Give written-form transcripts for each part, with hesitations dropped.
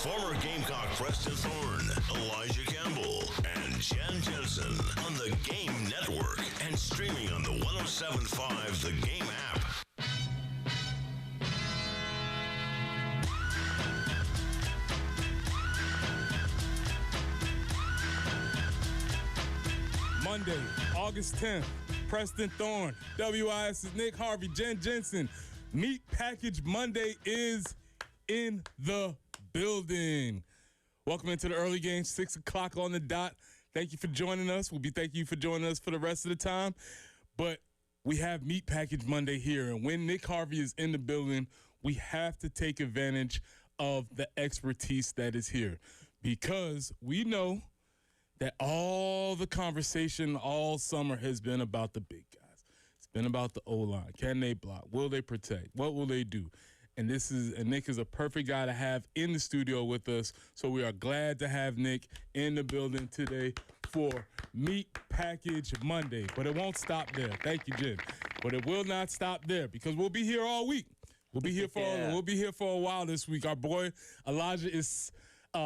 former Gamecock Preston Thorne, Elijah Campbell, and Jen Jensen on the Game Network and streaming on the 107.5 The Game app. Monday, August 10th, Preston Thorne, WIS's Nick Harvey, Jen Jensen. Meat Package Monday is in the building. Welcome into the early game, 6 o'clock on the dot. Thank you for joining us. We'll be thanking you for joining us for the rest of the time. But we have Meat Package Monday here, and when Nick Harvey is in the building, we have to take advantage of the expertise that is here, because we know that all the conversation all summer has been about the big guys. It's been about the O-line. Can they block? Will they protect? What will they do? And Nick is a perfect guy to have in the studio with us. So we are glad to have Nick in the building today for Meat Package Monday. But it won't stop there. Thank you, Jen. But it will not stop there, because we'll be here all week. We'll be here for a while this week. Our boy Elijah is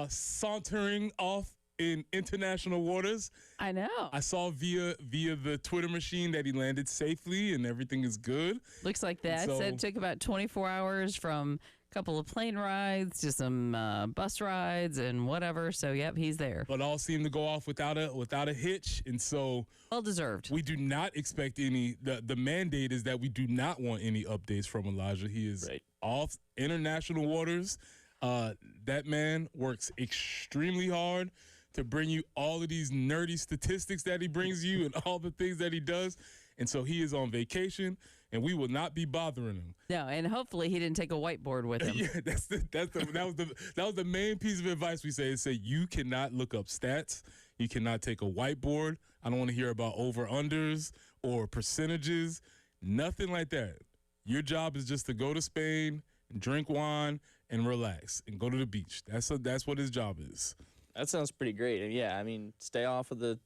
sauntering off in international waters. I know. I saw via the Twitter machine that he landed safely and everything is good. Looks like that. So, Said it took about 24 hours from a couple of plane rides to some bus rides and whatever. So, yep, he's there. But all seemed to go off without a hitch. And so well deserved. We do not expect any. The mandate is that we do not want any updates from Elijah. He is off international waters. That man works extremely hard to bring you all of these nerdy statistics that he brings you and all the things that he does. And so he is on vacation, and we will not be bothering him. No, and hopefully he didn't take a whiteboard with him. Yeah, that was the main piece of advice we say. Is say you cannot look up stats. You cannot take a whiteboard. I don't want to hear about over-unders or percentages. Nothing like that. Your job is just to go to Spain and drink wine and relax and go to the beach. That's what his job is. That sounds pretty great. And yeah, I mean, stay off of the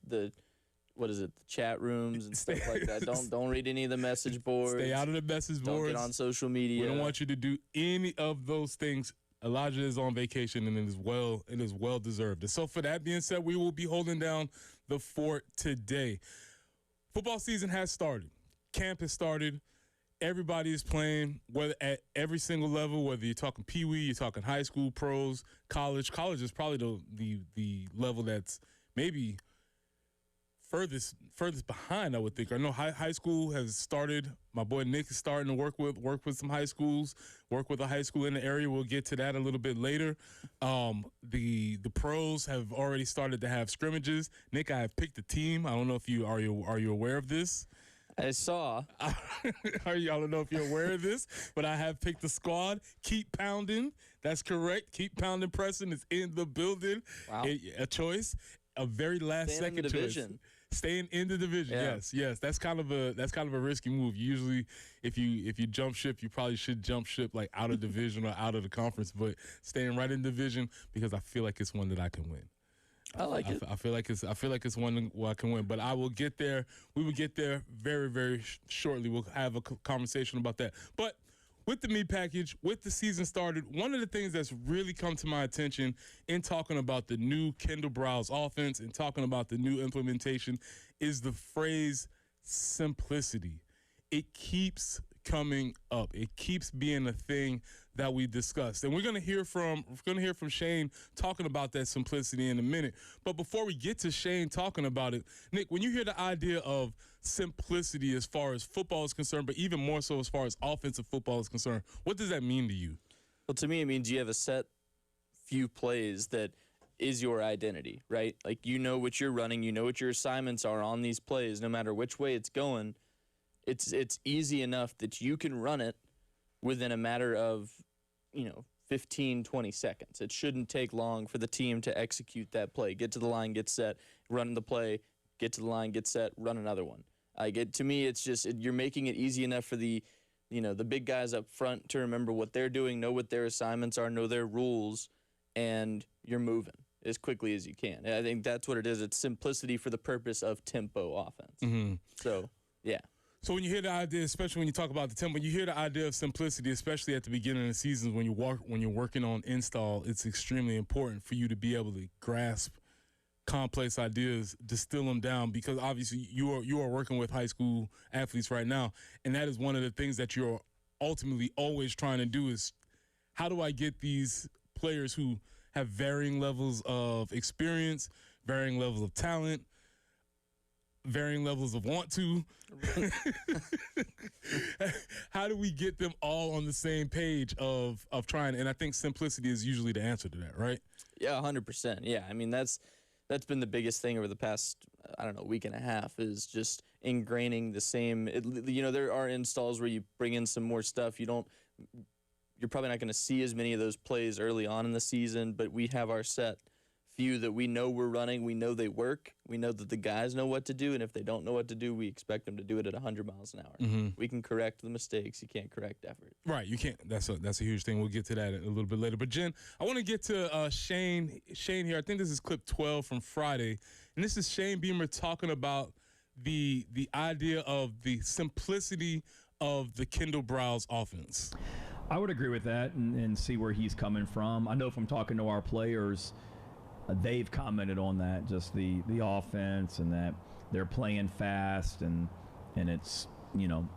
what is it, the chat rooms and stuff like that. Don't read any of the message boards. Stay out of the message boards. Don't get on social media. We don't want you to do any of those things. Elijah is on vacation, and it is well deserved. And so for that being said, we will be holding down the fort today. Football season has started. Camp has started. Everybody is playing, whether at every single level, whether you're talking peewee, you're talking high school, pros, college. College is probably the level that's maybe furthest behind, I would think. I know high school has started. My boy Nick is starting to work with some high schools, work with a high school in the area. We'll get to that a little bit later. The pros have already started to have scrimmages. Nick, I have picked a team. I don't know if you are you aware of this? I saw. I don't know if you're aware of this, but I have picked the squad. Keep pounding. That's correct. Keep pounding. Preston is in the building. Wow. A choice. A very last second choice. Staying in the division. Yeah. Yes. That's kind of a risky move. Usually, if you jump ship, you probably should jump ship like out of division or out of the conference. But staying right in division, because I feel like it's one that I can win. I like it. I feel like it's one where I can win, but I will get there. We will get there very, very shortly. We'll have a conversation about that. But with the meat package, with the season started, one of the things that's really come to my attention in talking about the new Kendall Browse offense and talking about the new implementation is the phrase simplicity. It keeps coming up. It keeps being a thing that we discussed. And we're going to hear from Shane talking about that simplicity in a minute. But before we get to Shane talking about it, Nick, when you hear the idea of simplicity as far as football is concerned, but even more so as far as offensive football is concerned, what does that mean to you? Well, to me, it means you have a set few plays that is your identity, right? Like, you know what you're running, you know what your assignments are on these plays, no matter which way it's going. It's easy enough that you can run it within a matter of, 15, 20 seconds. It shouldn't take long for the team to execute that play. Get to the line, get set, run the play, get to the line, get set, run another one. To me, it's just you're making it easy enough for the big guys up front to remember what they're doing, know what their assignments are, know their rules, and you're moving as quickly as you can. And I think that's what it is. It's simplicity for the purpose of tempo offense. Mm-hmm. So, yeah. So when you hear the idea, especially when you talk about the tempo, you hear the idea of simplicity, especially at the beginning of the season when you're working on install. It's extremely important for you to be able to grasp complex ideas, distill them down, because obviously you are working with high school athletes right now, and that is one of the things that you're ultimately always trying to do is how do I get these players who have varying levels of experience, varying levels of talent, varying levels of want to. How do we get them all on the same page of trying? And I think simplicity is usually the answer to that, right? Yeah, 100%. Yeah, I mean that's been the biggest thing over the past week and a half is just ingraining the same. There are installs where you bring in some more stuff. You're probably not going to see as many of those plays early on in the season, but we have our set few that we know we're running. We know they work. We know that the guys know what to do, and if they don't know what to do, we expect them to do it at 100 miles an hour. Mm-hmm. We can correct the mistakes. You can't correct effort. Right, you can't. That's a huge thing. We'll get to that a little bit later. But Jen, I want to get to Shane here. I think this is clip 12 from Friday, and this is Shane Beamer talking about the idea of the simplicity of the Kendall Browse offense. I would agree with that and see where he's coming from. I know from talking to our players, they've commented on that, just the offense and that they're playing fast and it's,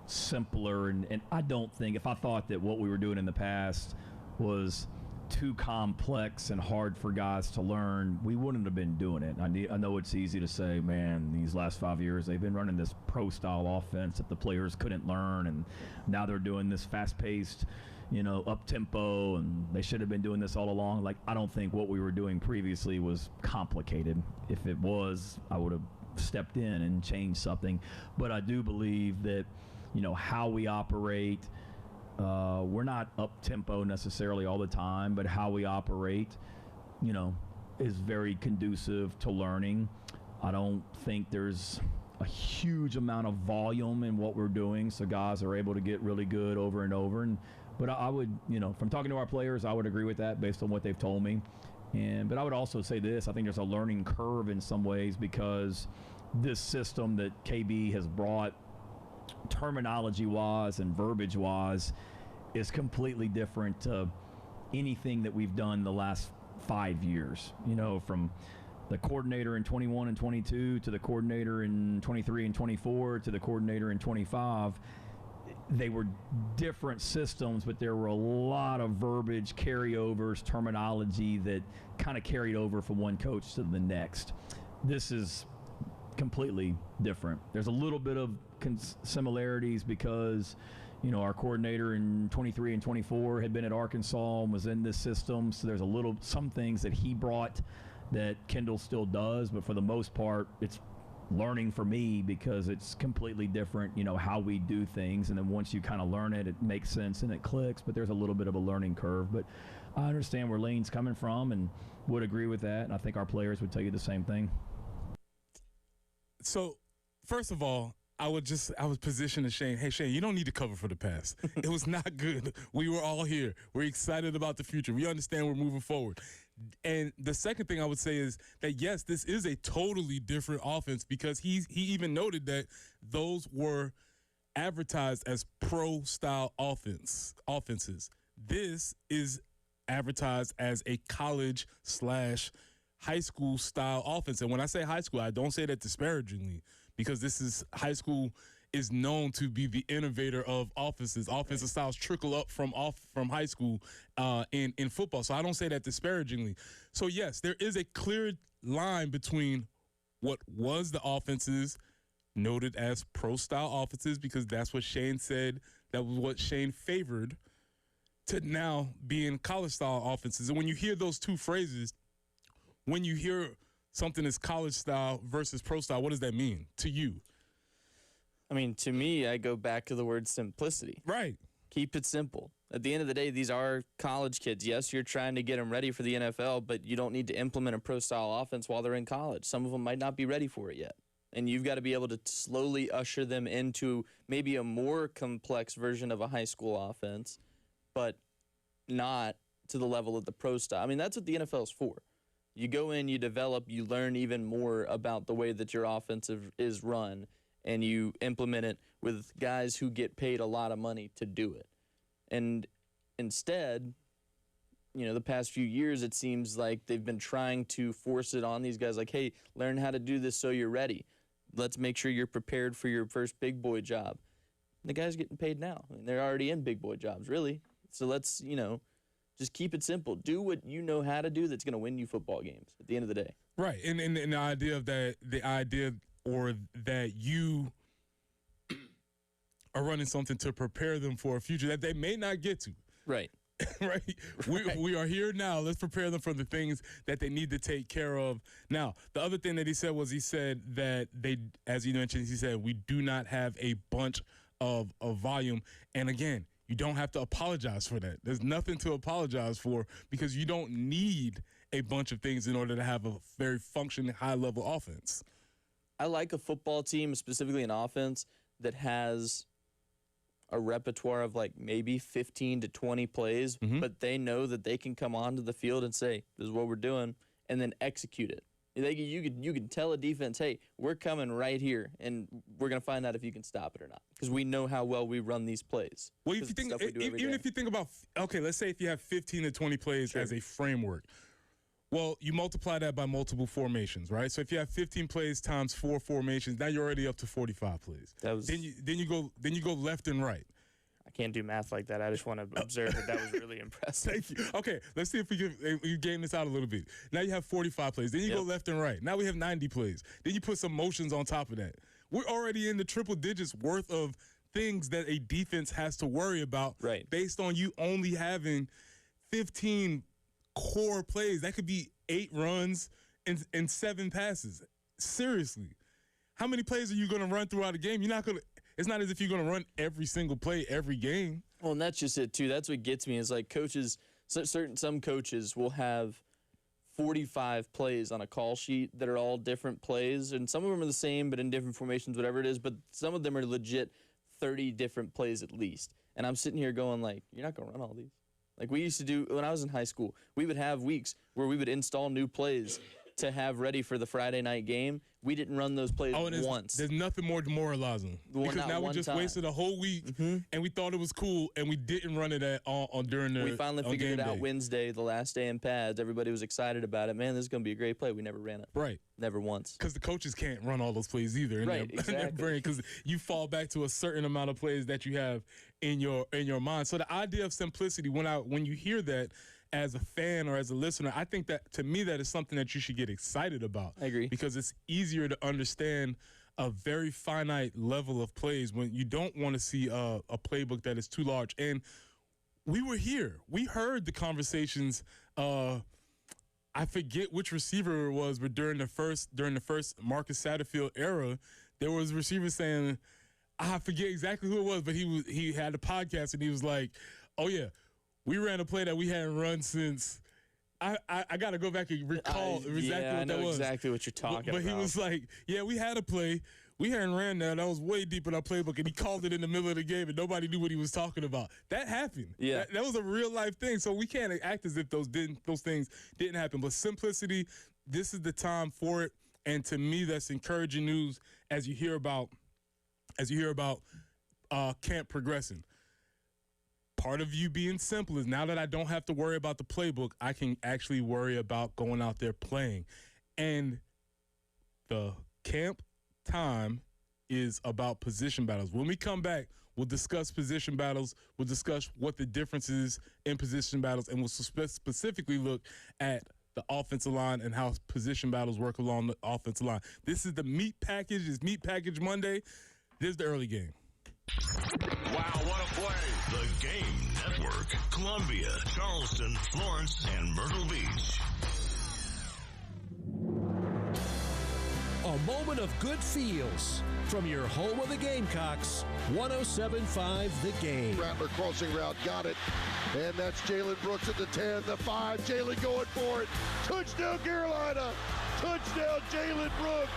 simpler. And I don't think, if I thought that what we were doing in the past was too complex and hard for guys to learn, we wouldn't have been doing it. I know it's easy to say, man, these last 5 years, they've been running this pro-style offense that the players couldn't learn, and now they're doing this fast-paced, up-tempo, and they should have been doing this all along. Like, I don't think what we were doing previously was complicated. If it was, I would have stepped in and changed something. But I do believe that, how we operate, we're not up-tempo necessarily all the time, but how we operate, is very conducive to learning. I don't think there's a huge amount of volume in what we're doing, so guys are able to get really good over and over. But I would, from talking to our players, I would agree with that based on what they've told me. But I would also say this, I think there's a learning curve in some ways because this system that KB has brought terminology-wise and verbiage-wise is completely different to anything that we've done the last 5 years. From the coordinator in 21 and 22 to the coordinator in 23 and 24 to the coordinator in 25. They were different systems, but there were a lot of verbiage, carryovers, terminology that kind of carried over from one coach to the next. This is completely different. There's a little bit of similarities because, our coordinator in 23 and 24 had been at Arkansas and was in this system. So there's some things that he brought that Kendall still does, but for the most part, it's learning for me because it's completely different, how we do things. And then once you kind of learn it, it makes sense and it clicks, but there's a little bit of a learning curve. But I understand where Lane's coming from and would agree with that. And I think our players would tell you the same thing. So, first of all, I was positioning Shane. Hey, Shane, you don't need to cover for the past. It was not good. We were all here. We're excited about the future. We understand we're moving forward. And the second thing I would say is that, yes, this is a totally different offense because he even noted that those were advertised as pro-style offenses. This is advertised as a college/high school style offense. And when I say high school, I don't say that disparagingly because high school is known to be the innovator of offenses. Offensive styles trickle up from high school in football. So I don't say that disparagingly. So yes, there is a clear line between what was the offenses noted as pro-style offenses, because that's what Shane said, that was what Shane favored, to now being college-style offenses. And when you hear those two phrases, when you hear something is college-style versus pro-style, what does that mean to you? I mean, to me, I go back to the word simplicity. Right. Keep it simple. At the end of the day, these are college kids. Yes, you're trying to get them ready for the NFL, but you don't need to implement a pro-style offense while they're in college. Some of them might not be ready for it yet. And you've got to be able to slowly usher them into maybe a more complex version of a high school offense, but not to the level of the pro style. I mean, that's what the NFL is for. You go in, you develop, you learn even more about the way that your offense is run, and you implement it with guys who get paid a lot of money to do it. And instead, the past few years, it seems like they've been trying to force it on these guys like, hey, learn how to do this so you're ready. Let's make sure you're prepared for your first big boy job. The guys getting paid now. I mean, they're already in big boy jobs, really. So let's, just keep it simple. Do what you know how to do that's going to win you football games at the end of the day. Right. And the idea of that, or that you are running something to prepare them for a future that they may not get to. Right. Right. We are here now. Let's prepare them for the things that they need to take care of. Now, the other thing that he said that they, as you mentioned, he said, we do not have a bunch of volume. And again, you don't have to apologize for that. There's nothing to apologize for because you don't need a bunch of things in order to have a very functioning high-level offense. I like a football team, specifically an offense, that has a repertoire of like maybe 15 to 20 plays, but they know that they can come onto the field and say, this is what we're doing, and then execute it. You can tell a defense, hey, we're coming right here, and we're going to find out if you can stop it or not because we know how well we run these plays. Well, if you think, if you think about, okay, let's say if you have 15 to 20 plays as a framework, well, you multiply that by multiple formations, right? So if you have 15 plays times 4 formations, now you're already up to 45 plays. Then you go left and right. I can't do math like that. I just want to observe that was really impressive. Thank you. Okay, let's see if we game this out a little bit. Now you have 45 plays. Then you go left and right. Now we have 90 plays. Then you put some motions on top of that. We're already in the triple digits worth of things that a defense has to worry about based on you only having 15 core plays. That could be 8 runs and 7 passes. Seriously. How many plays are you going to run throughout a game? It's not as if you're going to run every single play every game. Well, and that's just it, too. That's what gets me is like coaches, some coaches will have 45 plays on a call sheet that are all different plays, and some of them are the same but in different formations, whatever it is, but some of them are legit 30 different plays at least. And I'm sitting here going like, you're not going to run all these. Like we used to do when I was in high school, we would have weeks where we would install new plays to have ready for the Friday night game. We didn't run those plays once. There's nothing more demoralizing because now we just wasted a whole week and we thought it was cool and we didn't run it during the We finally figured it out Wednesday, the last day in pads. Everybody was excited about it. Man, this is going to be a great play. We never ran it. Right. Never once. Because the coaches can't run all those plays either in their brain because you fall back to a certain amount of plays that you have in your mind. So the idea of simplicity, when you hear that, as a fan or as a listener, I think that, to me, that is something that you should get excited about. I agree. Because it's easier to understand a very finite level of plays when you don't want to see a playbook that is too large. And we were here. We heard the conversations. I forget which receiver it was, but during the first Marcus Satterfield era, there was receivers saying, I forget exactly who it was, but he had a podcast and he was like, oh, yeah, we ran a play that we hadn't run since. I got to go back and recall exactly what that was. Yeah, I know exactly what you're talking about. But he was like, yeah, we had a play. We hadn't ran that. That was way deep in our playbook, and he called it in the middle of the game, and nobody knew what he was talking about. That happened. Yeah. That was a real-life thing, so we can't act as if those things didn't happen. But simplicity, this is the time for it, and to me, that's encouraging news as you hear about camp progressing. Part of you being simple is now that I don't have to worry about the playbook, I can actually worry about going out there playing. And the camp time is about position battles. When we come back, we'll discuss position battles. We'll discuss what the difference is in position battles, and we'll specifically look at the offensive line and how position battles work along the offensive line. This is the meat package. It's Meat Package Monday. This is the early game. Wow, what a play. The Game Network. Columbia, Charleston, Florence, and Myrtle Beach. A moment of good feels from your home of the Gamecocks, 107.5 The Game. Rattler crossing route, got it. And that's Jalen Brooks at the 10, the 5. Jalen going for it. Touchdown, Carolina. Touchdown, Jalen Brooks.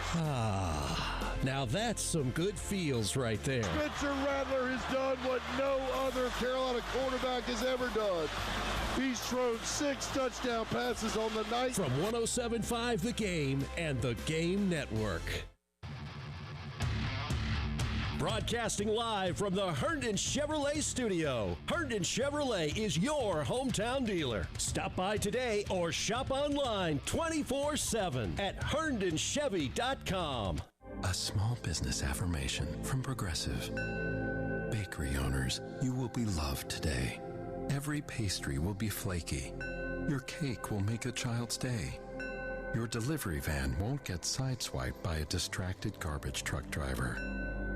Now that's some good feels right there. Spencer Rattler has done what no other Carolina quarterback has ever done. He's thrown 6 touchdown passes on the night. From 107.5 The Game and The Game Network. Broadcasting live from the Herndon Chevrolet studio. Herndon Chevrolet is your hometown dealer. Stop by today or shop online 24/7 at herndonchevy.com. A small business affirmation from Progressive. Bakery owners, you will be loved today. Every pastry will be flaky. Your cake will make a child's day. Your delivery van won't get sideswiped by a distracted garbage truck driver.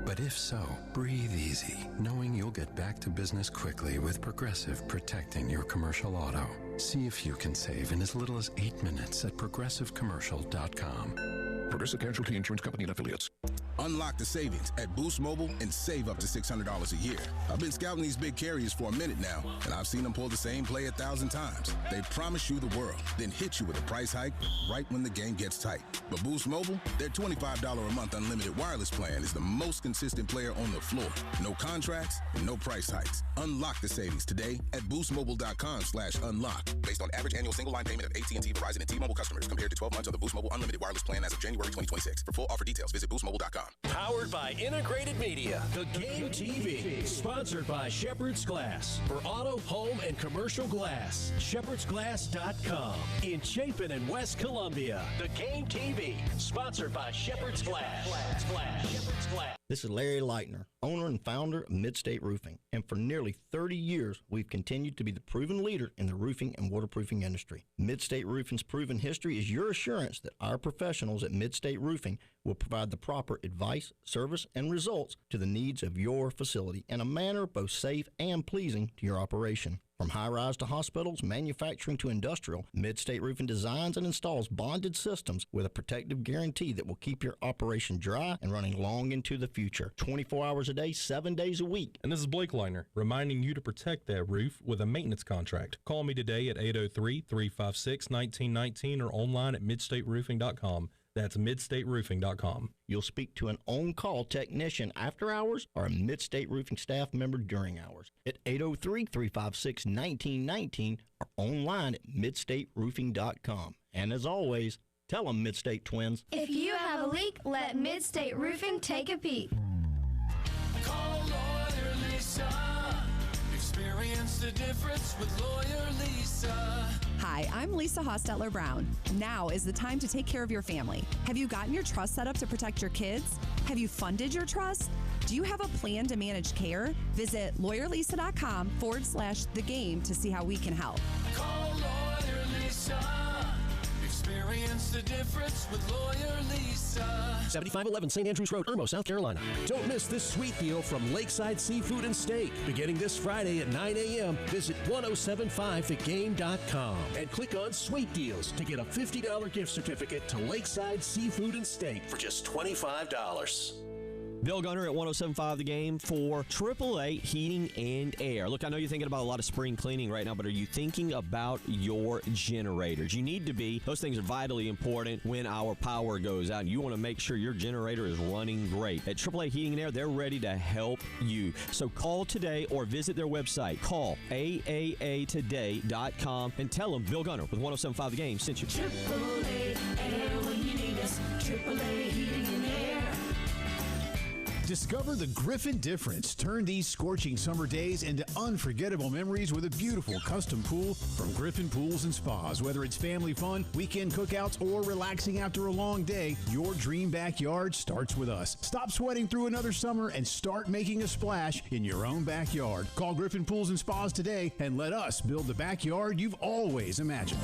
But if so, breathe easy, knowing you'll get back to business quickly with Progressive protecting your commercial auto. See if you can save in as little as 8 minutes at progressivecommercial.com. Progressive Casualty Insurance Company and Affiliates. Unlock the savings at Boost Mobile and save up to $600 a year. I've been scouting these big carriers for a minute now, and I've seen them pull the same play 1,000 times. They promise you the world, then hit you with a price hike right when the game gets tight. But Boost Mobile, their $25 a month unlimited wireless plan is the most consistent player on the floor. No contracts and no price hikes. Unlock the savings today at boostmobile.com/unlock. Based on average annual single line payment of AT&T, Verizon, and T-Mobile customers compared to 12 months of the Boost Mobile unlimited wireless plan as of January 2026. For full offer details, visit boostmobile.com. Powered by Integrated Media, the Game TV. Sponsored by Shepherd's Glass. For auto, home, and commercial glass, shepherdsglass.com. In Chapin and West Columbia, the Game TV. Sponsored by Shepherd's Glass. Shepherd's Glass. This is Larry Leitner, owner and founder of Midstate Roofing. And for nearly 30 years, we've continued to be the proven leader in the roofing and waterproofing industry. Midstate Roofing's proven history is your assurance that our professionals at Midstate Roofing will provide the proper advice, service, and results to the needs of your facility in a manner both safe and pleasing to your operation. From high-rise to hospitals, manufacturing to industrial, Midstate Roofing designs and installs bonded systems with a protective guarantee that will keep your operation dry and running long into the future. 24 hours a day, 7 days a week. And this is Blake Leitner, reminding you to protect that roof with a maintenance contract. Call me today at 803-356-1919 or online at midstateroofing.com. That's midstateroofing.com. You'll speak to an on-call technician after hours or a Midstate Roofing staff member during hours at 803-356-1919 or online at midstateroofing.com. And as always, tell them Midstate Twins. If you have a leak, let Midstate Roofing take a peek. Call Lawyer Lisa. Experience the difference with Lawyer Lisa. Hi, I'm Lisa Hostetler Brown. Now is the time to take care of your family. Have you gotten your trust set up to protect your kids? Have you funded your trust? Do you have a plan to manage care? Visit lawyerlisa.com/thegame to see how we can help. Call Lawyer Lisa. Experience the difference with Lawyer Lisa. 7511 St. Andrews Road, Irmo, South Carolina. Don't miss this sweet deal from Lakeside Seafood and Steak. Beginning this Friday at 9 a.m., visit 1075thegame.com and click on Sweet Deals to get a $50 gift certificate to Lakeside Seafood and Steak for just $25. Bill Gunner at 1075 The Game for AAA Heating and Air. Look, I know you're thinking about a lot of spring cleaning right now, but are you thinking about your generators? You need to be. Those things are vitally important when our power goes out. You want to make sure your generator is running great. At AAA Heating and Air, they're ready to help you. So call today or visit their website. Call AAAtoday.com and tell them Bill Gunner with 1075 The Game sent you. AAA Air when you need us. AAA Heating and Air. Discover the Griffin difference. Turn these scorching summer days into unforgettable memories with a beautiful custom pool from Griffin Pools and Spas. Whether it's family fun, weekend cookouts, or relaxing after a long day, your dream backyard starts with us. Stop sweating through another summer and start making a splash in your own backyard. Call Griffin Pools and Spas today and let us build the backyard you've always imagined.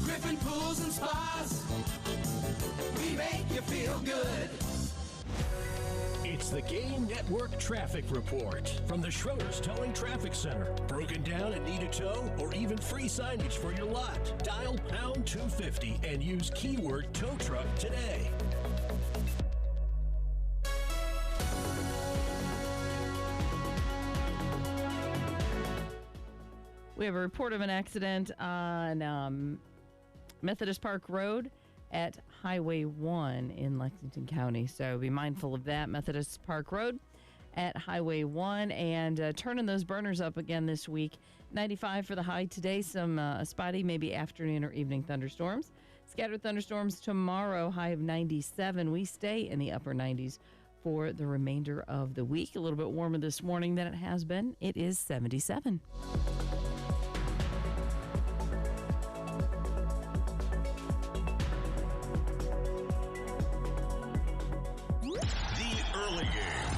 Griffin Pools and Spas. We make you feel good. It's the Game Network Traffic Report from the Schroeder's Towing Traffic Center. Broken down and need a tow or even free signage for your lot? Dial pound 250 and use keyword tow truck today. We have a report of an accident on Methodist Park Road at Highway 1 in Lexington County. So be mindful of that. Methodist Park Road at Highway 1 and turning those burners up again this week. 95 for the high today. Some spotty, maybe afternoon or evening thunderstorms. Scattered thunderstorms tomorrow, high of 97. We stay in the upper 90s for the remainder of the week. A little bit warmer this morning than it has been. It is 77. The early game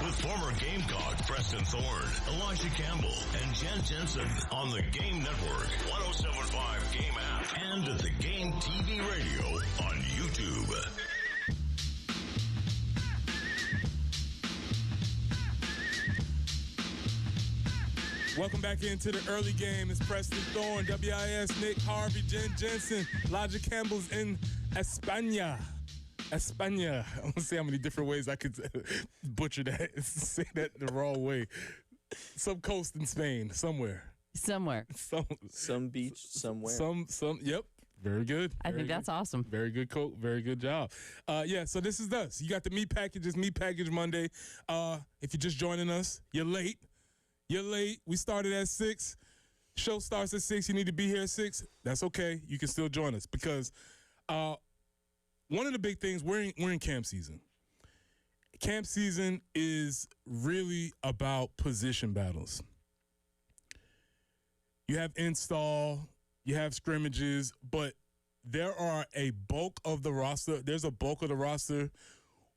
with former Gamecock Preston Thorne, Elijah Campbell, and Jen Jensen on the Game Network, 107.5 Game app, and at the Game TV radio on YouTube. Welcome back into the early game. It's Preston Thorne, WIS, Nick Harvey, Jen Jensen, Elijah Campbell's in España. I want to see how many different ways I could butcher that, say that the wrong way. Some coast in Spain, somewhere. Some beach somewhere. Yep. Very good. I think that's awesome. Very good, coach. Very good job. So this is us. You got the meat packages, Meat Package Monday. If you're just joining us, you're late. We started at 6. Show starts at 6. You need to be here at 6. That's okay. You can still join us because one of the big things, we're in camp season. Camp season is really about position battles. You have install, you have scrimmages, but there are a bulk of the roster. There's a bulk of the roster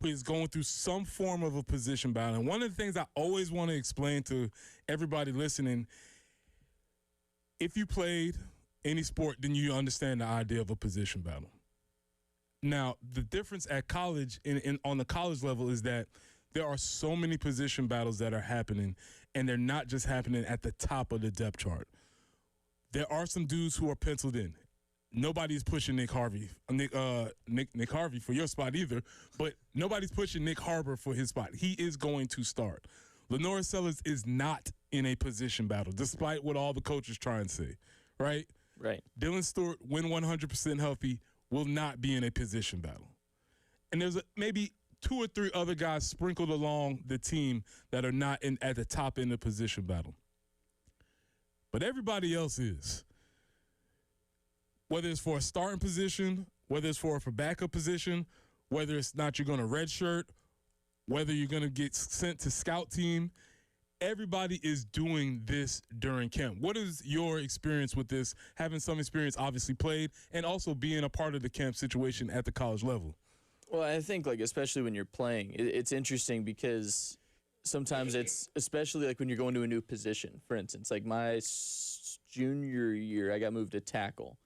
who is going through some form of a position battle. And one of the things I always want to explain to everybody listening, if you played any sport, then you understand the idea of a position battle. Now, the difference at college on the college level is that there are so many position battles that are happening, and they're not just happening at the top of the depth chart. There are some dudes who are penciled in. Nobody's pushing Nick Harvey for your spot either, but nobody's pushing Nick Harbor for his spot. He is going to start. Lenora Sellers is not in a position battle, despite what all the coaches try and say, right? Right. Dylan Stewart, when 100% healthy, will not be in a position battle. And there's maybe 2 or 3 other guys sprinkled along the team that are not at the top end of the position battle. But everybody else is. Whether it's for a starting position, whether it's for a backup position, whether it's not you're going to redshirt, whether you're going to get sent to scout team, everybody is doing this during camp. What is your experience with this, having some experience obviously played, and also being a part of the camp situation at the college level? Well, I think, especially when you're playing, it's interesting because sometimes it's, especially when you're going to a new position. For instance, my junior year, I got moved to tackle.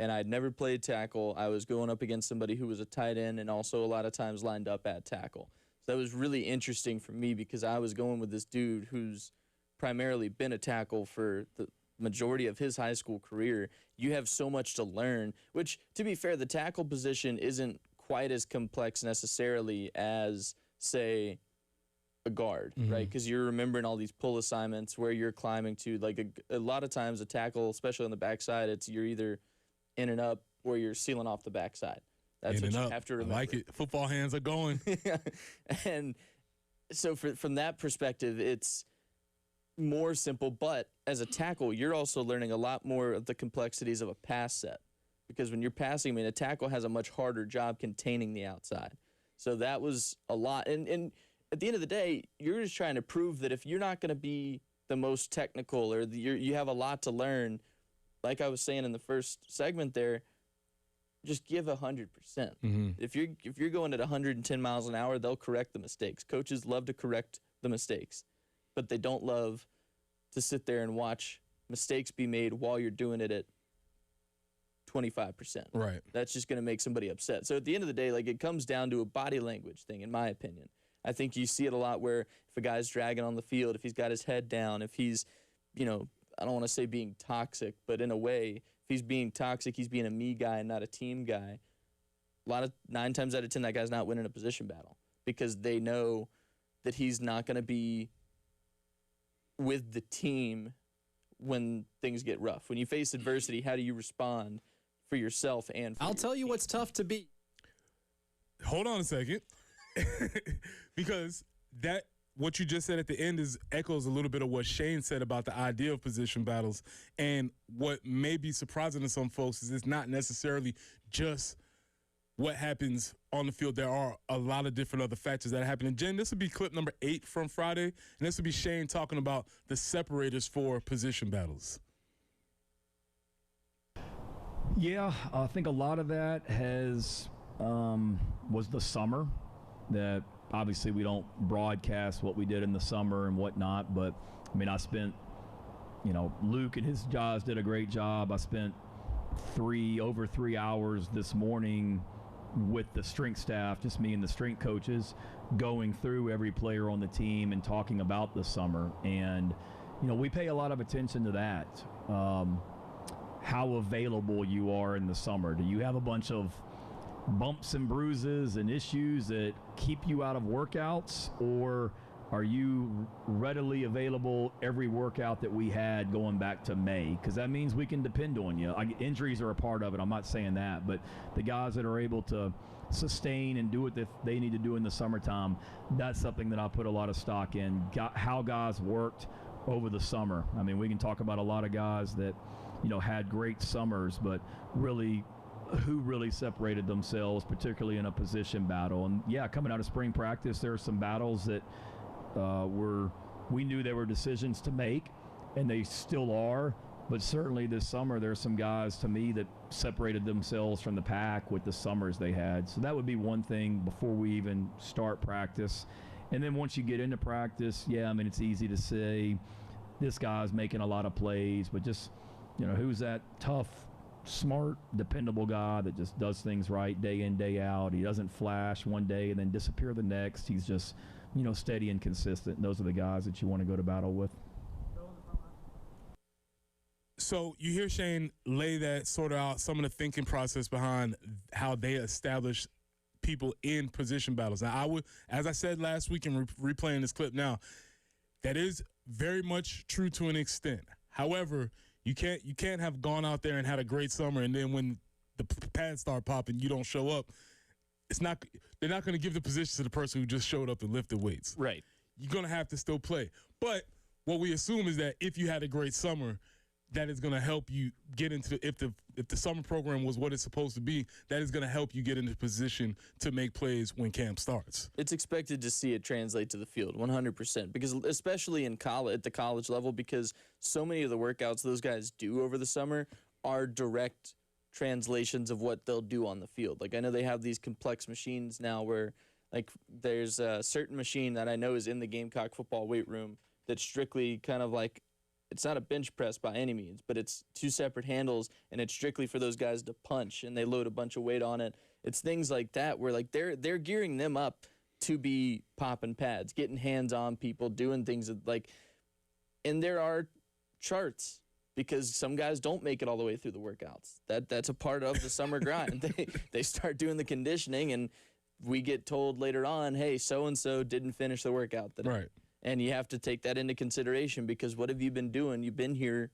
And I'd never played tackle. I was going up against somebody who was a tight end and also a lot of times lined up at tackle. So that was really interesting for me because I was going with this dude who's primarily been a tackle for the majority of his high school career. You have so much to learn, which, to be fair, the tackle position isn't quite as complex necessarily as, say, a guard, right? Because you're remembering all these pull assignments, where you're climbing to. A lot of times a tackle, especially on the backside, you're either in and up, or you're sealing off the backside. That's what you have to remember. I like it. Football hands are going. And so from that perspective, it's more simple. But as a tackle, you're also learning a lot more of the complexities of a pass set. Because when you're passing, a tackle has a much harder job containing the outside. So that was a lot. And at the end of the day, you're just trying to prove that if you're not going to be the most technical, or you have a lot to learn, like I was saying in the first segment there, just give 100%. If you're going at 110 miles an hour, they'll correct the mistakes. Coaches love to correct the mistakes, but they don't love to sit there and watch mistakes be made while you're doing it at 25%. Right. That's just going to make somebody upset. So at the end of the day, it comes down to a body language thing, in my opinion. I think you see it a lot where if a guy's dragging on the field, if he's got his head down, if he's, I don't want to say being toxic, but in a way, if he's being toxic, he's being a me guy and not a team guy. 9 times out of 10, that guy's not winning a position battle because they know that he's not going to be with the team when things get rough. When you face adversity, how do you respond for yourself and for I'll tell you what's tough to beat. Hold on a second. Because what you just said at the end echoes a little bit of what Shane said about the idea of position battles. And what may be surprising to some folks is it's not necessarily just what happens on the field, there are a lot of different other factors that happen. And Jen, this will be clip number 8 from Friday, and this will be Shane talking about the separators for position battles. Yeah, I think a lot of that was the summer. That obviously we don't broadcast what we did in the summer and whatnot, but I mean, I spent, Luke and his guys did a great job. I spent over 3 hours this morning with the strength staff, just me and the strength coaches, going through every player on the team and talking about the summer. And, we pay a lot of attention to that. How available you are in the summer. Do you have a bunch of bumps and bruises and issues that keep you out of workouts, or are you readily available every workout that we had going back to May? Because that means we can depend on you. Injuries are a part of it. I'm not saying that, but the guys that are able to sustain and do what they need to do in the summertime, that's something that I put a lot of stock in. How guys worked over the summer. I mean, we can talk about a lot of guys that, had great summers, but really, who really separated themselves, particularly in a position battle. And yeah, coming out of spring practice, there are some battles that we knew there were decisions to make, and they still are. But certainly this summer, there are some guys to me that separated themselves from the pack with the summers they had. So that would be one thing before we even start practice. And then once you get into practice, yeah, I mean, it's easy to say this guy's making a lot of plays, but just, who's that tough, smart, dependable guy that just does things right day in, day out. He doesn't flash one day and then disappear the next. He's just, steady and consistent. And those are the guys that you want to go to battle with. So you hear Shane lay that sort of out, some of the thinking process behind how they establish people in position battles. Now, as I said last week and replaying this clip now, that is very much true to an extent. However, you can't have gone out there and had a great summer, and then when the pads start popping, you don't show up. They're not going to give the position to the person who just showed up and lifted weights. Right. You're going to have to still play. But what we assume is that if you had a great summer, that is going to help you get into if the summer program was what it's supposed to be, that is going to help you get into position to make plays when camp starts. It's expected to see it translate to the field 100%, because especially in college, at the college level, because so many of the workouts those guys do over the summer are direct translations of what they'll do on the field. Like, I know they have these complex machines now where, like, there's a certain machine that I know is in the Gamecock football weight room that's strictly kind of like, it's not a bench press by any means, but it's 2 separate handles, and it's strictly for those guys to punch, and they load a bunch of weight on it. It's things like that where, like, they're gearing them up to be popping pads, getting hands on people, doing things that, like, and there are charts, because some guys don't make it all the way through the workouts. That's a part of the summer grind. They start doing the conditioning, and we get told later on, hey, so-and-so didn't finish the workout today. Right. And you have to take that into consideration, because what have you been doing? You've been here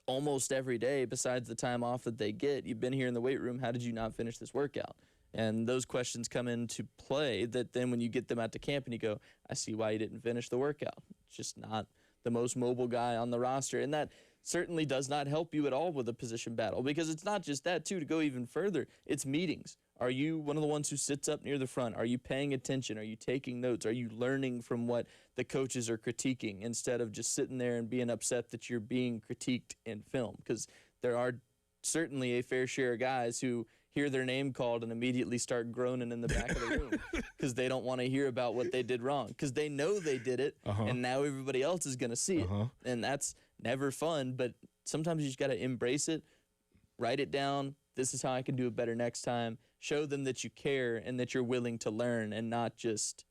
almost every day besides the time off that they get. You've been here in the weight room. How did you not finish this workout? And those questions come into play that then when you get them out to camp and you go, I see why you didn't finish the workout. It's just not the most mobile guy on the roster. And that certainly does not help you at all with a position battle, because it's not just that, too. To go even further, it's meetings. Are you one of the ones who sits up near the front? Are you paying attention? Are you taking notes? Are you learning from what the coaches are critiquing instead of just sitting there and being upset that you're being critiqued in film? Because there are certainly a fair share of guys who hear their name called and immediately start groaning in the back of the room because they don't want to hear about what they did wrong, because they know they did it, and now everybody else is going to see it. And that's never fun, but sometimes you just got to embrace it, write it down. This is how I can do it better next time. Show them that you care and that you're willing to learn and not just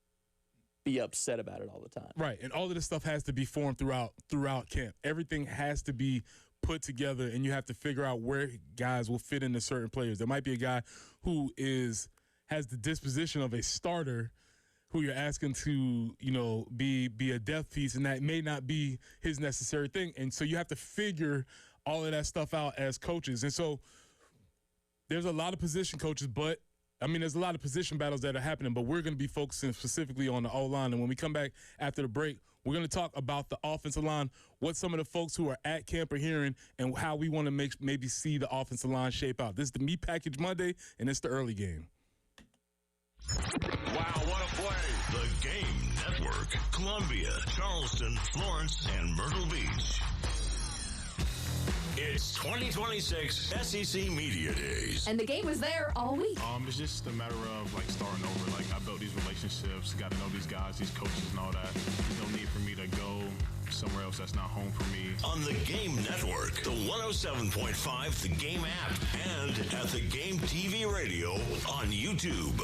be upset about it all the time. Right, and all of this stuff has to be formed throughout camp. Everything has to be put together, and you have to figure out where guys will fit into certain players. There might be a guy who has the disposition of a starter who you're asking to, be a depth piece, and that may not be his necessary thing. And so you have to figure all of that stuff out as coaches. And so there's a lot of position coaches, but I mean, there's a lot of position battles that are happening, but we're going to be focusing specifically on the O-line. And when we come back after the break, we're going to talk about the offensive line, what some of the folks who are at camp are hearing, and how we want to maybe see the offensive line shape out. This is the Meat Package Monday, and it's the early game. Wow, what a play. The Game Network. Columbia, Charleston, Florence, and Myrtle Beach. It's 2026 SEC Media Days. And the game was there all week. It's just a matter of starting over. I built these relationships, got to know these guys, these coaches and all that. There's no need for me to go somewhere else that's not home for me. On the Game Network, the 107.5 The Game app, and at the Game TV radio on YouTube.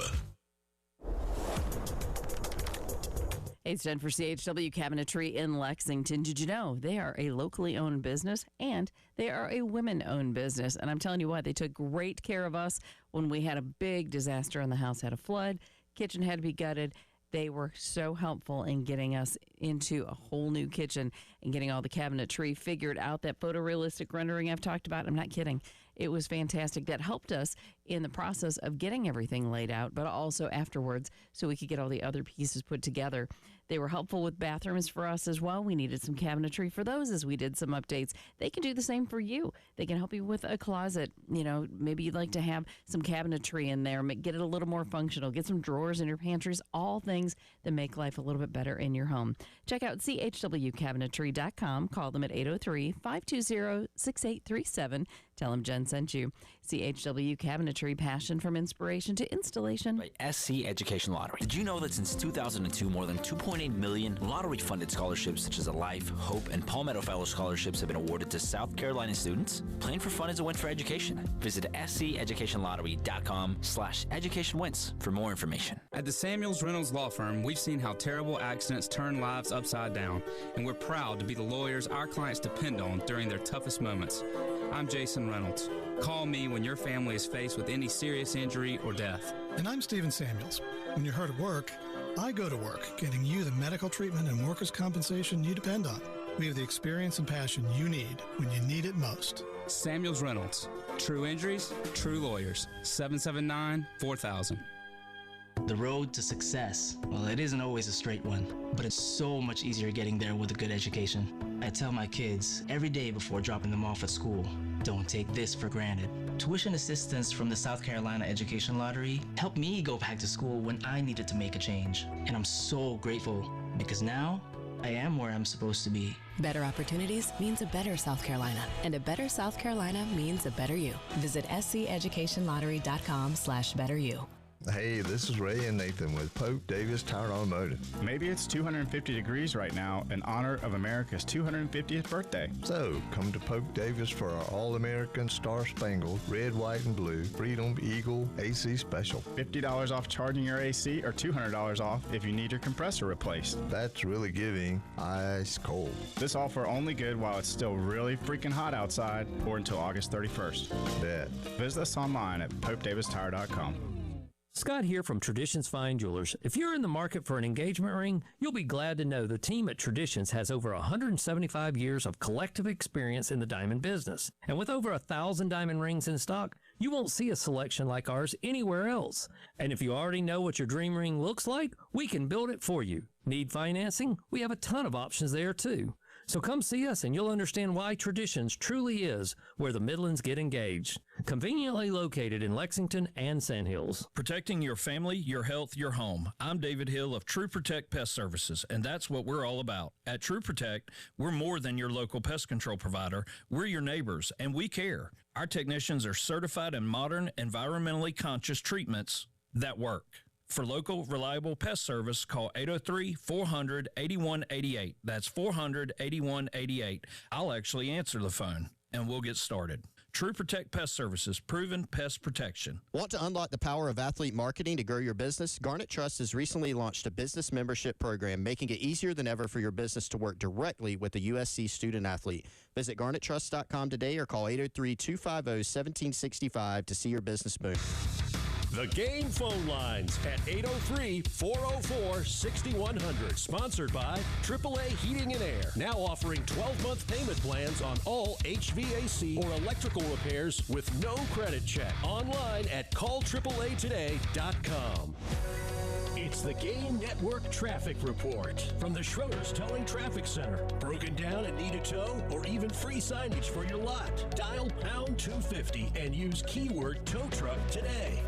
It's done for CHW Cabinetry in Lexington. Did you know they are a locally owned business and they are a women-owned business? And I'm telling you what, they took great care of us when we had a big disaster and the house had a flood. Kitchen had to be gutted. They were so helpful in getting us into a whole new kitchen and getting all the cabinetry figured out. That photorealistic rendering I've talked about, I'm not kidding. It was fantastic. That helped us in the process of getting everything laid out, but also afterwards so we could get all the other pieces put together. They were helpful with bathrooms for us as well. We needed some cabinetry for those as we did some updates. They can do the same for you. They can help you with a closet. You know, maybe you'd like to have some cabinetry in there, get it a little more functional, get some drawers in your pantries, all things that make life a little bit better in your home. Check out chwcabinetry.com. Call them at 803-520-6837. Tell them Jen sent you. CHW Cabinetry, passion from inspiration to installation. By SC Education Lottery. Did you know that since 2002, more than 2.8 million lottery-funded scholarships such as the Life, Hope, and Palmetto Fellow scholarships have been awarded to South Carolina students? Playing for fun is a win for education. Visit sceducationlottery.com/educationwins for more information. At the Samuels Reynolds Law Firm, we've seen how terrible accidents turn lives upside down, and we're proud to be the lawyers our clients depend on during their toughest moments. I'm Jason Reynolds. Call me when your family is faced with any serious injury or death. And I'm Stephen Samuels. When you're hurt at work, I go to work, getting you the medical treatment and workers' compensation you depend on. We have the experience and passion you need when you need it most. Samuels Reynolds. True injuries, true lawyers. 779-4000. The road to success, well, it isn't always a straight one, but it's so much easier getting there with a good education. I tell my kids every day before dropping them off at school, don't take this for granted. Tuition assistance from the South Carolina Education Lottery helped me go back to school when I needed to make a change. And I'm so grateful because now I am where I'm supposed to be. Better opportunities means a better South Carolina, and a better South Carolina means a better you. Visit sceducationlottery.com/betteryou. Hey, this is Ray and Nathan with Pope Davis Tire Automotive. Maybe it's 250 degrees right now in honor of America's 250th birthday. So, come to Pope Davis for our All-American Star Spangled, Red, White, and Blue Freedom Eagle AC Special. $50 off charging your AC or $200 off if you need your compressor replaced. That's really giving ice cold. This offer only good while it's still really freaking hot outside or until August 31st. Bet. Visit us online at popedavistire.com. Scott here from Traditions Fine Jewelers. If you're in the market for an engagement ring, you'll be glad to know the team at Traditions has over 175 years of collective experience in the diamond business. And with over 1,000 diamond rings in stock, you won't see a selection like ours anywhere else. And if you already know what your dream ring looks like, we can build it for you. Need financing? We have a ton of options there too. So come see us and you'll understand why Traditions truly is where the Midlands get engaged. Conveniently located in Lexington and Sandhills. Protecting your family, your health, your home. I'm David Hill of True Protect Pest Services, and that's what we're all about. At True Protect, we're more than your local pest control provider. We're your neighbors, and we care. Our technicians are certified in modern, environmentally conscious treatments that work. For local, reliable pest service, call 803-400-8188. That's 400-8188. I'll actually answer the phone, and we'll get started. True Protect Pest Services, proven pest protection. Want to unlock the power of athlete marketing to grow your business? Garnet Trust has recently launched a business membership program, making it easier than ever for your business to work directly with a USC student athlete. Visit garnettrust.com today or call 803-250-1765 to see your business boom. The Game phone lines at 803-404-6100. Sponsored by AAA Heating and Air. Now offering 12-month payment plans on all HVAC or electrical repairs with no credit check. Online at callAAAtoday.com. It's the Game Network Traffic Report from the Schroeder's Towing Traffic Center. Broken down and need a tow or even free signage for your lot? Dial pound 250 and use keyword tow truck today.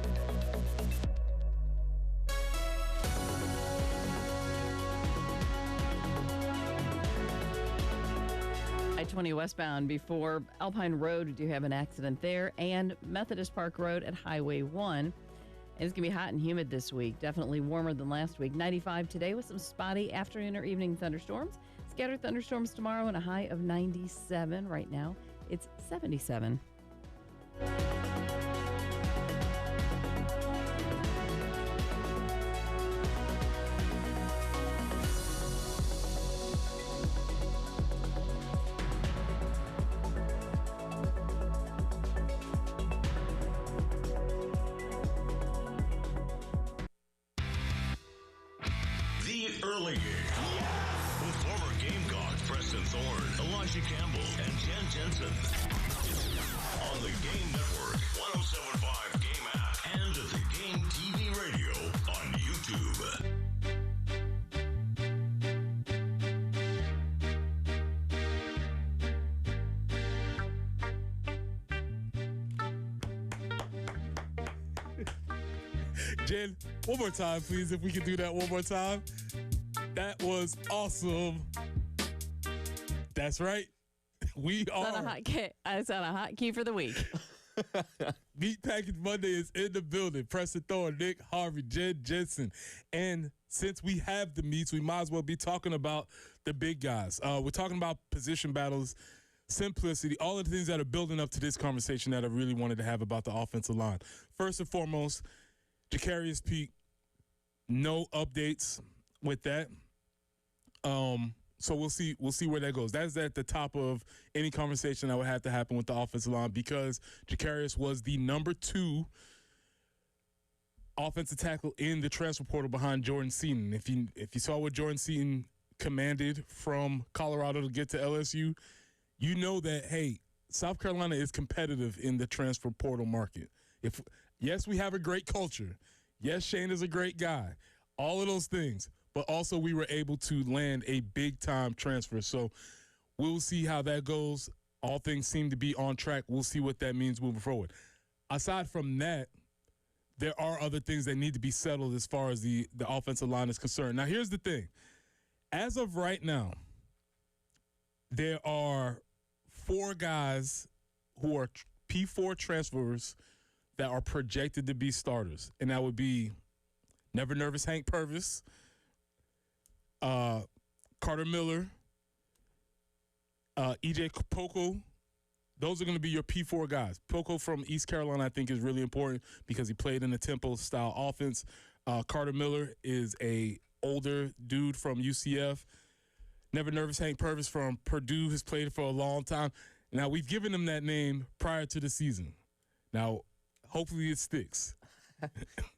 I-20 westbound before Alpine Road, we do have an accident there, and Methodist Park Road at Highway 1. And it's going to be hot and humid this week, definitely warmer than last week. 95 today with some spotty afternoon or evening thunderstorms. Scattered thunderstorms tomorrow and a high of 97. Right now, it's 77. Early game. With former Gamecock Preston Thorne, Elijah Campbell, and Jen Jensen. On the Game Network, 107.5 Game app, and at the Game TV radio on YouTube. Jen, one more time, please, if we can do that one more time. That was awesome. That's right. We are. It's on a hot key for the week. Meat Package Monday is in the building. Preston Thorne, Nick Harvey, Jen Jensen. And since we have the meats, we might as well be talking about the big guys. We're talking about position battles, simplicity, all of the things that are building up to this conversation that I really wanted to have about the offensive line. First and foremost, Jacarius Peak, no updates with that. So we'll see where that goes. That's at the top of any conversation that would have to happen with the offensive line, because Jacarius was the number 2 offensive tackle in the transfer portal behind Jordan Seaton. If you saw what Jordan Seaton commanded from Colorado to get to LSU, you know that, hey, South Carolina is competitive in the transfer portal market. Yes, we have a great culture. Yes, Shane is a great guy. All of those things. But also we were able to land a big-time transfer. So we'll see how that goes. All things seem to be on track. We'll see what that means moving forward. Aside from that, there are other things that need to be settled as far as the offensive line is concerned. Now, here's the thing. As of right now, there are 4 guys who are P4 transfers that are projected to be starters, and that would be Never Nervous Hank Purvis, Carter Miller, EJ Poco. Those are going to be your P4 guys. Poco from East Carolina, I think, is really important because he played in a tempo-style offense. Carter Miller is a older dude from UCF. Never Nervous Hank Purvis from Purdue has played for a long time. Now, we've given him that name prior to the season. Now, hopefully it sticks.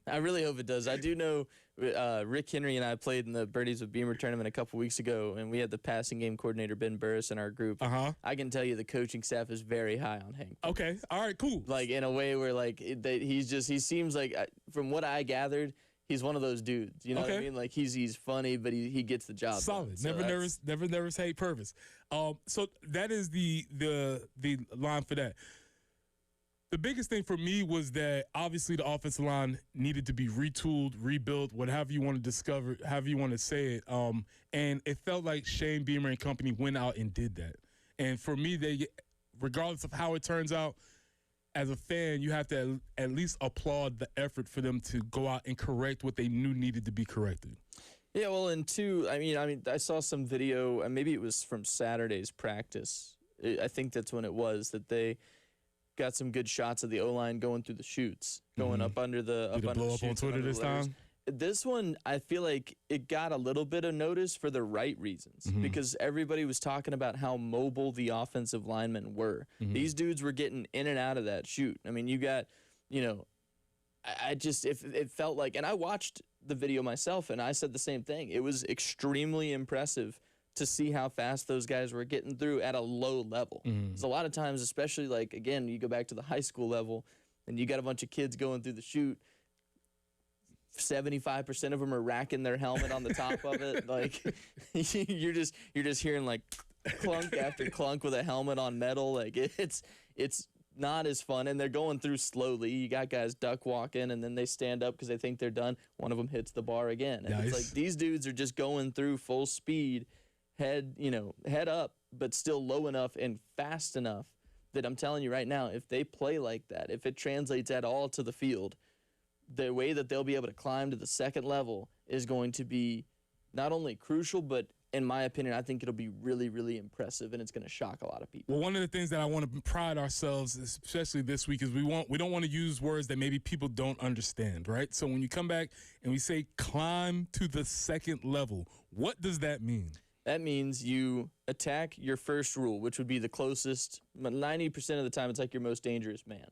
I really hope it does. I do know Rick Henry and I played in the Birdies with Beamer tournament a couple weeks ago, and we had the passing game coordinator, Ben Burris, in our group. I can tell you the coaching staff is very high on Hank. Okay. All right, cool. Like, in a way where, like, he seems like, from what I gathered, he's one of those dudes. You know what I mean? Like, he's funny, but he gets the job solid. Done. So Never nervous, Hank Purvis. So that is the line for that. The biggest thing for me was that obviously the offensive line needed to be retooled, rebuilt, whatever you want to discover, however you want to say it. And it felt like Shane Beamer and company went out and did that. And for me, regardless of how it turns out, as a fan, you have to at least applaud the effort for them to go out and correct what they knew needed to be corrected. Yeah, well, and 2, I mean, I saw some video, and maybe it was from Saturday's practice. I think that's when it was, that they got some good shots of the O-line going through the chutes, going up under the Did it blow up on Twitter this time? This one, I feel like it got a little bit of notice for the right reasons, because everybody was talking about how mobile the offensive linemen were. These dudes were getting in and out of that chute. I mean, you got, I just, if it felt like, and I watched the video myself, and I said the same thing. It was extremely impressive to see how fast those guys were getting through at a low level. Because a lot of times, especially like, again, you go back to the high school level, and you got a bunch of kids going through the chute. 75% of them are racking their helmet on the top of it. Like you're just hearing like clunk after clunk with a helmet on metal. Like it's not as fun, and they're going through slowly. You got guys duck walking, and then they stand up because they think they're done. One of them hits the bar again, and it's like these dudes are just going through full speed, head up, but still low enough and fast enough that I'm telling you right now, if they play like that, if it translates at all to the field, the way that they'll be able to climb to the second level is going to be not only crucial, but in my opinion, I think it'll be really, really impressive, and it's going to shock a lot of people. Well, one of the things that I want to pride ourselves, especially this week, is we don't want to use words that maybe people don't understand, right? So when you come back and we say climb to the second level, what does that mean? That means you attack your first rule, which would be the closest. 90% of the time, it's like your most dangerous man.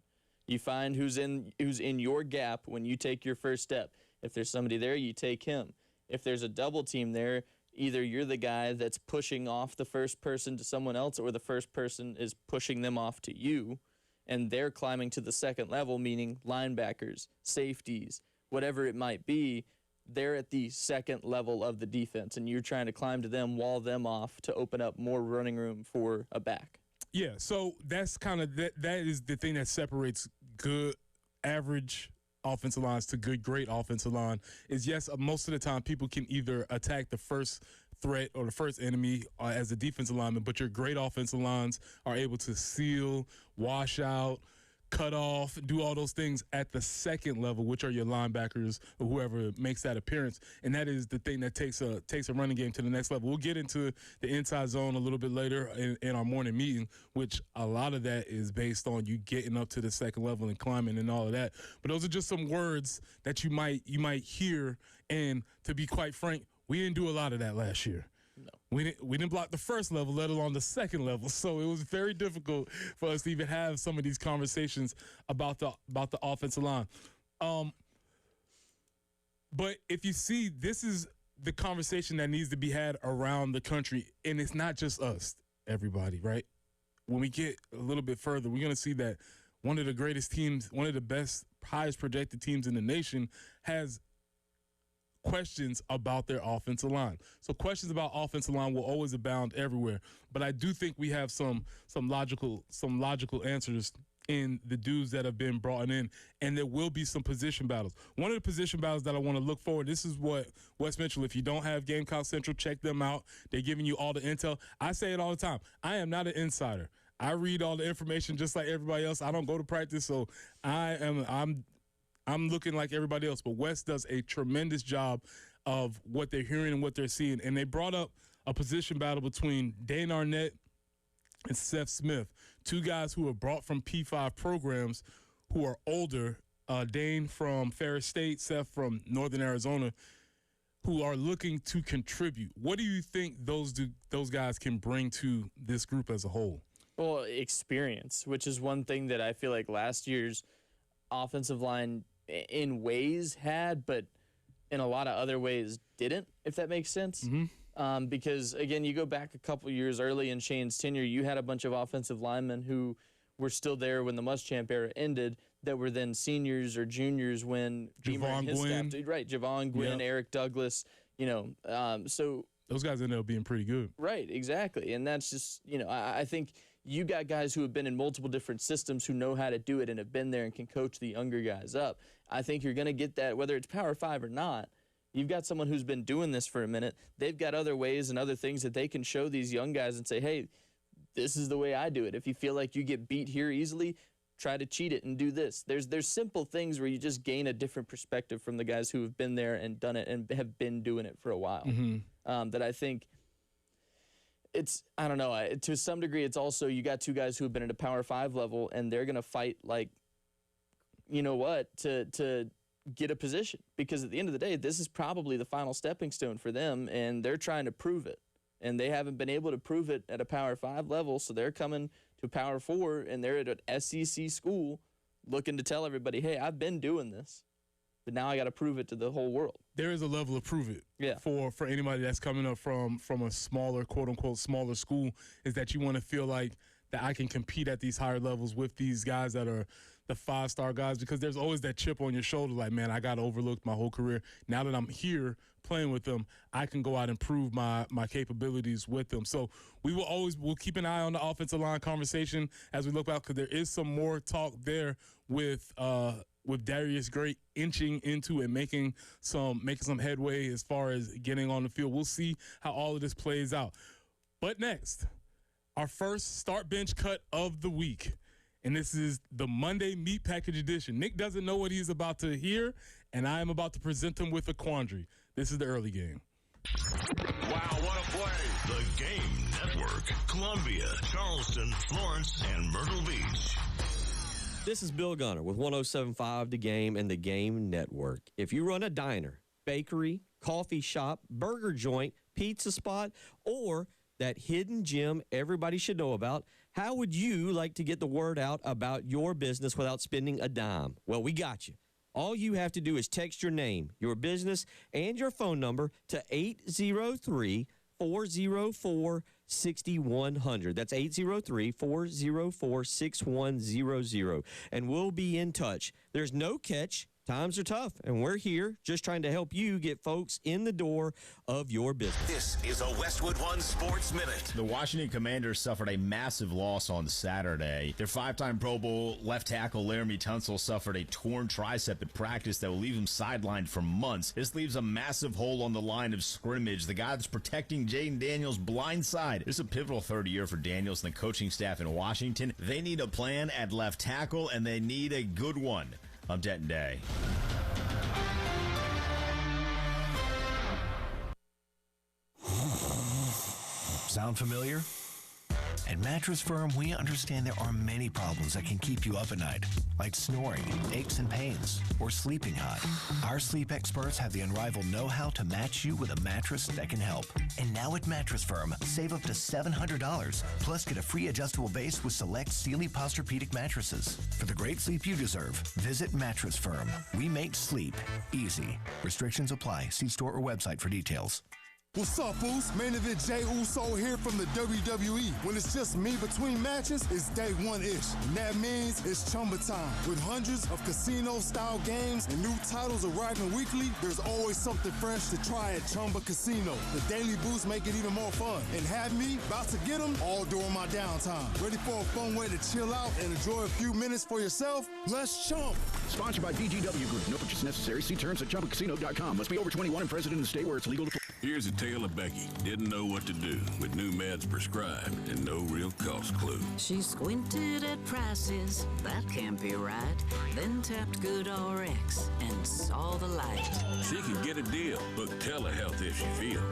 You find who's in your gap when you take your first step. If there's somebody there, you take him. If there's a double team there, either you're the guy that's pushing off the first person to someone else, or the first person is pushing them off to you, and they're climbing to the second level, meaning linebackers, safeties, whatever it might be. They're at the second level of the defense, and you're trying to climb to them, wall them off to open up more running room for a back. Yeah, so that's kind of that is the thing that separates good, average offensive lines to good, great offensive line is, yes, most of the time people can either attack the first threat or the first enemy as a defensive lineman, but your great offensive lines are able to seal, wash out, cut off, do all those things at the second level, which are your linebackers or whoever makes that appearance. And that is the thing that takes a running game to the next level. We'll get into the inside zone a little bit later in our morning meeting, which a lot of that is based on you getting up to the second level and climbing and all of that. But those are just some words that you might hear. And to be quite frank, we didn't do a lot of that last year. No. We didn't block the first level, let alone the second level. So it was very difficult for us to even have some of these conversations about the offensive line. But if you see, this is the conversation that needs to be had around the country, and it's not just us, everybody, right? When we get a little bit further, we're going to see that one of the greatest teams, one of the best, highest projected teams in the nation has questions about their offensive line. So questions about offensive line will always abound everywhere. But I do think we have some logical answers in the dudes that have been brought in, and there will be some position battles. One of the position battles that I want to look forward, this is what West Mitchell, if you don't have Gamecock Central, check them out. They're giving you all the intel. I say it all the time. I am not an insider. I read all the information just like everybody else. I don't go to practice, so I'm looking like everybody else, but West does a tremendous job of what they're hearing and what they're seeing. And they brought up a position battle between Dane Arnett and Seth Smith, two guys who were brought from P5 programs who are older, Dane from Ferris State, Seth from Northern Arizona, who are looking to contribute. What do you think those guys can bring to this group as a whole? Well, experience, which is one thing that I feel like last year's offensive line in ways had, but in a lot of other ways didn't, if that makes sense. Mm-hmm. Because, again, you go back a couple years early in Shane's tenure, you had a bunch of offensive linemen who were still there when the Muschamp era ended that were then seniors or juniors when Javon Gwynn. Javon Gwynn, yep. Eric Douglas, so those guys ended up being pretty good. Right, exactly. And that's just, I think you got guys who have been in multiple different systems who know how to do it and have been there and can coach the younger guys up. I think you're going to get that, whether it's Power 5 or not. You've got someone who's been doing this for a minute. They've got other ways and other things that they can show these young guys and say, hey, this is the way I do it. If you feel like you get beat here easily, try to cheat it and do this. There's simple things where you just gain a different perspective from the guys who have been there and done it and have been doing it for a while. Mm-hmm. That I think I don't know. To some degree, it's also you got two guys who have been at a Power 5 level, and they're going to fight like, to get a position. Because at the end of the day, this is probably the final stepping stone for them, and they're trying to prove it. And they haven't been able to prove it at a Power 5 level, so they're coming to Power 4, and they're at an SEC school looking to tell everybody, hey, I've been doing this, but now I got to prove it to the whole world. There is a level of prove it Yeah. for anybody that's coming up from a smaller, quote unquote, smaller school, is that you want to feel like that I can compete at these higher levels with these guys that are the 5-star guys, because there's always that chip on your shoulder like, man, I got overlooked my whole career. Now that I'm here playing with them, I can go out and prove my capabilities with them. So we'll keep an eye on the offensive line conversation as we look out, because there is some more talk there with Darius Gray inching into and making some headway as far as getting on the field. We'll see how all of this plays out. But next, our first start bench cut of the week. And this is the Monday Meat Package edition. Nick doesn't know what he's about to hear, and I am about to present him with a quandary. This is the early game. Wow, what a play. The Game Network. Columbia, Charleston, Florence, and Myrtle Beach. This is Bill Gunner with 107.5 The Game and The Game Network. If you run a diner, bakery, coffee shop, burger joint, pizza spot, or that hidden gem everybody should know about, how would you like to get the word out about your business without spending a dime? Well, we got you. All you have to do is text your name, your business, and your phone number to 803-404-6100. That's 803-404-6100. And we'll be in touch. There's no catch. Times are tough, and we're here just trying to help you get folks in the door of your business. This is a Westwood One Sports Minute. The Washington Commanders suffered a massive loss on Saturday. Their 5-time Pro Bowl left tackle Laramie Tunsil suffered a torn tricep at practice that will leave him sidelined for months. This leaves a massive hole on the line of scrimmage. The guy that's protecting Jaden Daniels' blind side. This is a pivotal third year for Daniels and the coaching staff in Washington. They need a plan at left tackle, and they need a good one. I'm Denton Day. Sound familiar? At Mattress Firm, we understand there are many problems that can keep you up at night, like snoring, aches and pains, or sleeping hot. Our sleep experts have the unrivaled know-how to match you with a mattress that can help. And now at Mattress Firm, save up to $700, plus get a free adjustable base with select Sealy Posturepedic mattresses. For the great sleep you deserve, visit Mattress Firm. We make sleep easy. Restrictions apply. See store or website for details. What's up, Boost? Main event Jey Uso here from the WWE. When it's just me between matches, it's day one-ish. And that means it's Chumba time. With hundreds of casino-style games and new titles arriving weekly, there's always something fresh to try at Chumba Casino. The Daily Boost make it even more fun. And have me about to get them all during my downtime. Ready for a fun way to chill out and enjoy a few minutes for yourself? Let's chump. Sponsored by BGW Group. No purchase necessary. See terms at ChumbaCasino.com. Must be over 21 and present in the state where it's legal to play. Here's a tale of Becky. Didn't know what to do with new meds prescribed and no real cost clue. She squinted at prices, that can't be right. Then tapped GoodRx and saw the light. She could get a deal. Book telehealth if she feels.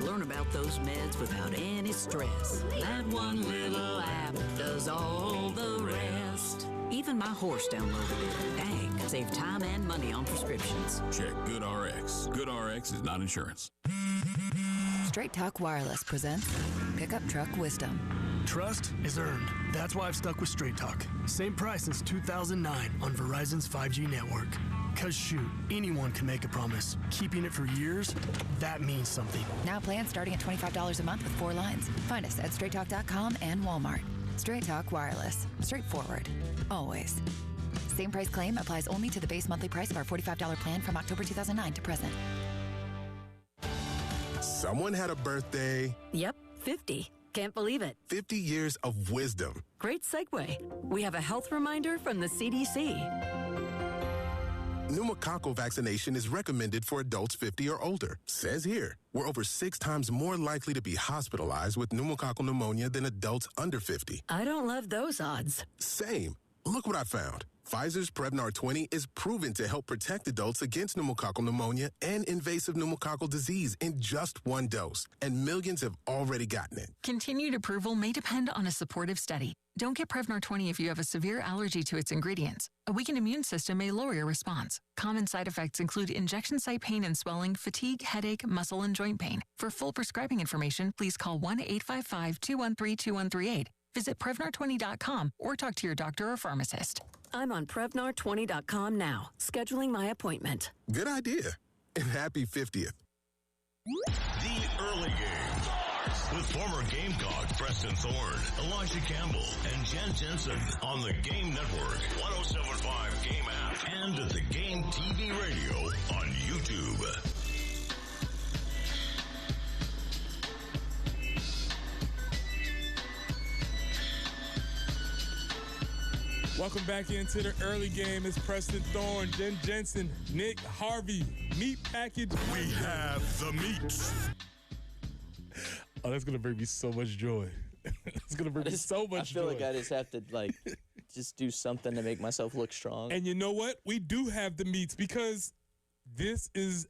Learn about those meds without any stress. That one little app does all the rest. Even my horse downloaded it. Dang, save time and money on prescriptions. Check GoodRx. GoodRx is not insurance. Straight Talk Wireless presents Pickup Truck Wisdom. Trust is earned. That's why I've stuck with Straight Talk. Same price since 2009 on Verizon's 5G network. Cause shoot, anyone can make a promise. Keeping it for years, that means something. Now plans starting at $25 a month with 4 lines. Find us at straighttalk.com and Walmart. Straight Talk Wireless. Straightforward. Always. Same price claim applies only to the base monthly price of our $45 plan from October 2009 to present. Someone had a birthday. Yep, 50. Can't believe it. 50 years of wisdom. Great segue. We have a health reminder from the CDC. Pneumococcal vaccination is recommended for adults 50 or older. Says here, we're over 6 times more likely to be hospitalized with pneumococcal pneumonia than adults under 50. I don't love those odds. Same. Look what I found. Pfizer's Prevnar 20 is proven to help protect adults against pneumococcal pneumonia and invasive pneumococcal disease in just 1 dose. And millions have already gotten it. Continued approval may depend on a supportive study. Don't get Prevnar 20 if you have a severe allergy to its ingredients. A weakened immune system may lower your response. Common side effects include injection site pain and swelling, fatigue, headache, muscle, and joint pain. For full prescribing information, please call 1-855-213-2138. Visit Prevnar20.com or talk to your doctor or pharmacist. I'm on Prevnar20.com now, scheduling my appointment. Good idea. And happy 50th. The early game starts with former Gamecock Preston Thorne, Elijah Campbell, and Jen Jensen on the Game Network, 107.5 Game app, and the Game TV radio on YouTube. Welcome back into the early game. It's Preston Thorne, Jen Jensen, Nick Harvey, Meat Package. We have the meats. Oh, that's going to bring me so much joy. It's going to bring me so much joy. I feel like I just have to, just do something to make myself look strong. And you know what? We do have the meats because this is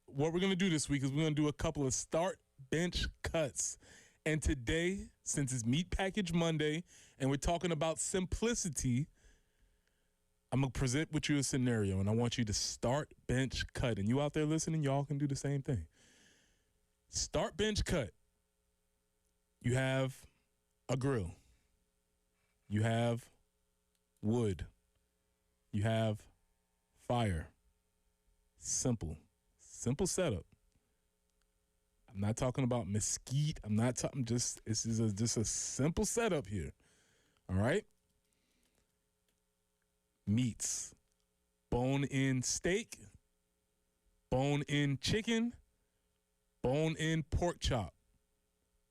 what we're going to do this week is we're going to do a couple of start bench cuts. And today, since it's Meat Package Monday, and we're talking about simplicity, I'm going to present with you a scenario, and I want you to start, bench, cut. And you out there listening, y'all can do the same thing. Start, bench, cut. You have a grill. You have wood. You have fire. Simple. Simple setup. I'm not talking about mesquite. I'm not talking just a simple setup here. All right? Meats. Bone-in steak, bone-in chicken, bone-in pork chop.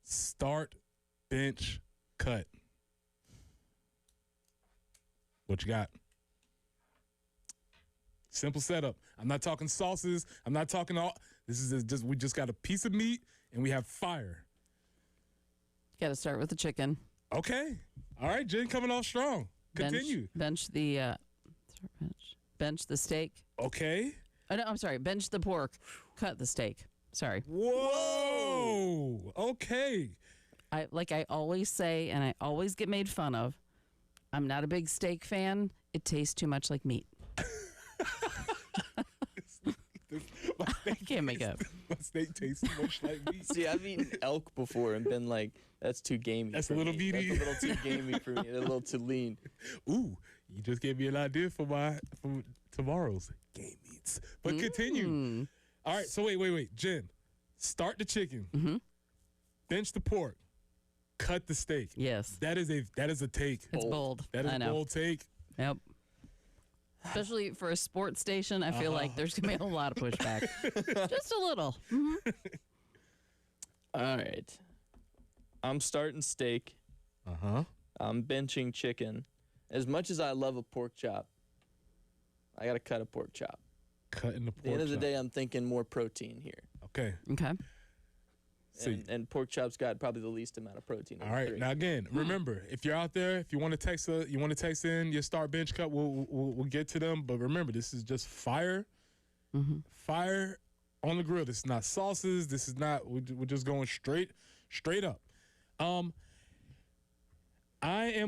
Start, bench, cut. What you got? Simple setup. I'm not talking sauces. I'm not talking all. This is just we just got a piece of meat and we have fire. Got to start with the chicken. Okay. All right, Jen, coming off strong. Continue. Bench the steak. Okay. Oh, no, I'm sorry. Bench the pork. Cut the steak. Sorry. Whoa. Okay. I always say, and I always get made fun of, I'm not a big steak fan. It tastes too much like meat. I can't make up. My steak tastes too much like meat. See, I've eaten elk before and been like, that's too gamey. That's a little meaty. That's a little too gamey for me. That's a little too lean. Ooh, you just gave me an idea for tomorrow's game meats. But continue. All right, so wait. Jen, start the chicken. Mm-hmm. Bench the pork. Cut the steak. Yes. That is a take. It's bold. That is a bold take. Yep. Especially for a sports station, I feel like there's going to be a lot of pushback. Just a little. Mm-hmm. All right. I'm starting steak. I'm benching chicken. As much as I love a pork chop, I got to cut a pork chop. Cutting the pork chop. At the end of the day, I'm thinking more protein here. Okay. And pork chop's got probably the least amount of protein. All right. Now again, remember, if you're out there, if you want to text in your start bench cut, we'll get to them. But remember, this is just fire, fire on the grill. This is not sauces. This is not. We're just going straight up. I'm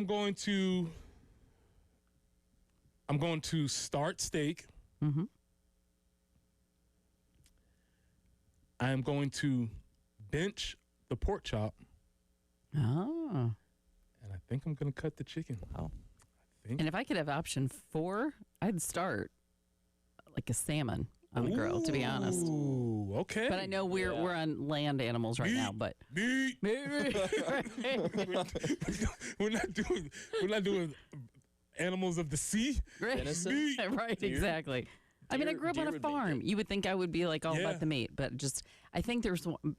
going to start steak. I am going to bench the pork chop. And I think I'm going to cut the chicken. Wow. And if I could have option 4, I'd start like a salmon on the grill, to be honest. Ooh, okay. But I know we're on land animals right now, but meat. We're not doing animals of the sea. Right, meat. right, exactly. I mean, I grew up on a farm. You would think I would be like all about the meat, but just I think there's one.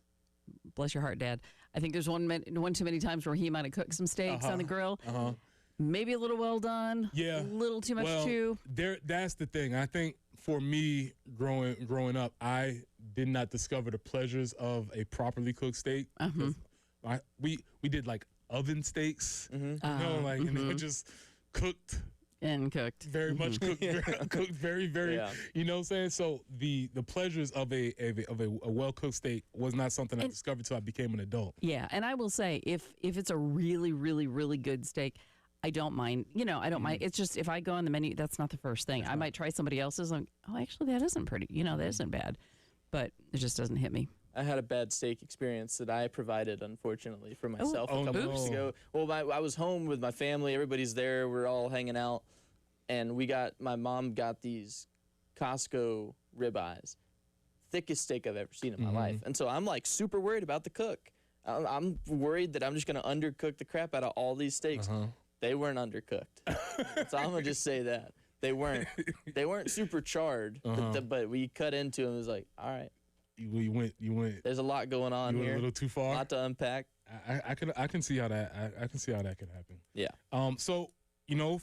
Bless your heart, Dad. I think there's one too many times where he might have cooked some steaks on the grill. Maybe a little well done. Yeah. A little too much too. That's the thing. I think for me, growing up, I did not discover the pleasures of a properly cooked steak. We did like oven steaks, and they were just cooked. And cooked. Very much cooked. Cooked very, very, you know what I'm saying? So the pleasures of a well-cooked steak was not something I discovered until I became an adult. Yeah, and I will say, if it's a really, really, really good steak, I don't mind. I don't mind. It's just if I go on the menu, that's not the first thing. I might try somebody else's and actually that isn't pretty. That isn't bad. But it just doesn't hit me. I had a bad steak experience that I provided, unfortunately, for myself a couple weeks ago. Well, I was home with my family. Everybody's there. We're all hanging out. and my mom got these Costco ribeyes, thickest steak I've ever seen in my life. And so I'm like super worried about the cook. I'm worried that I'm just going to undercook the crap out of all these steaks. They weren't undercooked. So I'm going to just say that. They weren't super charred, but we cut into them. It was like, all right. You went. There's a lot going on here. A little too far. A lot to unpack. I can see how that could happen. Yeah. So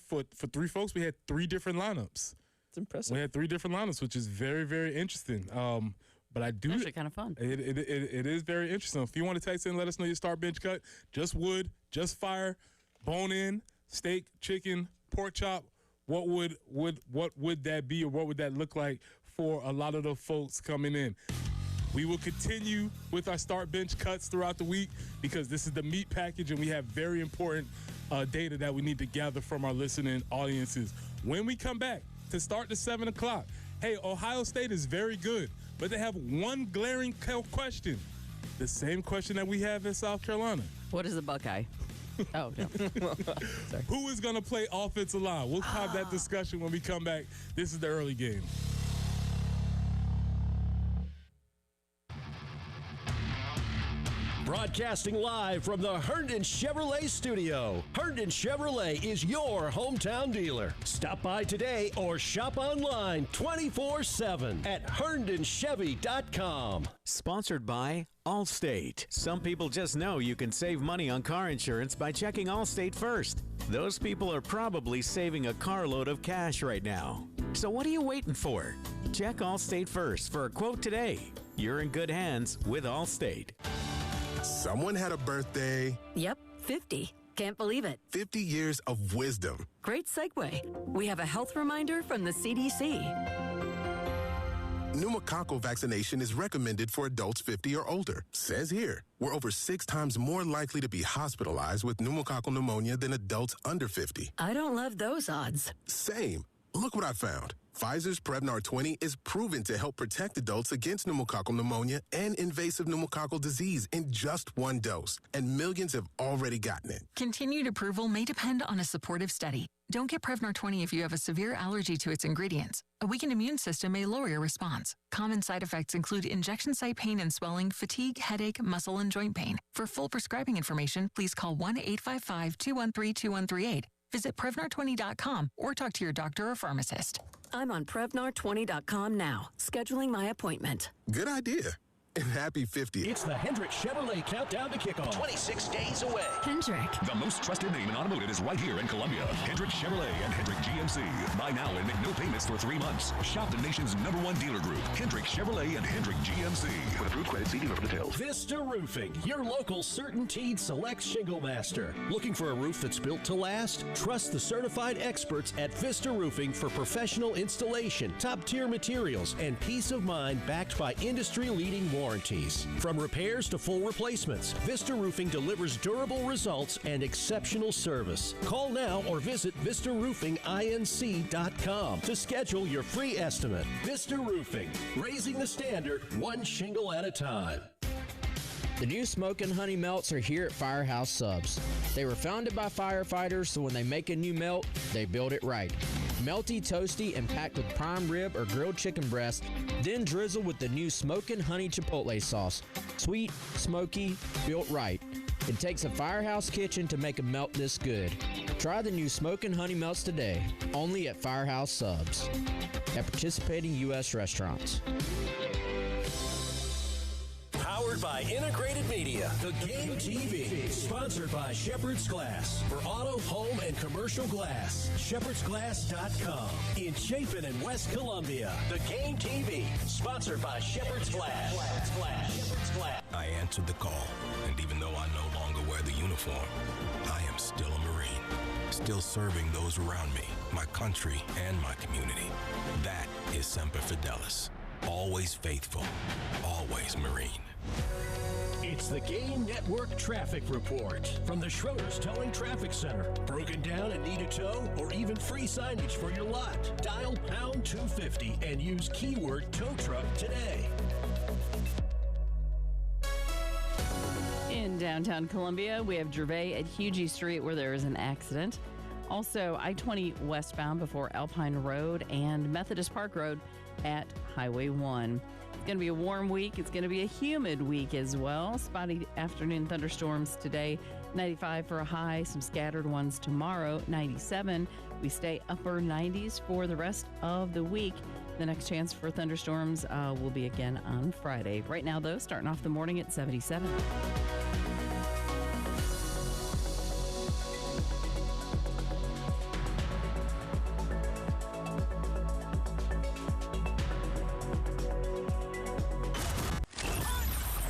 for 3 folks, we had 3 different lineups. It's impressive. We had 3 different lineups, which is very, very interesting. But I do actually kind of fun. It is very interesting. If you want to text in, let us know your start bench cut. Just wood, just fire, bone in, steak, chicken, pork chop. What would that be, or what would that look like for a lot of the folks coming in? We will continue with our start bench cuts throughout the week because this is the meat package and we have very important data that we need to gather from our listening audiences. When we come back to start the 7 o'clock, hey, Ohio State is very good, but they have one glaring question. The same question that we have in South Carolina. What is a Buckeye? Oh, no. Who is going to play offensive line? We'll have that discussion when we come back. This is the early game. Broadcasting live from the Herndon Chevrolet studio. Herndon Chevrolet is your hometown dealer. Stop by today or shop online 24/7 at herndonchevy.com. Sponsored by Allstate. Some people just know you can save money on car insurance by checking Allstate first. Those people are probably saving a carload of cash right now. So what are you waiting for? Check Allstate first for a quote today. You're in good hands with Allstate. Someone had a birthday. Yep, 50. Can't believe it. 50 years of wisdom. Great segue. We have a health reminder from the CDC. Pneumococcal vaccination is recommended for adults 50 or older. Says here, we're over 6 times more likely to be hospitalized with pneumococcal pneumonia than adults under 50. I don't love those odds. Same. Look what I found. Pfizer's Prevnar 20 is proven to help protect adults against pneumococcal pneumonia and invasive pneumococcal disease in just 1 dose. And millions have already gotten it. Continued approval may depend on a supportive study. Don't get Prevnar 20 if you have a severe allergy to its ingredients. A weakened immune system may lower your response. Common side effects include injection site pain and swelling, fatigue, headache, muscle, and joint pain. For full prescribing information, please call 1-855-213-2138. Visit Prevnar20.com or talk to your doctor or pharmacist. I'm on Prevnar20.com now, scheduling my appointment. Good idea. And happy 50th. It's the Hendrick Chevrolet Countdown to Kickoff. 26 days away. Hendrick. The most trusted name in automotive is right here in Columbia. Hendrick Chevrolet and Hendrick GMC. Buy now and make no payments for 3 months. Shop the nation's #1 dealer group, Hendrick Chevrolet and Hendrick GMC. With approved credit, see dealer for details. Vista Roofing, your local CertainTeed Select Shingle Master. Looking for a roof that's built to last? Trust the certified experts at Vista Roofing for professional installation, top-tier materials, and peace of mind backed by industry-leading warranties. From repairs to full replacements, Vista Roofing delivers durable results and exceptional service. Call now or visit VistaRoofingINC.com to schedule your free estimate. Vista Roofing, raising the standard 1 shingle at a time. The new Smokin' Honey Melts are here at Firehouse Subs. They were founded by firefighters, so when they make a new melt, they build it right. Melty, toasty, and packed with prime rib or grilled chicken breast, then drizzle with the new Smokin' Honey Chipotle sauce. Sweet, smoky, built right. It takes a Firehouse kitchen to make a melt this good. Try the new Smokin' Honey Melts today, only at Firehouse Subs, at participating U.S. restaurants. Powered by Integrated Media, the Game TV, sponsored by Shepherd's Glass. For auto, home, and commercial glass, shepherdsglass.com. In Chapin and West Columbia, the Game TV, sponsored by Shepherd's Glass. Shepherd's Glass. I answered the call, and even though I no longer wear the uniform, I am still a Marine, still serving those around me, my country, and my community. That is Semper Fidelis. Always faithful, always Marine. It's the Game Network Traffic Report from the Schroeder's Towing Traffic Center. Broken down and need a tow, or even free signage for your lot? Dial pound 250 and use keyword tow truck today. In downtown Columbia, we have Gervais at Hugie Street where there is an accident. Also, I-20 westbound before Alpine Road and Methodist Park Road at Highway 1. It's going to be a warm week. It's going to be a humid week as well. Spotty afternoon thunderstorms today. 95 for a high, some scattered ones tomorrow. 97. We stay upper 90s for the rest of the week. The next chance for thunderstorms will be again on Friday. Right now, though, starting off the morning at 77.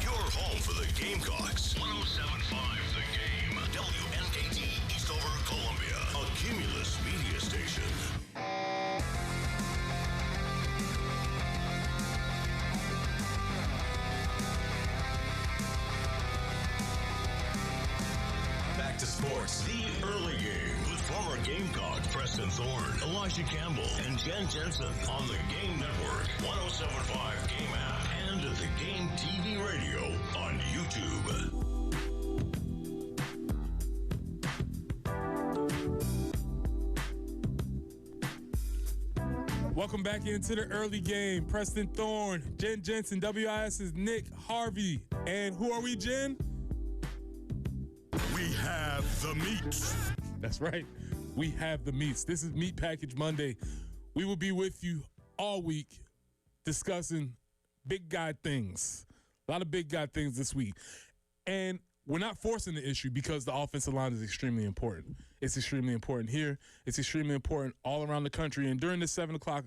Your home for the Gamecocks. 107.5 The Game. WNKT Eastover, Columbia. A Cumulus media station. Back to sports. The early game with former Gamecock Preston Thorne, Elijah Campbell, and Jen Jensen on the Game Network, 107.5 Game app, and the Game TV radio on YouTube. Welcome back into the early game. Preston Thorne, Jen Jensen, WIS's Nick Harvey. And who are we, Jen? We have the meats. That's right. We have the meats. This is Meat Package Monday. We will be with you all week discussing big guy things. A lot of big guy things this week. And we're not forcing the issue because the offensive line is extremely important. It's extremely important here. It's extremely important all around the country. And during the 7 o'clock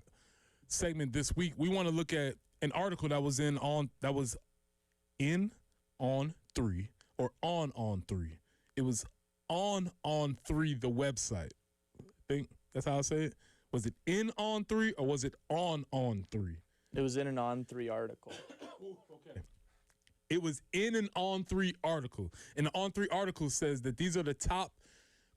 segment this week, we want to look at an article that was on 3, or on 3. It was on 3, the website. I think that's how I say it. Was it on 3 or was it on 3? It was in an on 3 article. Okay. It was in an on 3 article. And the on 3 article says that these are the top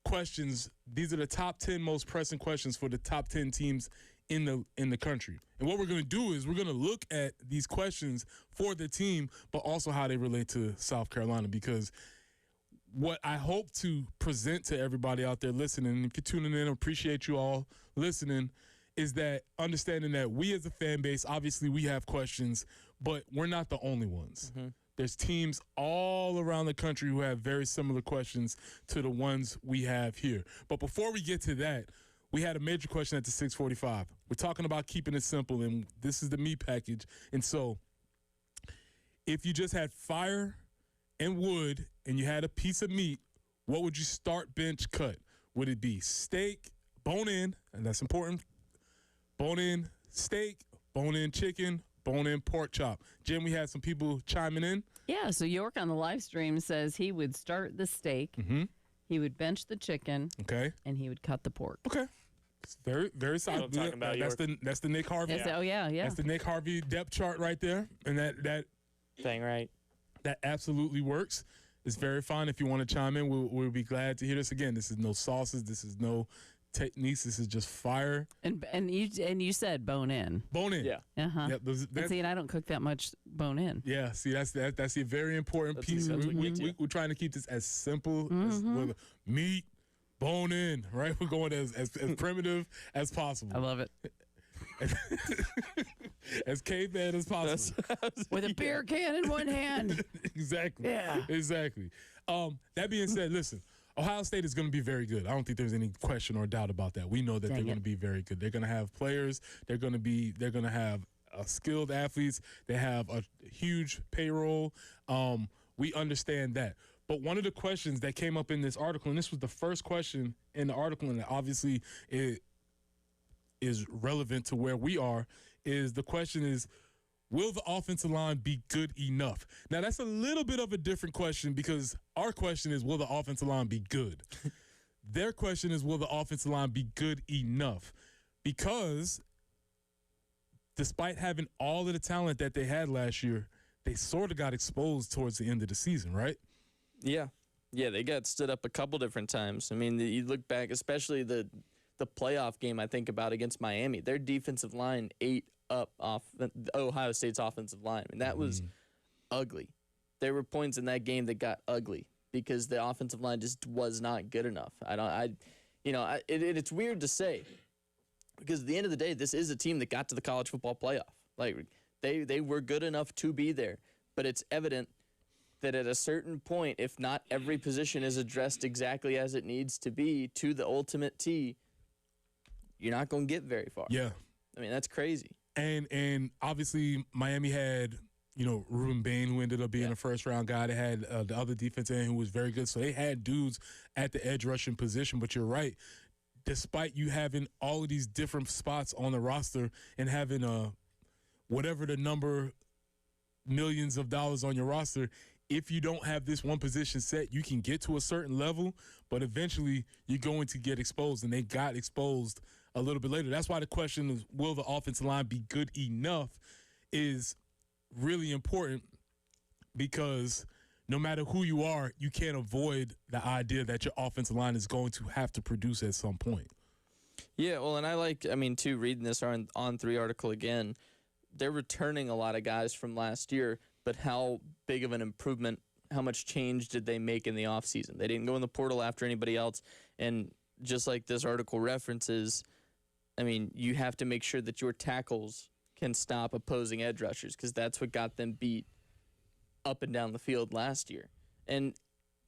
questions. These are the top 10 most pressing questions for the top 10 teams in the country. And what we're going to do is we're going to look at these questions for the team, but also how they relate to South Carolina, because what I hope to present to everybody out there listening, if you're tuning in, I appreciate you all listening, is that understanding that we as a fan base, obviously we have questions, but we're not the only ones. Mm-hmm. There's teams all around the country who have very similar questions to the ones we have here. But before we get to that, we had a major question at the 6:45. We're talking about keeping it simple, and this is the meat package. And so if you just had fire and wood and you had a piece of meat, what would you start, bench, cut? Would it be steak, bone-in, and that's important, bone-in steak, bone-in chicken, bone-in pork chop? Jim, we had some people chiming in. Yeah, so York on the live stream says he would start the steak, he would bench the chicken, and he would cut the pork. Okay. It's very, very solid. That's the Nick Harvey. Oh, yeah. That's the Nick Harvey depth chart right there. And that thing, right? That absolutely works. It's very fine. If you want to chime in, we'll be glad to hear this. Again, this is no sauces. This is no techniques. This is just fire. And you said bone in. Bone in. Yeah. Uh-huh. Yep, and see, and I don't cook that much bone in. Yeah, see, that's a very important piece. We're trying to keep this as simple as meat, bone in, right? We're going as primitive as possible. I love it. As caveman as possible. With a beer can in one hand. Exactly. Yeah. Exactly. That being said, listen, Ohio State is going to be very good. I don't think there's any question or doubt about that. We know that they're going to be very good. They're going to have players. They're going to have skilled athletes. They have a huge payroll. We understand that. But one of the questions that came up in this article, and this was the first question in the article, and obviously it is relevant to where we are, is the question is, will the offensive line be good enough? Now, that's a little bit of a different question because our question is, will the offensive line be good? Their question is, will the offensive line be good enough? Because despite having all of the talent that they had last year, they sort of got exposed towards the end of the season, right? Yeah. Yeah, they got stood up a couple different times. I mean, you look back, especially the playoff game I think about against Miami. Their defensive line ate up off Ohio State's offensive line, and that was ugly. There were points in that game that got ugly because the offensive line just was not good enough. It's weird to say because at the end of the day, this is a team that got to the college football playoff. Like they were good enough to be there, but it's evident that at a certain point, if not every position is addressed exactly as it needs to be to the ultimate T, you're not going to get very far. Yeah. I mean, that's crazy. And obviously Miami had, Ruben Bain, who ended up being a first-round guy. They had the other defensive end who was very good. So they had dudes at the edge rushing position. But you're right. Despite you having all of these different spots on the roster and having whatever the number, millions of dollars on your roster, if you don't have this one position set, you can get to a certain level, but eventually you're going to get exposed. And they got exposed a little bit later. That's why the question is, will the offensive line be good enough is really important, because no matter who you are, you can't avoid the idea that your offensive line is going to have to produce at some point. Yeah, well, and too, reading this on 3 article again, they're returning a lot of guys from last year, but how big of an improvement, how much change did they make in the offseason? They didn't go in the portal after anybody else, and just like this article references, you have to make sure that your tackles can stop opposing edge rushers, because that's what got them beat up and down the field last year. And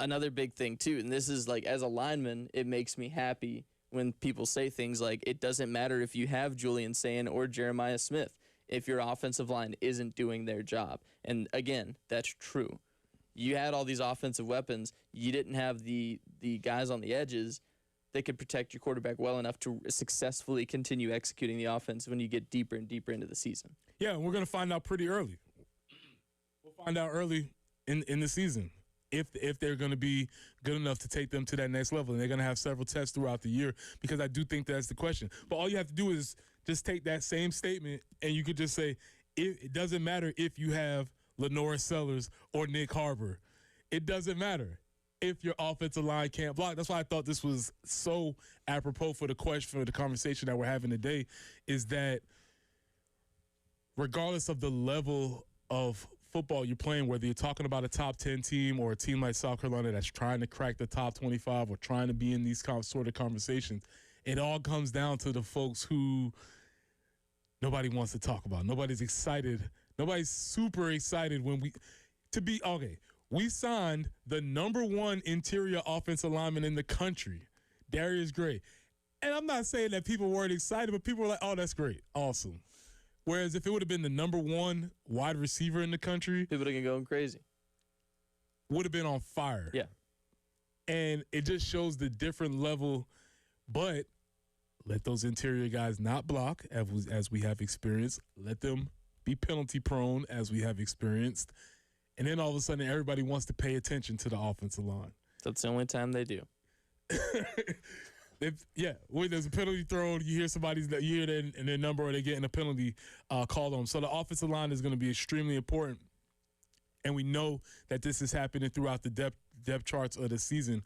another big thing, too, and this is as a lineman, it makes me happy when people say things like, it doesn't matter if you have Julian Sayin or Jeremiah Smith if your offensive line isn't doing their job. And again, that's true. You had all these offensive weapons. You didn't have the guys on the edges that could protect your quarterback well enough to successfully continue executing the offense when you get deeper and deeper into the season. Yeah, and we're going to find out pretty early. We'll find out early in the season if they're going to be good enough to take them to that next level. And they're going to have several tests throughout the year, because I do think that's the question. But all you have to do is just take that same statement, and you could just say, it doesn't matter if you have Lenora Sellers or Nick Harbor. It doesn't matter if your offensive line can't block. That's why I thought this was so apropos for the question, for the conversation that we're having today, is that regardless of the level of football you're playing, whether you're talking about a top 10 team or a team like South Carolina that's trying to crack the top 25 or trying to be in these sort of conversations, it all comes down to the folks who nobody wants to talk about. Nobody's excited. Nobody's super excited we signed the #1 interior offensive lineman in the country, Darius Gray. And I'm not saying that people weren't excited, but people were like, oh, that's great. Awesome. Whereas if it would have been the #1 wide receiver in the country, people would have been going crazy. Would have been on fire. Yeah. And it just shows the different level, but let those interior guys not block, as we have experienced. Let them be penalty prone, as we have experienced. And then all of a sudden, everybody wants to pay attention to the offensive line. That's the only time they do. When there's a penalty thrown, you hear their number, or they're getting a penalty called on them. So the offensive line is going to be extremely important. And we know that this is happening throughout the depth charts of the season.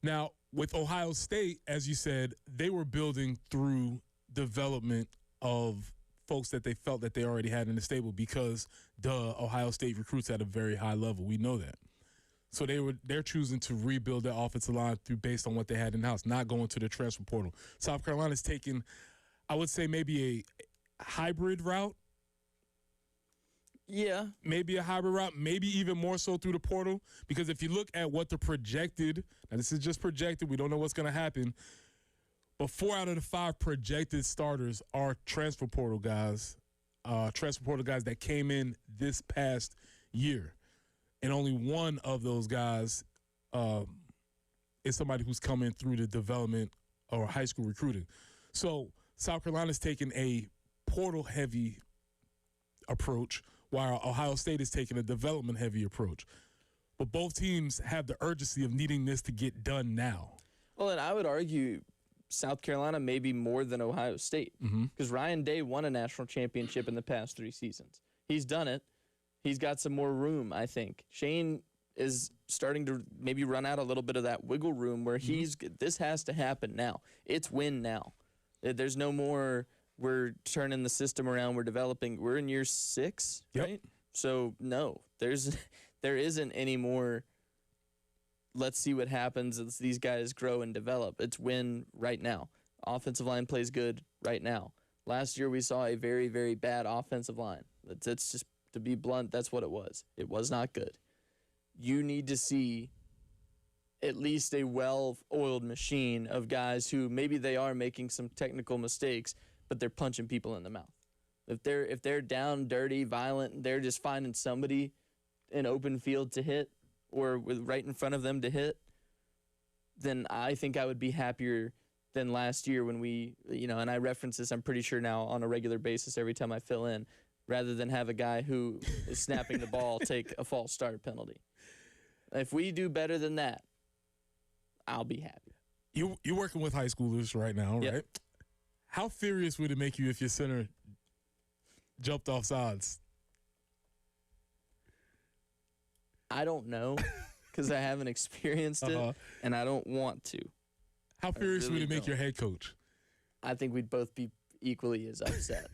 Now, with Ohio State, as you said, they were building through development of folks that they felt that they already had in the stable, because Ohio State recruits at a very high level. We know that. So they're choosing to rebuild their offensive line based on what they had in-house, not going to the transfer portal. South Carolina's taking, I would say, maybe a hybrid route. Yeah. Maybe a hybrid route, maybe even more so through the portal, because if you look at what the projected, now this is just projected, we don't know what's going to happen, but 4 out of the 5 projected starters are transfer portal guys that came in this past year. And only one of those guys is somebody who's coming through the development or high school recruiting. So South Carolina's taking a portal-heavy approach, while Ohio State is taking a development-heavy approach. But both teams have the urgency of needing this to get done now. Well, and I would argue South Carolina maybe more than Ohio State, because Ryan Day won a national championship in the past 3 seasons. He's done it. He's got some more room, I think. Shane is starting to maybe run out a little bit of that wiggle room where this has to happen now. It's win now. There's no more we're turning the system around, we're developing. We're in year 6, right? So, no, there isn't any more let's see what happens as these guys grow and develop. It's win right now. Offensive line plays good right now. Last year we saw a very, very bad offensive line. That's just, to be blunt, that's what it was. It was not good. You need to see at least a well-oiled machine of guys who maybe they are making some technical mistakes, but they're punching people in the mouth. If they're down, dirty, violent, they're just finding somebody in open field to hit or with right in front of them to hit, then I think I would be happier than last year when we, and I reference this, I'm pretty sure now on a regular basis every time I fill in, rather than have a guy who is snapping the ball take a false start penalty. If we do better than that, I'll be happy. You're working with high schoolers right now, right? Yep. How furious would it make you if your center jumped off sides? I don't know because I haven't experienced it, and I don't want to. How furious would it make your head coach? I think we'd both be equally as upset.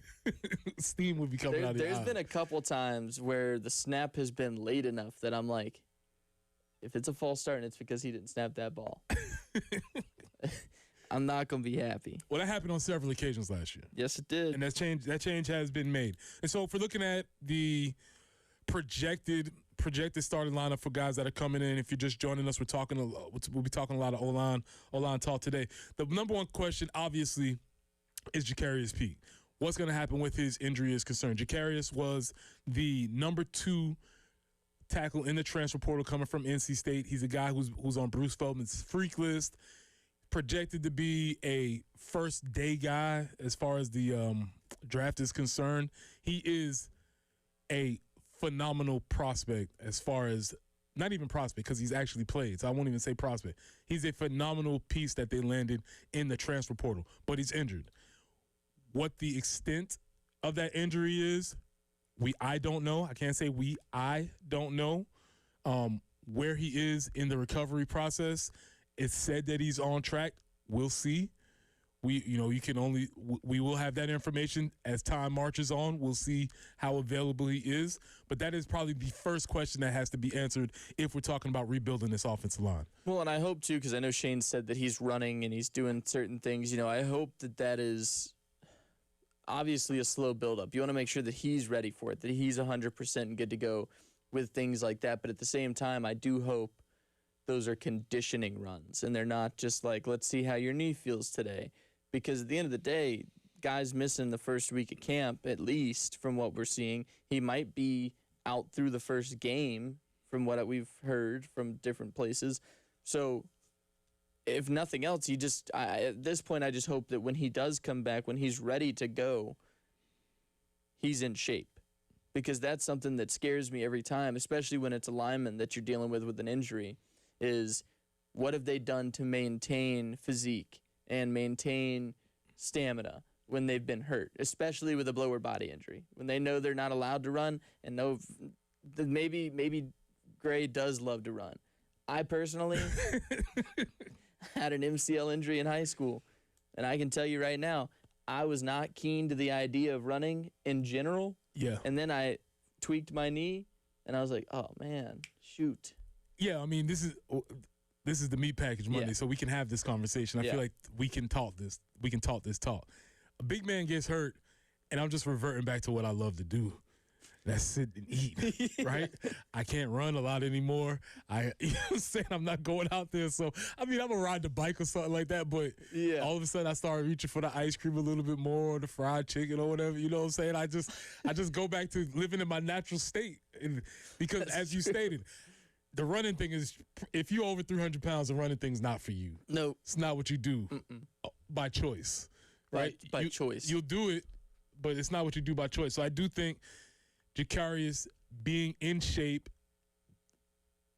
Steam would be coming out of your There's eye. been a couple times where the snap has been late enough that I'm like, if it's a false start and it's because he didn't snap that ball, I'm not going to be happy. Well, that happened on several occasions last year. Yes, it did. And that change has been made. And so if we're looking at the projected starting lineup for guys that are coming in, if you're just joining us, we'll be talking a lot of O-line talk today. The number one question, obviously, is Jacarius Peete. What's going to happen with his injury is concerned. Jacarius was the number 2 tackle in the transfer portal coming from NC State. He's a guy who's on Bruce Feldman's freak list, projected to be a first-day guy as far as the draft is concerned. He is a phenomenal prospect as far as, not even prospect because he's actually played, so I won't even say prospect. He's a phenomenal piece that they landed in the transfer portal, but he's injured. What the extent of that injury is, I don't know. I can't say I don't know where he is in the recovery process. It's said that he's on track. We'll see. We will have that information as time marches on. We'll see how available he is. But that is probably the first question that has to be answered if we're talking about rebuilding this offensive line. Well, and I hope, too, because I know Shane said that he's running and he's doing certain things. I hope that is obviously a slow buildup. You want to make sure that he's ready for it, that he's 100% good to go with things like that. But at the same time, I do hope those are conditioning runs and they're not just like, let's see how your knee feels today. Because at the end of the day, guys missing the first week of camp, at least from what we're seeing, he might be out through the first game from what we've heard from different places. So if nothing else, at this point, I just hope that when he does come back, when he's ready to go, he's in shape. Because that's something that scares me every time, especially when it's a lineman that you're dealing with an injury, is what have they done to maintain physique and maintain stamina when they've been hurt, especially with a lower body injury, when they know they're not allowed to run and know that maybe Gray does love to run. I personally had an MCL injury in high school, and I can tell you right now, I was not keen to the idea of running in general. Yeah. And then I tweaked my knee, and I was like, oh, man, shoot. Yeah, I mean, this is the meat package Monday, so we can have this conversation. I feel like we can talk this. We can talk this talk. A big man gets hurt, and I'm just reverting back to what I love to do. That's sit and eat, right? I can't run a lot anymore. You know what I'm saying? I'm not going out there. So, I mean, I'm going to ride the bike or something like that, but all of a sudden I started reaching for the ice cream a little bit more or the fried chicken or whatever. You know what I'm saying? I just go back to living in my natural state. And because as you stated, the running thing is, if you're over 300 pounds, the running thing's not for you. No. It's not what you do by choice, right? By choice. You'll do it, but it's not what you do by choice. So I do think Jacarius being in shape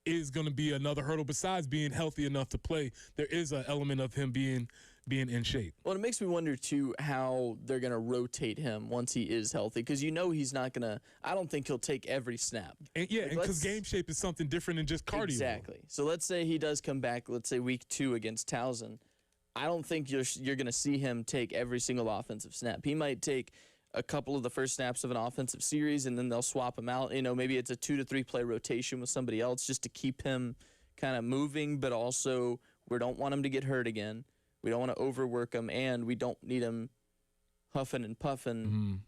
is going to be another hurdle. Besides being healthy enough to play, there is an element of him being in shape. Well, it makes me wonder, too, how they're going to rotate him once he is healthy. Because he's not going to – I don't think he'll take every snap. And because game shape is something different than just cardio. Exactly. So let's say he does come back, let's say week 2 against Towson. I don't think you're going to see him take every single offensive snap. He might take a couple of the first snaps of an offensive series, and then they'll swap him out. Maybe it's a 2 to 3 play rotation with somebody else just to keep him kind of moving, but also we don't want him to get hurt again. We don't want to overwork him, and we don't need him huffing and puffing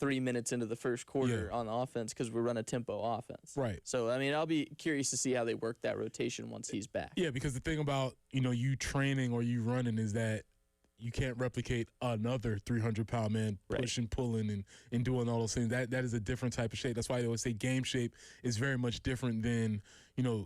3 minutes into the first quarter on the offense because we run a tempo offense. Right. So, I mean, I'll be curious to see how they work that rotation once he's back. Yeah, because the thing about, you training or you running is that you can't replicate another 300-pound man pushing, pulling, and doing all those things. That is a different type of shape. That's why they always say game shape is very much different than,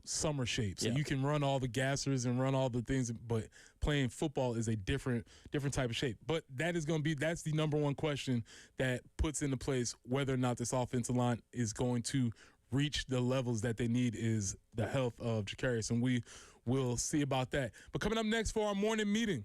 summer shape. So you can run all the gassers and run all the things, but playing football is a different type of shape. But that's the number one question that puts into place whether or not this offensive line is going to reach the levels that they need is the health of Jacarius, and we will see about that. But coming up next for our morning meeting,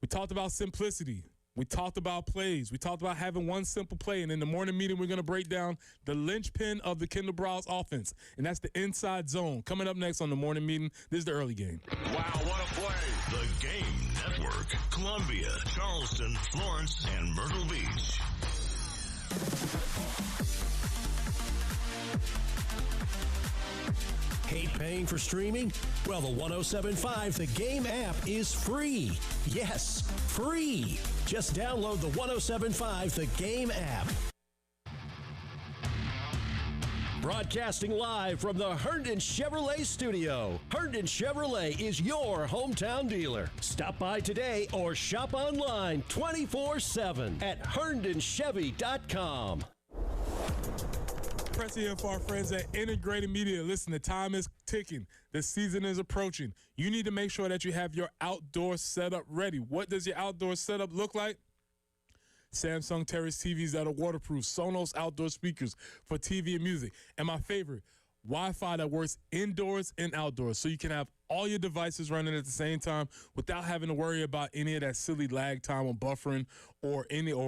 we talked about simplicity. We talked about plays. We talked about having one simple play. And in the morning meeting, we're going to break down the linchpin of the Kendall Browse offense, and that's the inside zone. Coming up next on the morning meeting, this is the early game. Wow, what a play. The Game Network. Columbia, Charleston, Florence, and Myrtle Beach. Hate paying for streaming? Well, the 107.5 The Game app is free. Yes, free. Just download the 107.5 The Game app. Broadcasting live from the Herndon Chevrolet studio. Herndon Chevrolet is your hometown dealer. Stop by today or shop online 24/7 at herndonchevy.com. Press here for our friends at Integrated Media. Listen, the time is ticking. The season is approaching. You need to make sure that you have your outdoor setup ready. What does your outdoor setup look like? Samsung Terrace TVs that are waterproof, Sonos outdoor speakers for TV and music, and my favorite, Wi-Fi that works indoors and outdoors, so you can have all your devices running at the same time without having to worry about any of that silly lag time on buffering or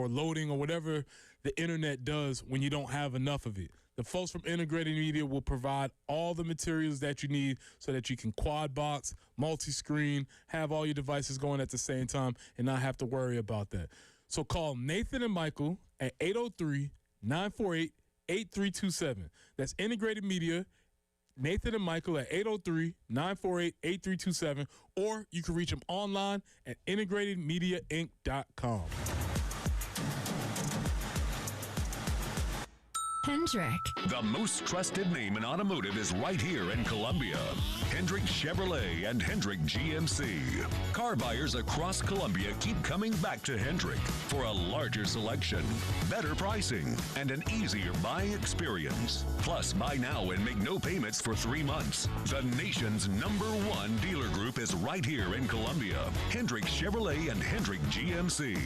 loading or whatever the internet does when you don't have enough of it. The folks from Integrated Media will provide all the materials that you need so that you can quad box, multi-screen, have all your devices going at the same time and not have to worry about that. So call Nathan and Michael at 803-948-8327. That's Integrated Media, Nathan and Michael at 803-948-8327, or you can reach them online at integratedmediainc.com. Hendrick. The most trusted name in automotive is right here in Columbia. Hendrick Chevrolet and Hendrick GMC. Car buyers across Columbia keep coming back to Hendrick for a larger selection, better pricing, and an easier buying experience. Plus, buy now and make no payments for 3 months. The nation's #1 dealer group is right here in Columbia. Hendrick Chevrolet and Hendrick GMC.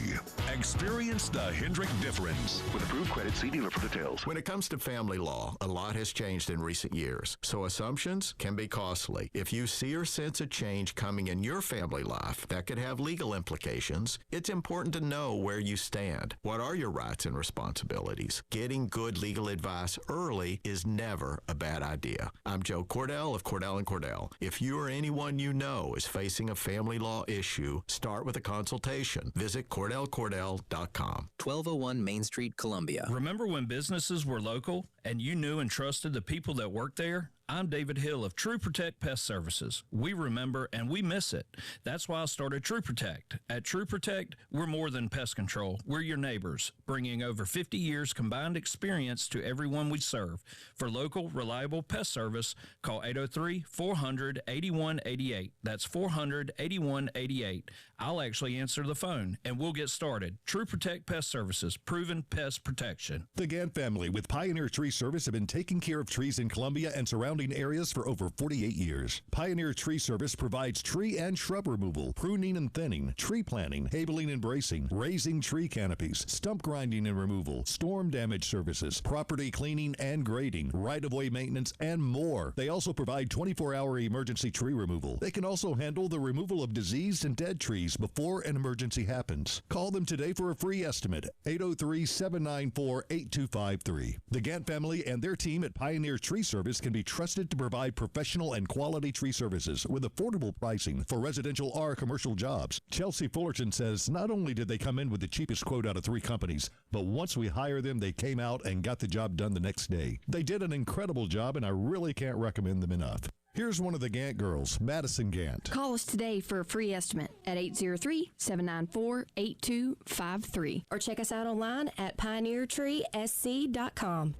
Experience the Hendrick difference. With approved credit, see dealer for details. When it comes to family law, a lot has changed in recent years, so assumptions can be costly. If you see or sense a change coming in your family life that could have legal implications, it's important to know where you stand. What are your rights and responsibilities? Getting good legal advice early is never a bad idea. I'm Joe Cordell of Cordell & Cordell. If you or anyone you know is facing a family law issue, start with a consultation. Visit CordellCordell.com. 1201 Main Street, Columbia. Remember when businesses were local and you knew and trusted the people that worked there? I'm David Hill of True Protect Pest Services. We remember and we miss it. That's why I started True Protect. At True Protect, we're more than pest control. We're your neighbors, bringing over 50 years combined experience to everyone we serve. For local, reliable pest service, call 803-400-8188. That's 400-8188. I'll actually answer the phone, and we'll get started. True Protect Pest Services, proven pest protection. The Gant family with Pioneer Tree Service have been taking care of trees in Columbia and surrounding areas for over 48 years. Pioneer Tree Service provides tree and shrub removal, pruning and thinning, tree planting, cabling and bracing, raising tree canopies, stump grinding and removal, storm damage services, property cleaning and grading, right-of-way maintenance, and more. They also provide 24-hour emergency tree removal. They can also handle the removal of diseased and dead trees before an emergency happens. Call them today for a free estimate, 803-794-8253. The Gant family and their team at Pioneer Tree Service can be trusted to provide professional and quality tree services with affordable pricing for residential or commercial jobs. Chelsea Fullerton says not only did they come in with the cheapest quote out of 3 companies, but once we hired them, they came out and got the job done the next day. They did an incredible job, and I really can't recommend them enough. Here's one of the Gant girls, Madison Gant. Call us today for a free estimate at 803-794-8253 or check us out online at pioneertreesc.com.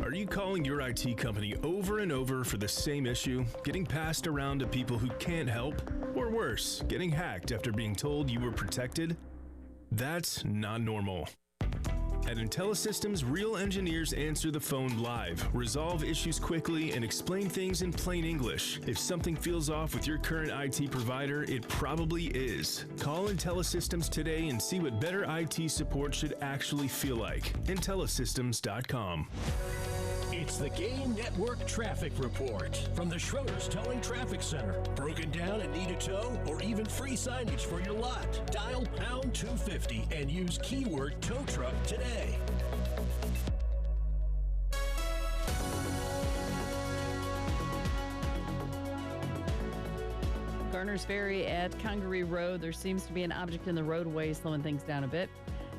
Are you calling your IT company over and over for the same issue, getting passed around to people who can't help? Or worse, getting hacked after being told you were protected? That's not normal. At IntelliSystems, real engineers answer the phone live, resolve issues quickly, and explain things in plain English. If something feels off with your current IT provider, it probably is. Call IntelliSystems today and see what better IT support should actually feel like. IntelliSystems.com. It's the Game Network Traffic Report from the Schroeder's Towing Traffic Center. Broken down and need a tow or even free signage for your lot? Dial pound 250 and use keyword tow truck today. Garner's Ferry at Congaree Road. There seems to be an object in the roadway slowing things down a bit.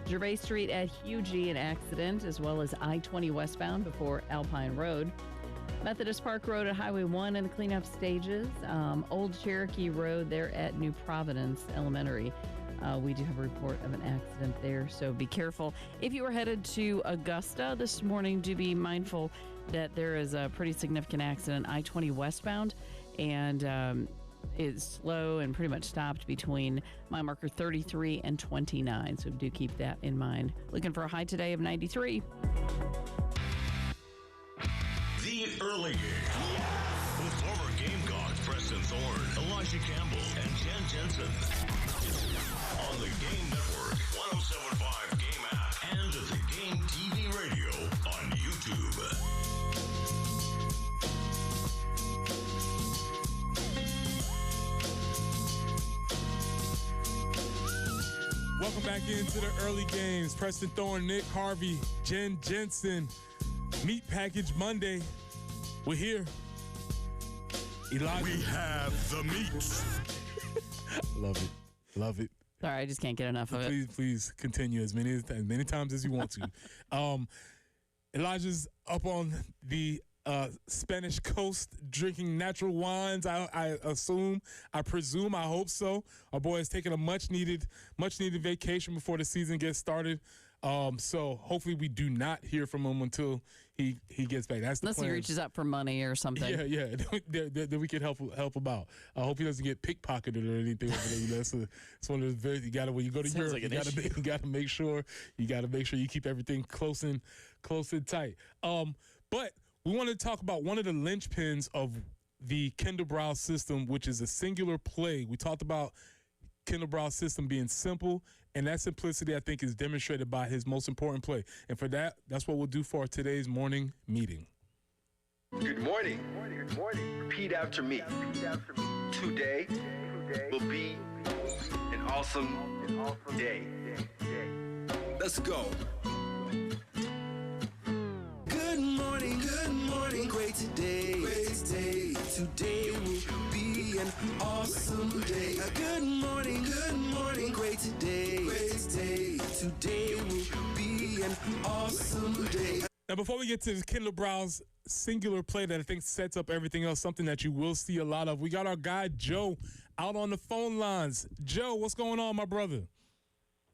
Gervais Street at Hugie, an accident, as well as I-20 westbound before Alpine Road. Methodist Park Road at Highway 1 in the cleanup stages. Old Cherokee Road there at New Providence Elementary. We do have a report of an accident there, so be careful. If you are headed to Augusta this morning, do be mindful that there is a pretty significant accident, I-20 westbound, and is slow and pretty much stopped between mile marker 33 and 29. So do keep that in mind. Looking for a high today of 93. The Early Game. With former Gamecock Preston Thorne, Elijah Campbell, and Jen Jensen. On the Game Network, 107.5 Game app, and the Game TV radio on YouTube. Welcome back into the early games. Preston Thorne, Nick Harvey, Jen Jensen. Meat Package Monday. We're here. Elijah. We have the meats. Love it. Love it. Sorry, I just can't get enough of it. Please continue as many times as you want to. Elijah's up on the Spanish coast drinking natural wines. I presume, I hope so. Our boy is taking a much needed vacation before the season gets started. So hopefully we do not hear from him until he gets back. That's the Unless plan. he reaches out for money or something. Yeah. That we can help him out. I hope he doesn't get pickpocketed or anything over there. It's one of the when you go to Europe, like you gotta make sure you keep everything close and tight. But we want to talk about one of the linchpins of the Kendall Brown system, which is a singular play. We talked about Kendall Brown's system being simple, and that simplicity, I think, is demonstrated by his most important play. And for that, that's what we'll do for today's morning meeting. Good morning. Good morning. Repeat after me. Today will be an awesome day. Let's go. Good morning, great today. Today will be an awesome day. Good morning, great today. Today will be an awesome day. Now, before we get to Kendall Brown's singular play that I think sets up everything else, something that you will see a lot of, we got our guy Joe out on the phone lines. Joe, what's going on, my brother?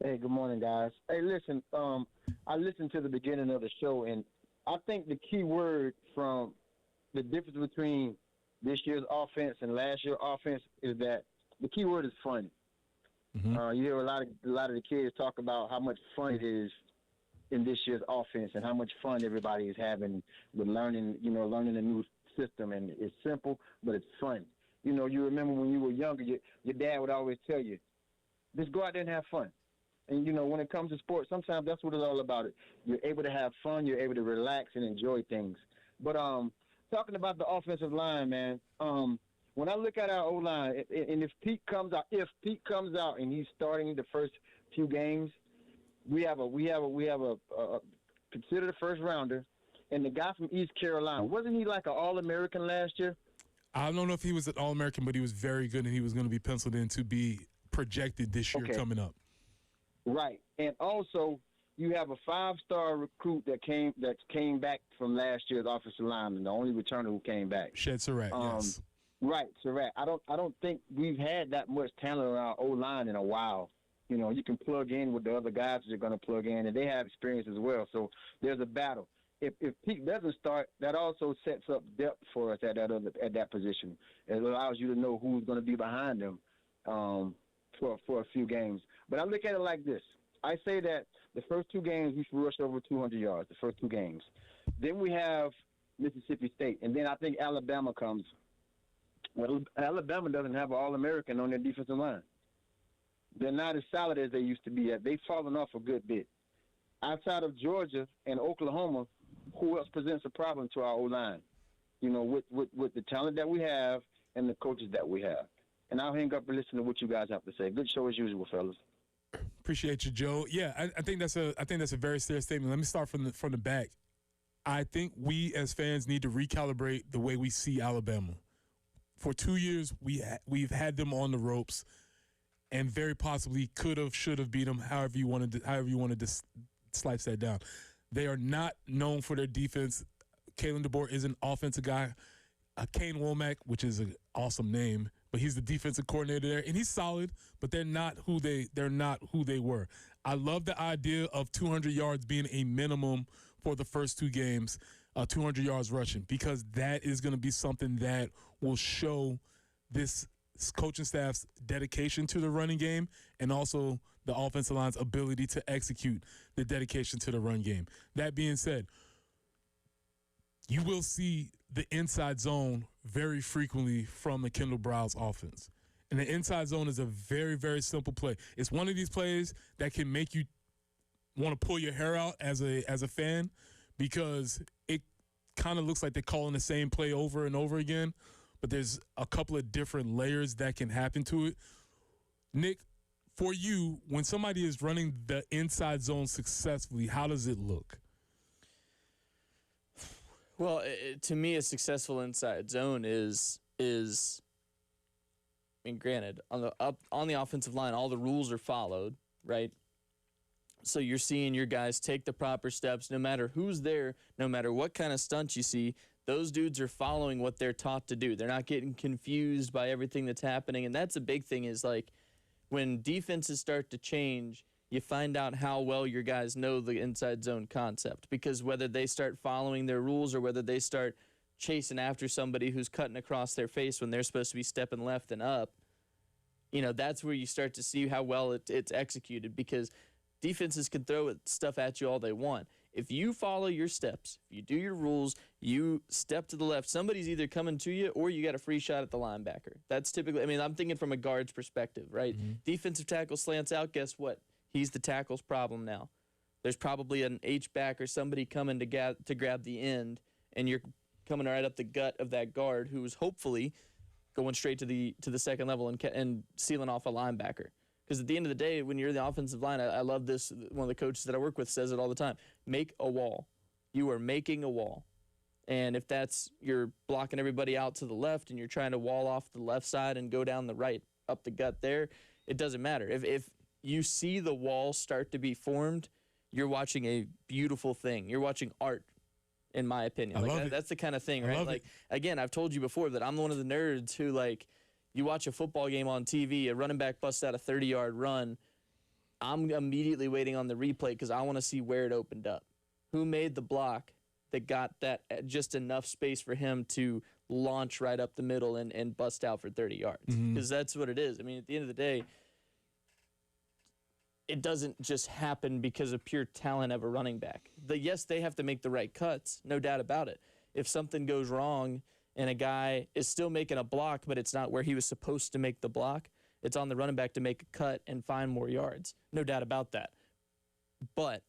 Hey, good morning, guys. Hey, listen, I listened to the beginning of the show, and I think the key word from the difference between this year's offense and last year's offense is that the key word is fun. You hear a lot of the kids talk about how much fun it is in this year's offense and how much fun everybody is having with learning a new system. And it's simple, but it's fun. You remember when you were younger, your dad would always tell you, just go out there and have fun. And, when it comes to sports, sometimes that's what it's all about. You're able to have fun. You're able to relax and enjoy things. But talking about the offensive line, man, when I look at our O-line, and if Pete comes out and he's starting the first few games, we have a considered a first rounder, and the guy from East Carolina, wasn't he like an All-American last year? I don't know if he was an All-American, but he was very good, and he was going to be penciled in to be projected this year coming up. Right, and also you have a 5-star recruit that came back from last year's offensive lineman, the only returner who came back. Shed Surratt, yes. Right, correct. I don't think we've had that much talent on our O line in a while. You know, you can plug in with the other guys that you're going to plug in, and they have experience as well. So there's a battle. If Pete doesn't start, that also sets up depth for us at that position. It allows you to know who's going to be behind them for a few games. But I look at it like this. I say that the first 2 games we should rush over 200 yards. The first 2 games. Then we have Mississippi State, and then I think Alabama comes. Well, Alabama doesn't have an All-American on their defensive line. They're not as solid as they used to be. They've fallen off a good bit. Outside of Georgia and Oklahoma, who else presents a problem to our O-line? You know, with the talent that we have and the coaches that we have. And I'll hang up and listen to what you guys have to say. Good show as usual, fellas. Appreciate you, Joe. Yeah, I think that's a very serious statement. Let me start from the back. I think we as fans need to recalibrate the way we see Alabama. For 2 years, we've had them on the ropes, and very possibly could have, should have beat them. However you wanted to slice that down. They are not known for their defense. Kalen DeBoer is an offensive guy. Kane Womack, which is an awesome name, but he's the defensive coordinator there, and he's solid. But they're not who they were. I love the idea of 200 yards being a minimum for the first 2 games, 200 yards rushing, because that is going to be something that will show this coaching staff's dedication to the running game and also the offensive line's ability to execute the dedication to the run game. That being said, you will see the inside zone very frequently from the Kendall Browse offense. And the inside zone is a very, very simple play. It's one of these plays that can make you want to pull your hair out as a fan, because it kind of looks like they're calling the same play over and over again, but there's a couple of different layers that can happen to it. Nick, for you, when somebody is running the inside zone successfully, how does it look? Well, to me, a successful inside zone is I mean, granted, on the offensive line, all the rules are followed, right? So you're seeing your guys take the proper steps, no matter who's there, no matter what kind of stunts you see. Those dudes are following what they're taught to do. They're not getting confused by everything that's happening, and that's a big thing. Is like when defenses start to change, you find out how well your guys know the inside zone concept, because whether they start following their rules or whether they start chasing after somebody who's cutting across their face when they're supposed to be stepping left and up, you know, that's where you start to see how well it's executed, because defenses can throw stuff at you all they want. If you follow your steps, if you do your rules, you step to the left, somebody's either coming to you or you got a free shot at the linebacker. That's typically, I mean, I'm thinking from a guard's perspective, right? Mm-hmm. Defensive tackle slants out, guess what? He's the tackle's problem now. There's probably an H-back or somebody coming to grab the end, and you're coming right up the gut of that guard who's hopefully going straight to the second level and sealing off a linebacker. Because at the end of the day, when you're the offensive line, I love this. One of the coaches that I work with says it all the time. Make a wall. You are making a wall. And if that's you're blocking everybody out to the left and you're trying to wall off the left side and go down the right up the gut there, it doesn't matter. If you see the wall start to be formed, you're watching a beautiful thing. You're watching art, in my opinion. That's the kind of thing, right? Like, again, I've told you before that I'm one of the nerds who, like, you watch a football game on TV, a running back busts out a 30-yard run, I'm immediately waiting on the replay because I want to see where it opened up. Who made the block that got that just enough space for him to launch right up the middle and bust out for 30 yards? Because that's what it is. I mean, at the end of the day, it doesn't just happen because of pure talent of a running back. Yes, they have to make the right cuts, no doubt about it. If something goes wrong and a guy is still making a block, but it's not where he was supposed to make the block, it's on the running back to make a cut and find more yards. No doubt about that. But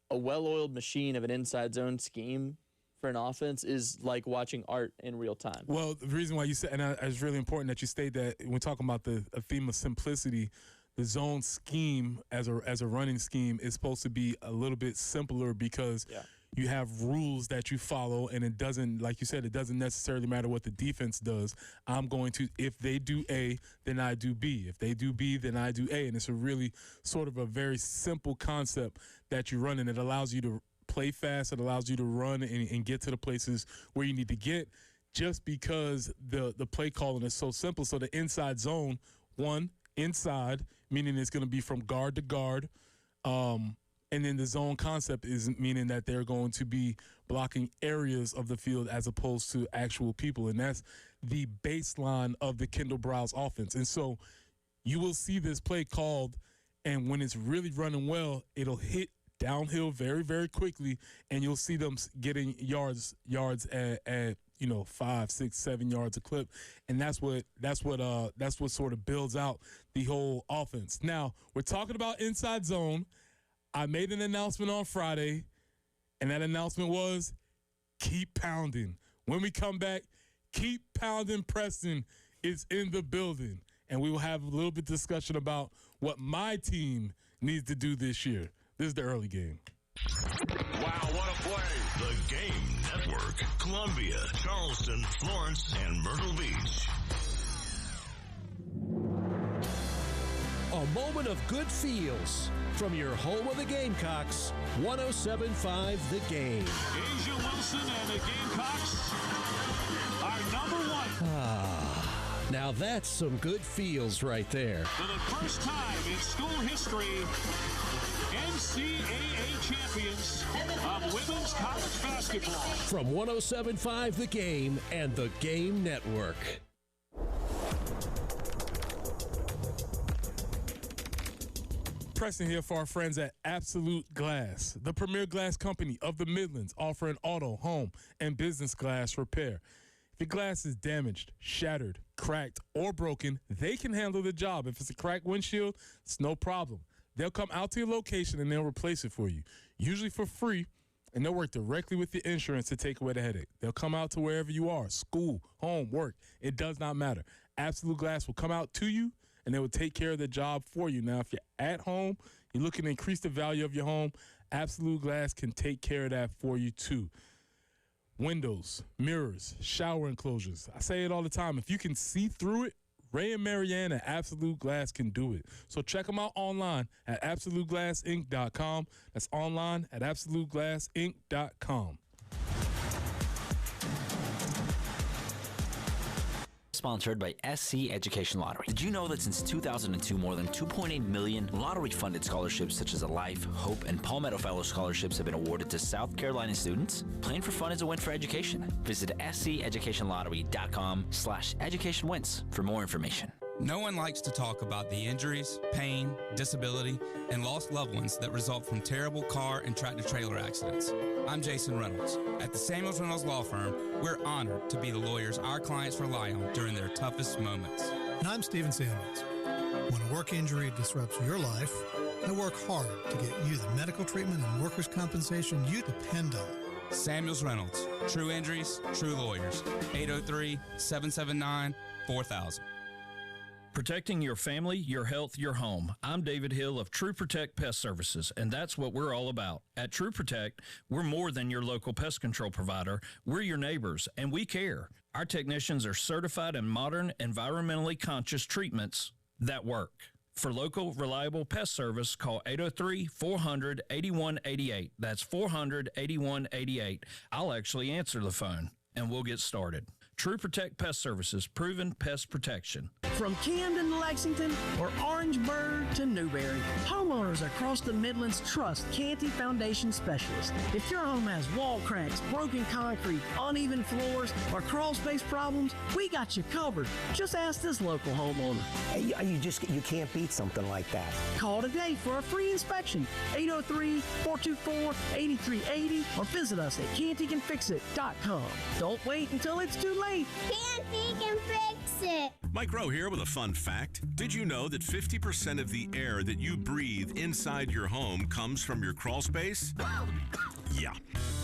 a well-oiled machine of an inside zone scheme for an offense is like watching art in real time. Well, the reason why you said, and it's really important that you state that when talking about the theme of simplicity, the zone scheme as a running scheme is supposed to be a little bit simpler because you have rules that you follow, and it doesn't, like you said, it doesn't necessarily matter what the defense does. I'm going to, if they do A, then I do B. If they do B, then I do A. And it's a really sort of a very simple concept that you run, and it allows you to play fast. It allows you to run and get to the places where you need to get. just because the play calling is so simple. So the inside zone, inside, meaning it's going to be from guard to guard. And then the zone concept is meaning that they're going to be blocking areas of the field as opposed to actual people. And that's the baseline of the Kendall Browse offense. And so you will see this play called, and when it's really running well, it'll hit downhill very, very quickly, and you'll see them getting yards at 5, 6, 7 yards a clip, and that's what sort of builds out the whole offense. Now we're talking about inside zone. I made an announcement on Friday, and that announcement was keep pounding. When we come back, keep pounding. Preston is in the building, and we will have a little bit of discussion about what my team needs to do this year. This is the early game. Wow, what a play. The Game Network. Columbia, Charleston, Florence, and Myrtle Beach. A moment of good feels from your home of the Gamecocks, 107.5 The Game. Asia Wilson and the Gamecocks are #1. Now that's some good feels right there. For the first time in school history, NCAA champions of women's college basketball. From 107.5 The Game and The Game Network. Preston here for our friends at Absolute Glass, the premier glass company of the Midlands, offering auto, home, and business glass repair. If your glass is damaged, shattered, cracked, or broken, they can handle the job. If it's a cracked windshield, it's no problem. They'll come out to your location and they'll replace it for you, usually for free, and they'll work directly with your insurance to take away the headache. They'll come out to wherever you are, school, home, work. It does not matter. Absolute Glass will come out to you, and they will take care of the job for you. Now, if you're at home, you're looking to increase the value of your home, Absolute Glass can take care of that for you too. Windows, mirrors, shower enclosures. I say it all the time. If you can see through it, Ray and Marianne at Absolute Glass can do it. So check them out online at AbsoluteGlassInc.com. That's online at AbsoluteGlassInc.com. Sponsored by SC Education Lottery. Did you know that since 2002, more than 2.8 million lottery-funded scholarships such as the Life, Hope, and Palmetto Fellow scholarships have been awarded to South Carolina students? Playing for fun is a win for education. Visit SCEducationLottery.com/educationwins for more information. No one likes to talk about the injuries, pain, disability, and lost loved ones that result from terrible car and tractor-trailer accidents. I'm Jason Reynolds. At the Samuels Reynolds Law Firm, we're honored to be the lawyers our clients rely on during their toughest moments. And I'm Stephen Samuels. When a work injury disrupts your life, I work hard to get you the medical treatment and workers' compensation you depend on. Samuels Reynolds. True injuries, true lawyers. 803-779-4000. Protecting your family, your health, your home. I'm David Hill of True Protect Pest Services, and that's what we're all about. At True Protect, we're more than your local pest control provider. We're your neighbors, and we care. Our technicians are certified in modern, environmentally conscious treatments that work. For local, reliable pest service, call 803-400-8188. That's 400-8188. I'll actually answer the phone, and we'll get started. True Protect Pest Services, proven pest protection. From Camden to Lexington or Orangeburg to Newberry, homeowners across the Midlands trust Canty Foundation Specialists. If your home has wall cracks, broken concrete, uneven floors, or crawl space problems, we got you covered. Just ask this local homeowner. You can't beat something like that. Call today for a free inspection. 803-424-8380 or visit us at cantycanfixit.com. Don't wait until it's too late. Canty can fix it. Mike Rowe here with a fun fact. Did you know that 50% of the air that you breathe inside your home comes from your crawl space? Yeah.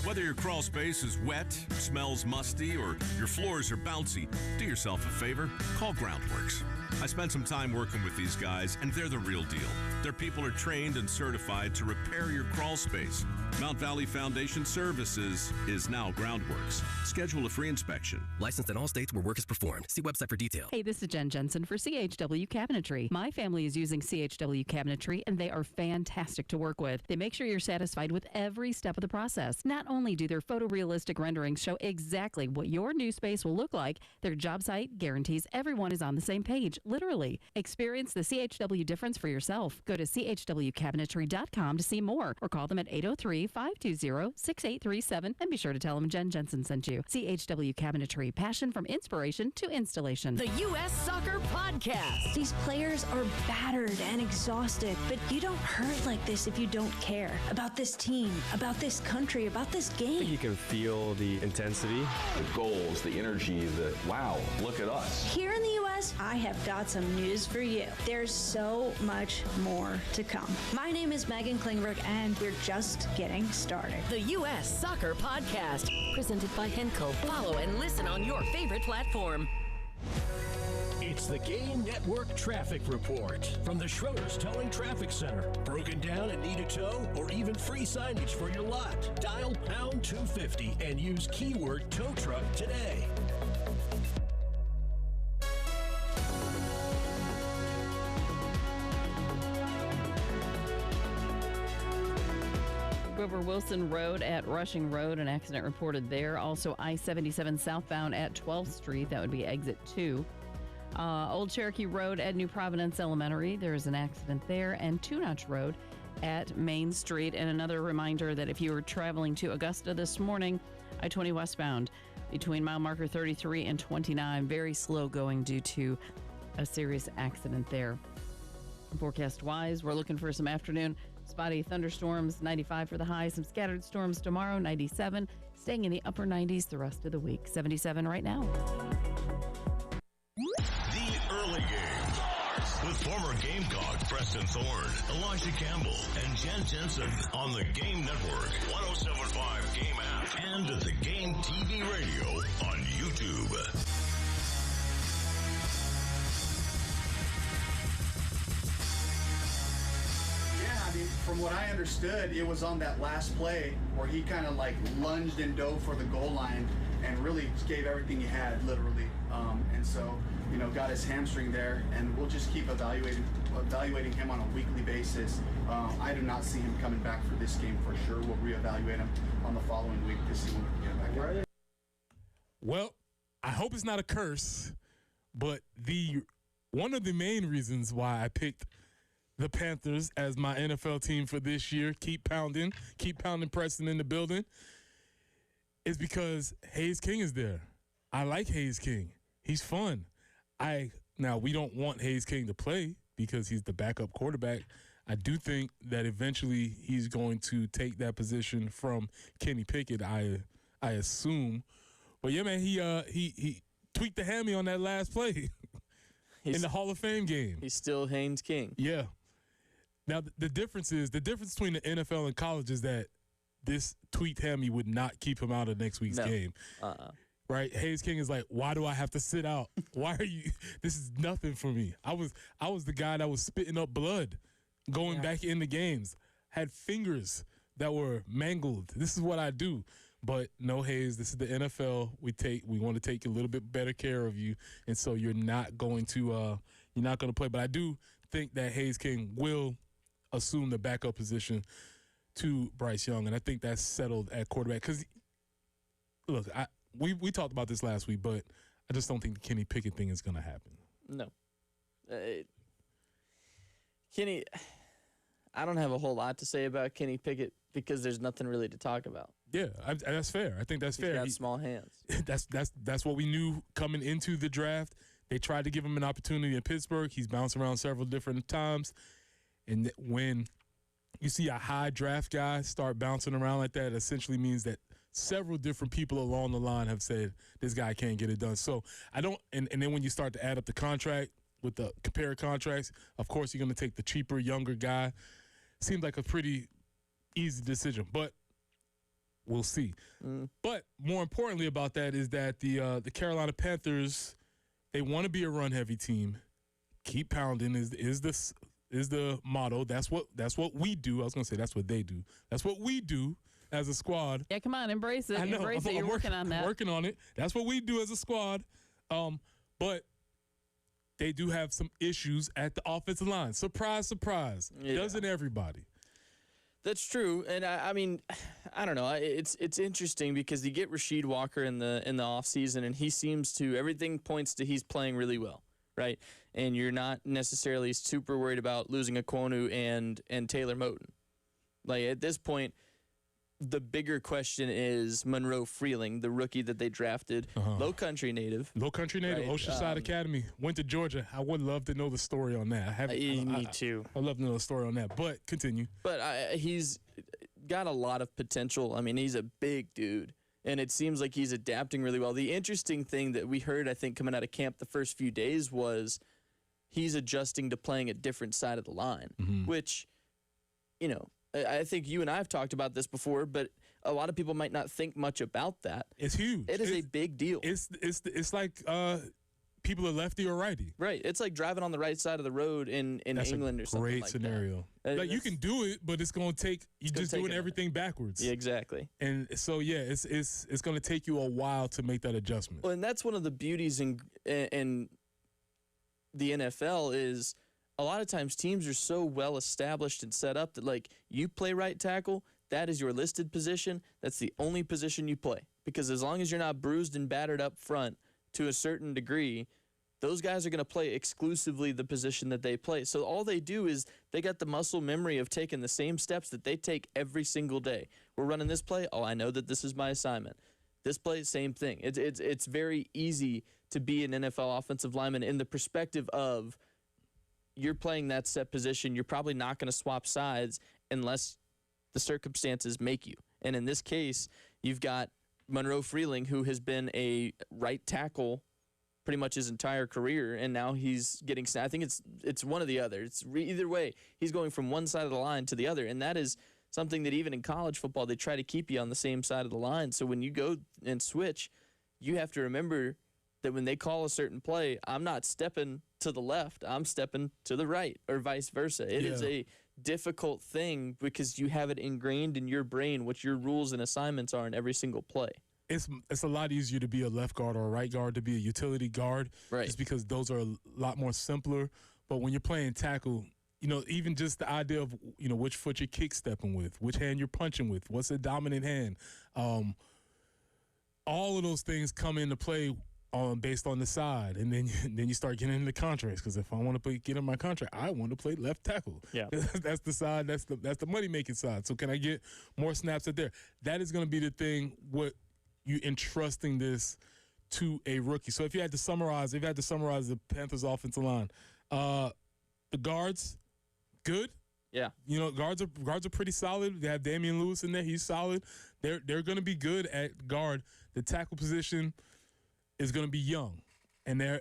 Whether your crawl space is wet, smells musty, or your floors are bouncy, do yourself a favor, call Groundworks. I spent some time working with these guys, and they're the real deal. Their people are trained and certified to repair your crawl space. Mount Valley Foundation Services is now Groundworks. Schedule a free inspection. Licensed in all states where work is performed. See website for details. Hey, this is Jen Jensen for CHW Cabinetry. My family is using CHW Cabinetry, and they are fantastic to work with. They make sure you're satisfied with every step of the process. Not only do their photorealistic renderings show exactly what your new space will look like, their job site guarantees everyone is on the same page, literally. Experience the CHW difference for yourself. Go to chwcabinetry.com to see more, or call them at 803-520-6837, and be sure to tell them Jen Jensen sent you. CHW Cabinetry, passion from inspiration to installation. The U.S. Soccer Podcast. These players are battered and exhausted, but you don't hurt like this if you don't care about this team, about this country, about this game. You can feel the intensity, the goals, the energy, the wow, look at us. Here in the U.S., I have got some news for you. There's so much more to come. My name is Megan Klingberg, and we're just getting started. The U.S. Soccer Podcast, presented by Henkel. Follow and listen on your favorite platform. It's the Game Network Traffic Report from the Schroeder's Towing Traffic Center. Broken down and need a tow, or even free signage for your lot? Dial pound 250 and use keyword tow truck today. Grover Wilson Road at Rushing Road, an accident reported there. Also, I-77 southbound at 12th Street. That would be exit 2. Old Cherokee Road at New Providence Elementary. There is an accident there. And Two Notch Road at Main Street. And another reminder that if you were traveling to Augusta this morning, I-20 westbound between mile marker 33 and 29, very slow going due to a serious accident there. Forecast-wise, we're looking for some afternoon spotty thunderstorms, 95 for the high. Some scattered storms tomorrow, 97. Staying in the upper 90s the rest of the week. 77 right now. The early game starts with former Gamecock Preston Thorne, Elijah Campbell, and Jen Jensen on the Game Network, 107.5 Game app, and the Game TV radio on YouTube. From what I understood, it was on that last play where he kind of like lunged and dove for the goal line and really gave everything he had, literally. And so, got his hamstring there, and we'll just keep evaluating him on a weekly basis. I do not see him coming back for this game for sure. We'll reevaluate him on the following week to see when we can get back in. Well, I hope it's not a curse, but one of the main reasons why I picked the Panthers as my NFL team for this year, keep pounding Preston in the building, is because Hayes King is there. I like Hayes King. He's fun. Now, we don't want Hayes King to play because he's the backup quarterback. I do think that eventually he's going to take that position from Kenny Pickett, I assume. But yeah, man, he tweaked the hammy on that last play in the Hall of Fame game. He's still Haynes King. Yeah. Now, the difference between the NFL and college is that this tweaked hammy would not keep him out of next week's game. Right? Hayes King is like, why do I have to sit out? Why are you – this is nothing for me. I was the guy that was spitting up blood going back into games, had fingers that were mangled. This is what I do. But no, Hayes, this is the NFL. We want to take a little bit better care of you, and so you're not going to play. But I do think that Hayes King will – assume the backup position to Bryce Young, and I think that's settled at quarterback. Because, look, we talked about this last week, but I just don't think the Kenny Pickett thing is going to happen. No. Kenny, I don't have a whole lot to say about Kenny Pickett because there's nothing really to talk about. Yeah, that's fair. I think that's fair. He's got small hands. That's what we knew coming into the draft. They tried to give him an opportunity in Pittsburgh. He's bounced around several different times. And when you see a high draft guy start bouncing around like that, it essentially means that several different people along the line have said this guy can't get it done. So I don't – and then when you start to add up the contract with the compare contracts, of course you're going to take the cheaper, younger guy. Seems like a pretty easy decision, but we'll see. But more importantly about that is that the Carolina Panthers, they want to be a run-heavy team. Keep pounding is the is the motto. That's what we do. I was gonna say that's what they do. That's what we do as a squad. Yeah, come on, embrace it. I know. Embrace it. You're working on that. Working on it. That's what we do as a squad. But they do have some issues at the offensive line. Surprise, surprise. Yeah. Doesn't everybody? That's true, and I mean, I don't know. It's interesting because you get Rasheed Walker in the offseason, and he seems to, everything points to he's playing really well, right? And you're not necessarily super worried about losing Ekwonu and Taylor Moton. Like at this point, the bigger question is Monroe Freeling, the rookie that they drafted, Low Country native. Low Country native, right? Oceanside Academy, went to Georgia. I would love to know the story on that. Me too. I'd love to know the story on that, but continue. But he's got a lot of potential. I mean, he's a big dude, and it seems like he's adapting really well. The interesting thing that we heard, I think, coming out of camp the first few days was he's adjusting to playing a different side of the line, which, you know, I think you and I have talked about this before, but a lot of people might not think much about that. It's huge. It is a big deal. It's like people are lefty or righty. Right. It's like driving on the right side of the road in England or something like that. Great scenario. Like you can do it, but it's going to take you just doing everything backwards. Yeah, exactly. And so it's going to take you a while to make that adjustment. Well, and that's one of the beauties in the NFL is a lot of times teams are so well established and set up that, like, you play right tackle, that is your listed position. That's the only position you play. Because as long as you're not bruised and battered up front to a certain degree, those guys are going to play exclusively the position that they play. So all they do is they got the muscle memory of taking the same steps that they take every single day. We're running this play. Oh, I know that this is my assignment. This play, same thing. It's very easy to be an NFL offensive lineman in the perspective of you're playing that set position. You're probably not going to swap sides unless the circumstances make you. And in this case, you've got Monroe Freeling, who has been a right tackle pretty much his entire career, and now he's getting. I think it's one or the other. Either way, he's going from one side of the line to the other, and that is something that even in college football they try to keep you on the same side of the line. So when you go and switch, you have to remember that when they call a certain play, I'm not stepping to the left, I'm stepping to the right, or vice versa. It is a difficult thing because you have it ingrained in your brain what your rules and assignments are in every single play. It's a lot easier to be a left guard or a right guard, to be a utility guard, just because those are a lot more simpler. But when you're playing tackle, you know, even just the idea of, you know, which foot you're kick stepping with, which hand you're punching with, what's the dominant hand, all of those things come into play based on the side, and then you start getting into contracts. Because if I want to get in my contract, I want to play left tackle. Yeah, that's the side. That's the money making side. So can I get more snaps at there? That is going to be the thing. What you entrusting this to a rookie. So if you had to summarize the Panthers' offensive line, the guards, good. Yeah, you know, guards are pretty solid. They have Damian Lewis in there. He's solid. They're going to be good at guard. The tackle position is going to be young, and I'm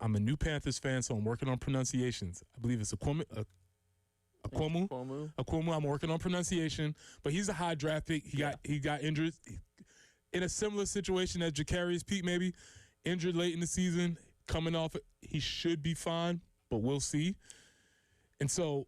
a new Panthers fan, so I'm working on pronunciations. I believe it's Akwomu. I'm working on pronunciation, but he's a high draft pick. He got injured in a similar situation as Jacarius Pete, maybe injured late in the season, coming off. He should be fine, but we'll see. And so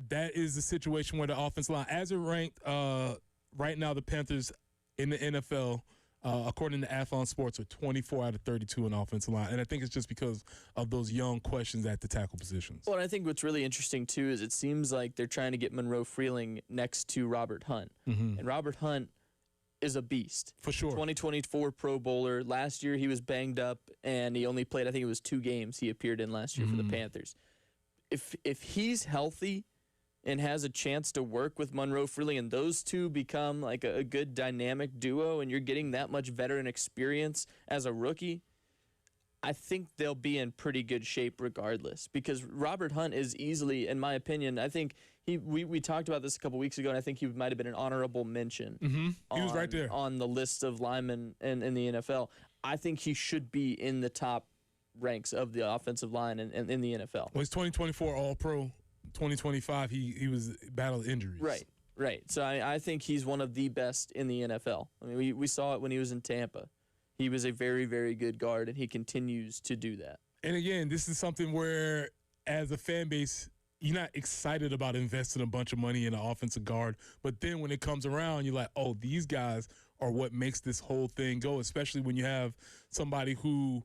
that is the situation where the offensive line, as it ranked right now, the Panthers in the NFL, according to Athlon Sports, are 24 out of 32 in offensive line. And I think it's just because of those young questions at the tackle positions. Well, and I think what's really interesting, too, is it seems like they're trying to get Monroe Freeling next to Robert Hunt. And Robert Hunt is a beast. For sure. 2024 Pro Bowler. Last year he was banged up, and he only played, I think it was 2 games he appeared in last year for the Panthers. If he's healthy and has a chance to work with Monroe Freeling, and those two become like a good dynamic duo, and you're getting that much veteran experience as a rookie, I think they'll be in pretty good shape regardless. Because Robert Hunt is easily, in my opinion, I think we talked about this a couple weeks ago, and I think he might have been an honorable mention. He was right there on the list of linemen in the NFL. I think he should be in the top ranks of the offensive line in the NFL. Well, he's 2024 All-Pro. 2025, he was battled injuries. Right. So I think he's one of the best in the NFL. I mean, we saw it when he was in Tampa. He was a very, very good guard, and he continues to do that. And again, this is something where as a fan base, you're not excited about investing a bunch of money in an offensive guard. But then when it comes around, you're like, oh, these guys are what makes this whole thing go, especially when you have somebody who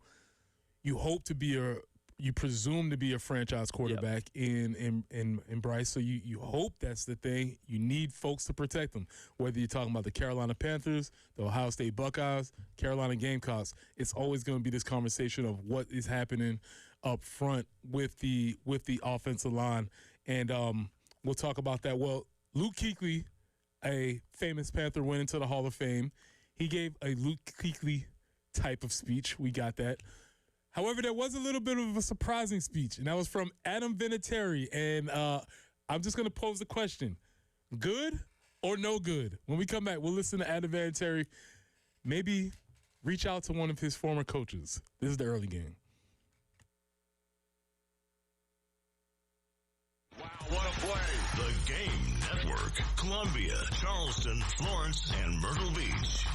you hope to be you presume to be a franchise quarterback in Bryce. So you hope that's the thing. You need folks to protect them. Whether you're talking about the Carolina Panthers, the Ohio State Buckeyes, Carolina Gamecocks, it's always going to be this conversation of what is happening up front with the offensive line. And we'll talk about that. Well, Luke Kuechly, a famous Panther, went into the Hall of Fame. He gave a Luke Kuechly type of speech. We got that. However, there was a little bit of a surprising speech, and that was from Adam Vinatieri. And I'm just going to pose the question, good or no good? When we come back, we'll listen to Adam Vinatieri, maybe reach out to one of his former coaches. This is the early game. Wow, what a play. The Game Network. Columbia, Charleston, Florence, and Myrtle Beach.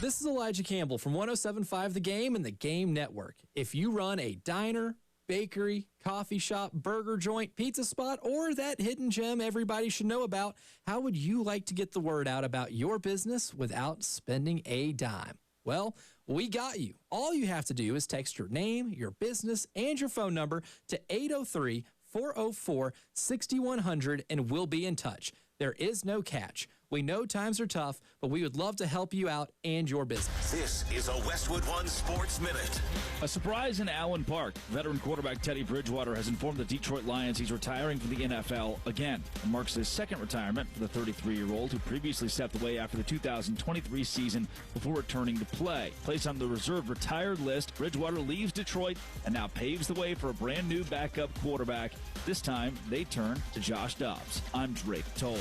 This is Elijah Campbell from 107.5 The Game and The Game Network. If you run a diner, bakery, coffee shop, burger joint, pizza spot, or that hidden gem everybody should know about, how would you like to get the word out about your business without spending a dime? Well, we got you. All you have to do is text your name, your business, and your phone number to 803-404-6100, and we'll be in touch. There is no catch. We know times are tough, but we would love to help you out and your business. This is a Westwood One Sports Minute. A surprise in Allen Park. Veteran quarterback Teddy Bridgewater has informed the Detroit Lions he's retiring from the NFL again. It marks his second retirement for the 33-year-old who previously stepped away after the 2023 season before returning to play. Placed on the reserve retired list, Bridgewater leaves Detroit and now paves the way for a brand new backup quarterback. This time, they turn to Josh Dobbs. I'm Drake Toll.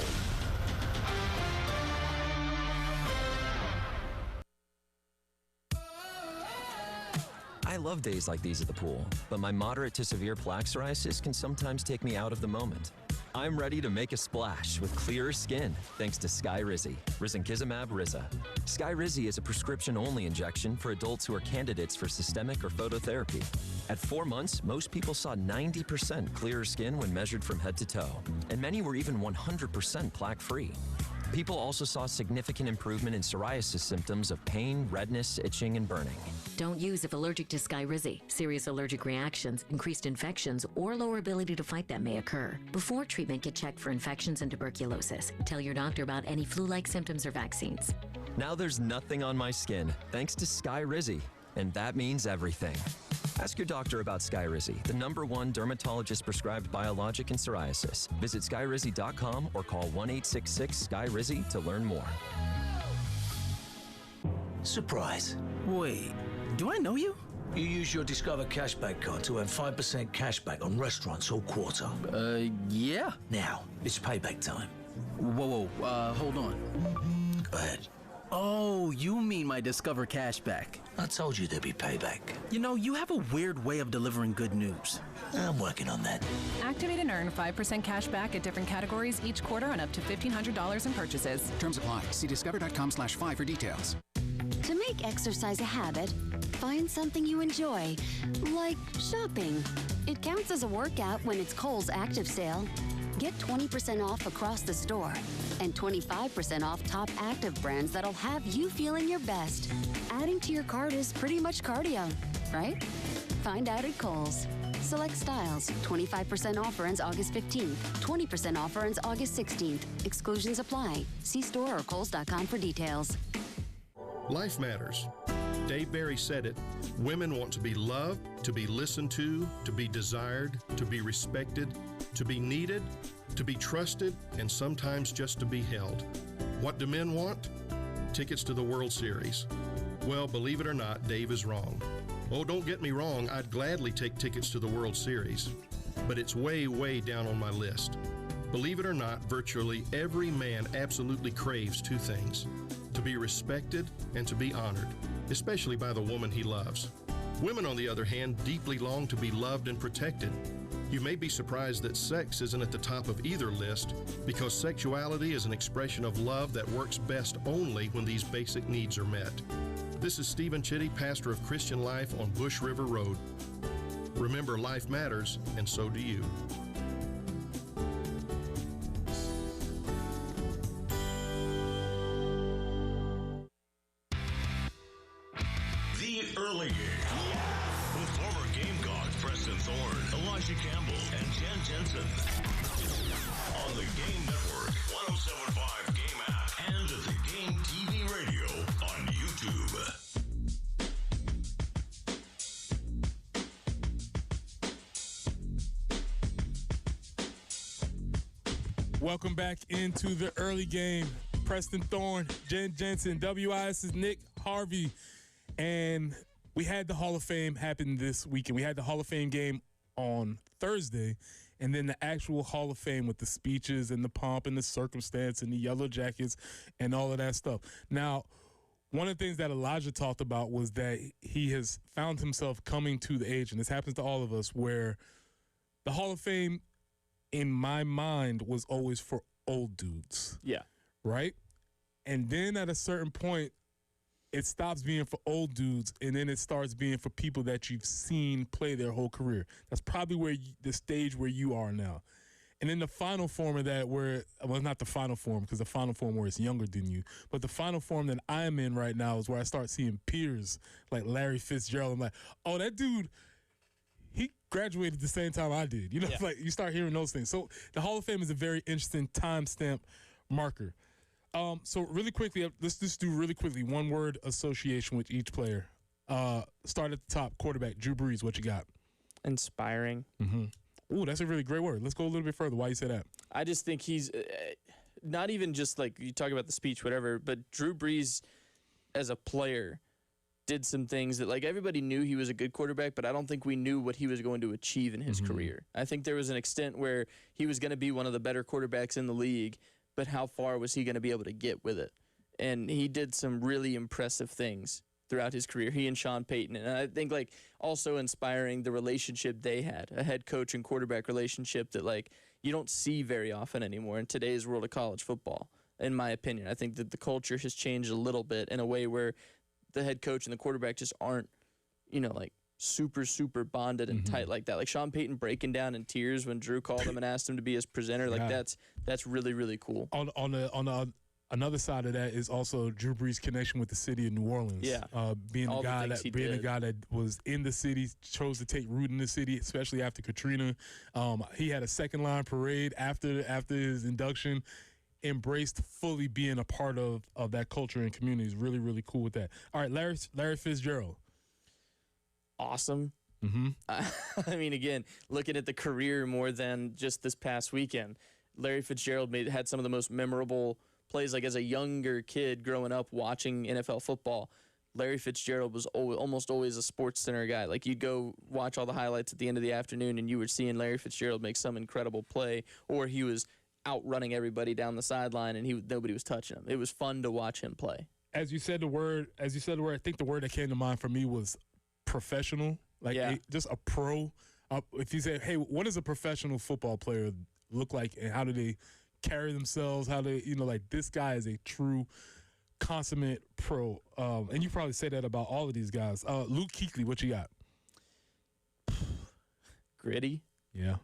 I love days like these at the pool, but my moderate to severe plaque psoriasis can sometimes take me out of the moment. I'm ready to make a splash with clearer skin thanks to Skyrizi, risankizumab Riza. Skyrizi is a prescription-only injection for adults who are candidates for systemic or phototherapy. At 4 months, most people saw 90% clearer skin when measured from head to toe, and many were even 100% plaque-free. People also saw significant improvement in psoriasis symptoms of pain, redness, itching, and burning. Don't use if allergic to Skyrizi. Serious allergic reactions, increased infections, or lower ability to fight them may occur. Before treatment, get checked for infections and tuberculosis. Tell your doctor about any flu-like symptoms or vaccines. Now there's nothing on my skin thanks to Skyrizi, and that means everything. Ask your doctor about Skyrizi, the #1 dermatologist-prescribed biologic in psoriasis. Visit Skyrizi.com or call 1-866-SKYRIZI to learn more. Surprise. Wait, do I know you? You use your Discover Cashback card to earn 5% cashback on restaurants all quarter. Yeah. Now, it's payback time. Whoa, hold on. Go ahead. Oh, you mean my Discover Cashback. I told you there'd be payback. You know, you have a weird way of delivering good news. I'm working on that. Activate and earn 5% cash back at different categories each quarter on up to $1,500 in purchases. Terms apply. See discover.com/5 for details. To make exercise a habit, find something you enjoy, like shopping. It counts as a workout when it's Kohl's Active Sale. Get 20% off across the store and 25% off top active brands that'll have you feeling your best. Adding to your cart is pretty much cardio, right? Find out at Kohl's. Select styles. 25% offer ends August 15th. 20% offer ends August 16th. Exclusions apply. See store or kohls.com for details. Life matters. Dave Barry said it. Women want to be loved, to be listened to be desired, to be respected, to be needed, to be trusted, and sometimes just to be held. What do men want? Tickets to the World Series. Well, believe it or not, Dave is wrong. Oh, don't get me wrong, I'd gladly take tickets to the World Series, but it's way, way down on my list. Believe it or not, virtually every man absolutely craves two things: to be respected and to be honored, especially by the woman he loves. Women, on the other hand, deeply long to be loved and protected. You may be surprised that sex isn't at the top of either list, because sexuality is an expression of love that works best only when these basic needs are met. This is Stephen Chitty, pastor of Christian Life on Bush River Road. Remember, life matters, and so do you. The Early Game. With former Gamecock Preston Thorne, Elijah Campbell, and Jen Jensen. On the Game Network, 107.5 Game app, and the Game TV radio on YouTube. Welcome back into the Early Game. Preston Thorne, Jen Jensen, WIS's Nick Harvey. And we had the Hall of Fame happen this weekend. We had the Hall of Fame game on Thursday, and then the actual Hall of Fame with the speeches and the pomp and the circumstance and the yellow jackets and all of that stuff. Now, one of the things that Elijah talked about was that he has found himself coming to the age, and this happens to all of us, where the Hall of Fame, in my mind, was always for old dudes. Yeah. Right? And then at a certain point, it stops being for old dudes, and then it starts being for people that you've seen play their whole career. That's probably where the stage where you are now. And then the final form of that, where, well, not the final form, because the final form where it's younger than you, but the final form that I'm in right now is where I start seeing peers like Larry Fitzgerald. I'm like, oh, that dude, he graduated the same time I did. You know, Yeah. like you start hearing those things. So the Hall of Fame is a very interesting timestamp marker. So really quickly, let's just do really quickly one word association with each player. Start at the top, quarterback, Drew Brees. What you got? Inspiring. Mm-hmm. Ooh, that's a really great word. Let's go a little bit further. Why you say that? I just think he's not even just like you talk about the speech, whatever, but Drew Brees as a player did some things that like everybody knew he was a good quarterback, but I don't think we knew what he was going to achieve in his career. I think there was an extent where he was going to be one of the better quarterbacks in the league, but how far was he going to be able to get with it? And he did some really impressive things throughout his career, he and Sean Payton. And I think, like, also inspiring the relationship they had, a head coach and quarterback relationship that, like, you don't see very often anymore in today's world of college football, in my opinion. I think that the culture has changed a little bit in a way where the head coach and the quarterback just aren't, you know, like, super, super bonded and tight like that. Like Sean Payton breaking down in tears when Drew called him and asked him to be his presenter. Like that's really, really cool. On the another side of that is also Drew Brees' connection with the city of New Orleans. Yeah. Being a guy that was in the city, chose to take root in the city, especially after Katrina. He had a second line parade after his induction. Embraced fully being a part of that culture and community. Is really, really cool with that. All right, Larry Fitzgerald. Awesome. I mean, again, looking at the career more than just this past weekend, Larry Fitzgerald had some of the most memorable plays. Like as a younger kid growing up watching NFL football, Larry Fitzgerald was almost always a Sports Center guy. Like you'd go watch all the highlights at the end of the afternoon and you were seeing Larry Fitzgerald make some incredible play, or he was outrunning everybody down the sideline and nobody was touching him. It was fun to watch him play. As you said the word, I think the word that came to mind for me was professional. Like just a pro. If you say, hey, what does a professional football player look like and how do they carry themselves? How they, like this guy is a true consummate pro. And you probably say that about all of these guys. Luke Kuechly, what you got? Gritty. Yeah.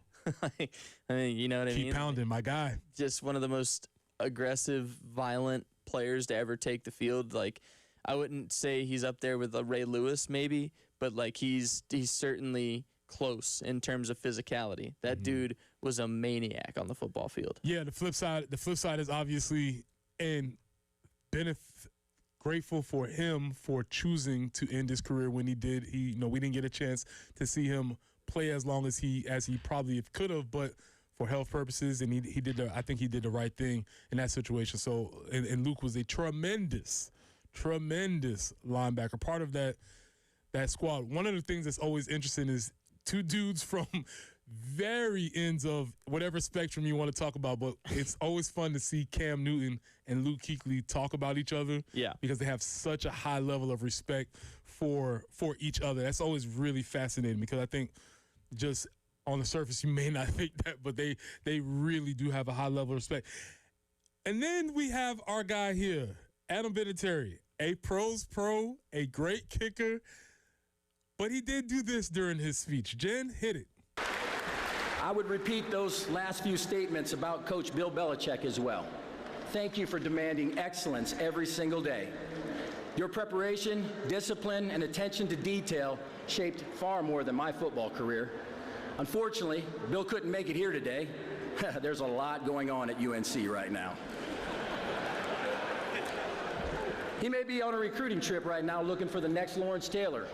I mean, you know what I mean? Keep pounding, my guy. Just one of the most aggressive, violent players to ever take the field. Like, I wouldn't say he's up there with Ray Lewis, maybe, but like he's certainly close in terms of physicality. That dude was a maniac on the football field. Yeah, the flip side is obviously grateful for him for choosing to end his career when he did. We didn't get a chance to see him play as long as he probably could have, but for health purposes, and I think he did the right thing in that situation. So, and Luke was a tremendous linebacker, part of that squad. One of the things that's always interesting is two dudes from very ends of whatever spectrum you want to talk about, but it's always fun to see Cam Newton and Luke Kuechly talk about each other. Yeah. Because they have such a high level of respect for each other. That's always really fascinating because I think just on the surface you may not think that, but they really do have a high level of respect. And then we have our guy here, Adam Vinatieri, a pro's pro, a great kicker, But he did do this during his speech. Jen, hit it. I would repeat those last few statements about Coach Bill Belichick as well. Thank you for demanding excellence every single day. Your preparation, discipline, and attention to detail shaped far more than my football career. Unfortunately, Bill couldn't make it here today. There's a lot going on at UNC right now. He may be on a recruiting trip right now looking for the next Lawrence Taylor.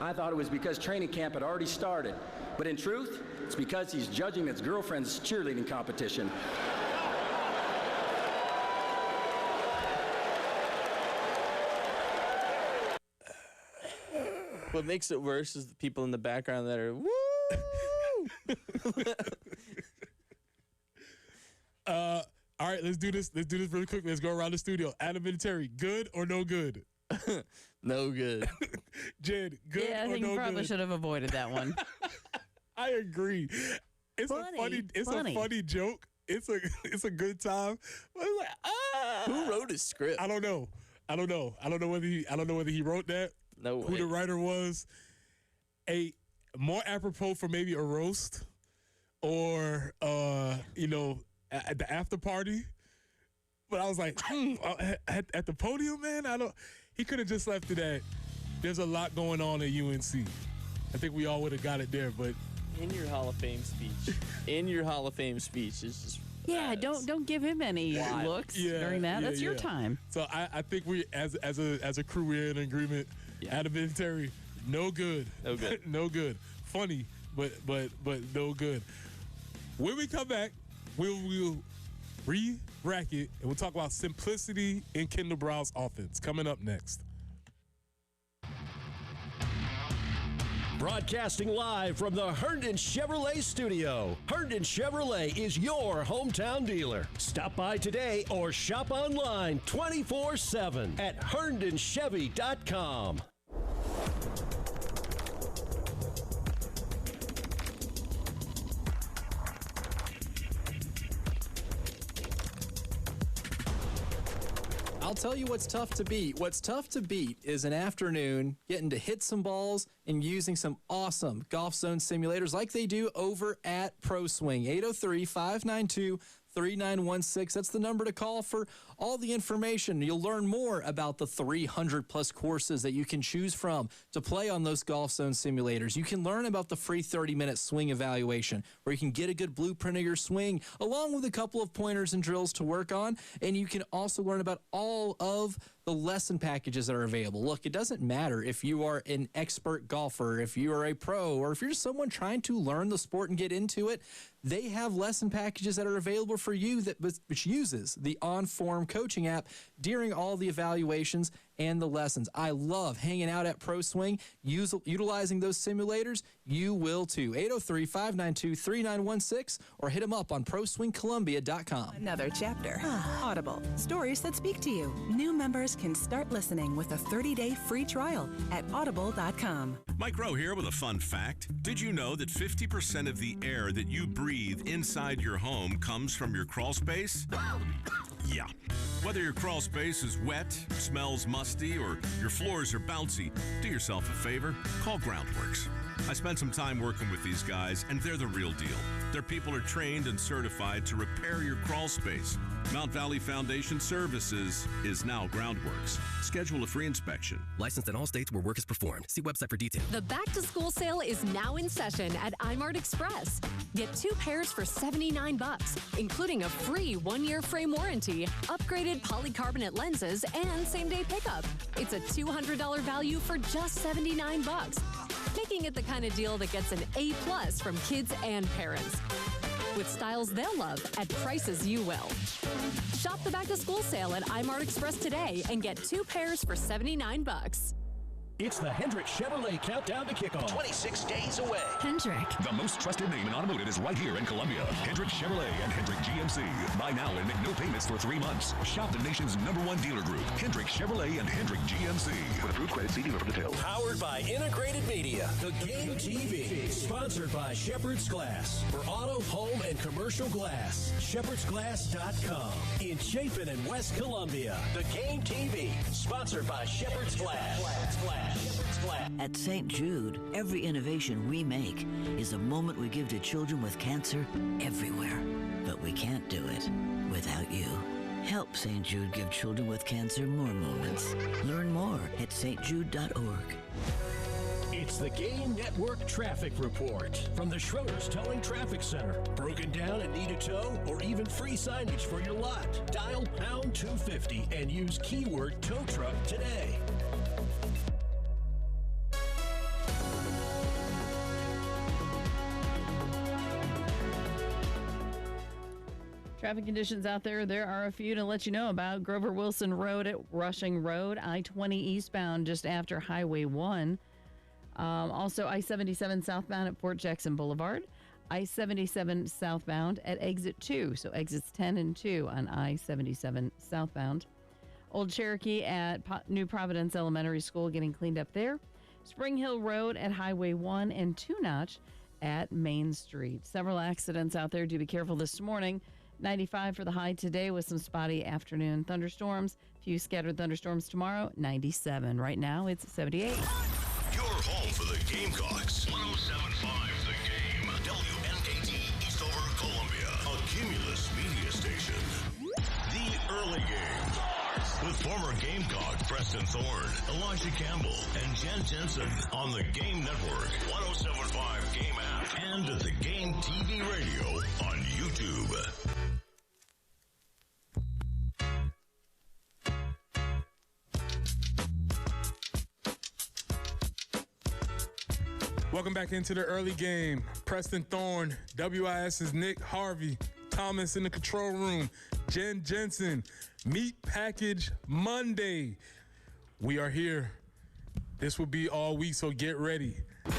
I thought it was because training camp had already started, but in truth, it's because he's judging his girlfriend's cheerleading competition. What makes it worse is the people in the background that are, woo! All right, let's do this. Let's do this really quick. Let's go around the studio. Adam and Terry, good or no good? No good. Jen, good Yeah, I or think no you probably good? should have avoided that one. I agree. It's a funny joke. It's a good time. But it's like, Who wrote his script? I don't know whether he wrote that. No Who way. the writer was. A more apropos for maybe a roast or at the after party. But I was like, at the podium, man, he could have just left it at, there's a lot going on at UNC. I think we all would have got it there, but In your Hall of Fame speech is just Yeah, don't give him any looks during that. That's your time. So I think we, as a crew, we're in agreement. Adam and Terry, no good. No good. No good. Funny, but no good. When we come back, we'll re-rack it, and we'll talk about simplicity in Kendall Brown's offense. Coming up next. Broadcasting live from the Herndon Chevrolet studio. Herndon Chevrolet is your hometown dealer. Stop by today or shop online 24/7 at herndonchevy.com. I'll tell you what's tough to beat. What's tough to beat is an afternoon getting to hit some balls and using some awesome golf zone simulators like they do over at Pro Swing. 803-592-3916. That's the number to call for all the information. You'll learn more about the 300-plus courses that you can choose from to play on those golf zone simulators. You can learn about the free 30-minute swing evaluation, where you can get a good blueprint of your swing, along with a couple of pointers and drills to work on. And you can also learn about all of the lesson packages that are available. Look, it doesn't matter if you are an expert golfer, if you are a pro, or if you're just someone trying to learn the sport and get into it. They have lesson packages that are available for you which uses the On-Form coaching app during all the evaluations and the lessons. I love hanging out at Pro Swing, utilizing those simulators. You will too. 803-592-3916 or hit them up on ProSwingColumbia.com. Another chapter. Audible. Stories that speak to you. New members can start listening with a 30-day free trial at audible.com. Mike Rowe here with a fun fact. Did you know that 50% of the air that you breathe inside your home comes from your crawl space? Yeah. Whether your crawl space is wet, smells musty, or your floors are bouncy, do yourself a favor, call Groundworks. I spent some time working with these guys, and they're the real deal. Their people are trained and certified to repair your crawl space. Mount Valley Foundation Services is now Groundworks. Schedule a free inspection. Licensed in all states where work is performed. See website for details. The back-to-school sale is now in session at iMart Express. Get 2 pairs for $79, including a free 1-year frame warranty, upgraded polycarbonate lenses, and same-day pickup. It's a $200 value for just $79, making it the kind of deal that gets an A+ from kids and parents. With styles they'll love at prices you will. Shop the back-to-school sale at iMart Express today and get 2 pairs for $79. It's the Hendrick Chevrolet Countdown to Kickoff. 26 days away. Hendrick. The most trusted name in automotive is right here in Columbia. Hendrick Chevrolet and Hendrick GMC. Buy now and make no payments for 3 months. Shop the nation's #1 dealer group, Hendrick Chevrolet and Hendrick GMC. With approved credit, see dealer for details. Powered by Integrated Media. The Game TV. Sponsored by Shepherd's Glass. For auto, home, and commercial glass. ShepherdsGlass.com. In Chapin and West Columbia. The Game TV. Sponsored by Shepherd's Glass. At St. Jude, every innovation we make is a moment we give to children with cancer everywhere. But we can't do it without you. Help St. Jude give children with cancer more moments. Learn more at stjude.org. It's the Game Network Traffic Report from the Schroeder's Towing Traffic Center. Broken down and need a tow or even free signage for your lot? Dial pound 250 and use keyword tow truck today. Traffic conditions out there. There are a few to let you know about. Grover Wilson Road at Rushing Road, I-20 eastbound just after Highway 1. Also, I-77 southbound at Fort Jackson Boulevard. I-77 southbound at Exit 2. So exits 10 and 2 on I-77 southbound. Old Cherokee at New Providence Elementary School getting cleaned up there. Spring Hill Road at Highway 1 and 2 Notch at Main Street. Several accidents out there. Do be careful this morning. 95 for the high today with some spotty afternoon thunderstorms. Few scattered thunderstorms tomorrow. 97. Right now it's 78. Your home for the Gamecocks. 107.5 The Game. WNKT Eastover, Columbia. A Cumulus media station. The Early Game. With former Gamecock Preston Thorne, Elijah Campbell, and Jen Jensen on the Game Network. 107.5 Game app. And the Game TV radio on YouTube. Welcome back into the early game. Preston Thorne, WIS's Nick Harvey, Thomas in the control room, Jen Jensen, Meat Package Monday. We are here. This will be all week, so get ready.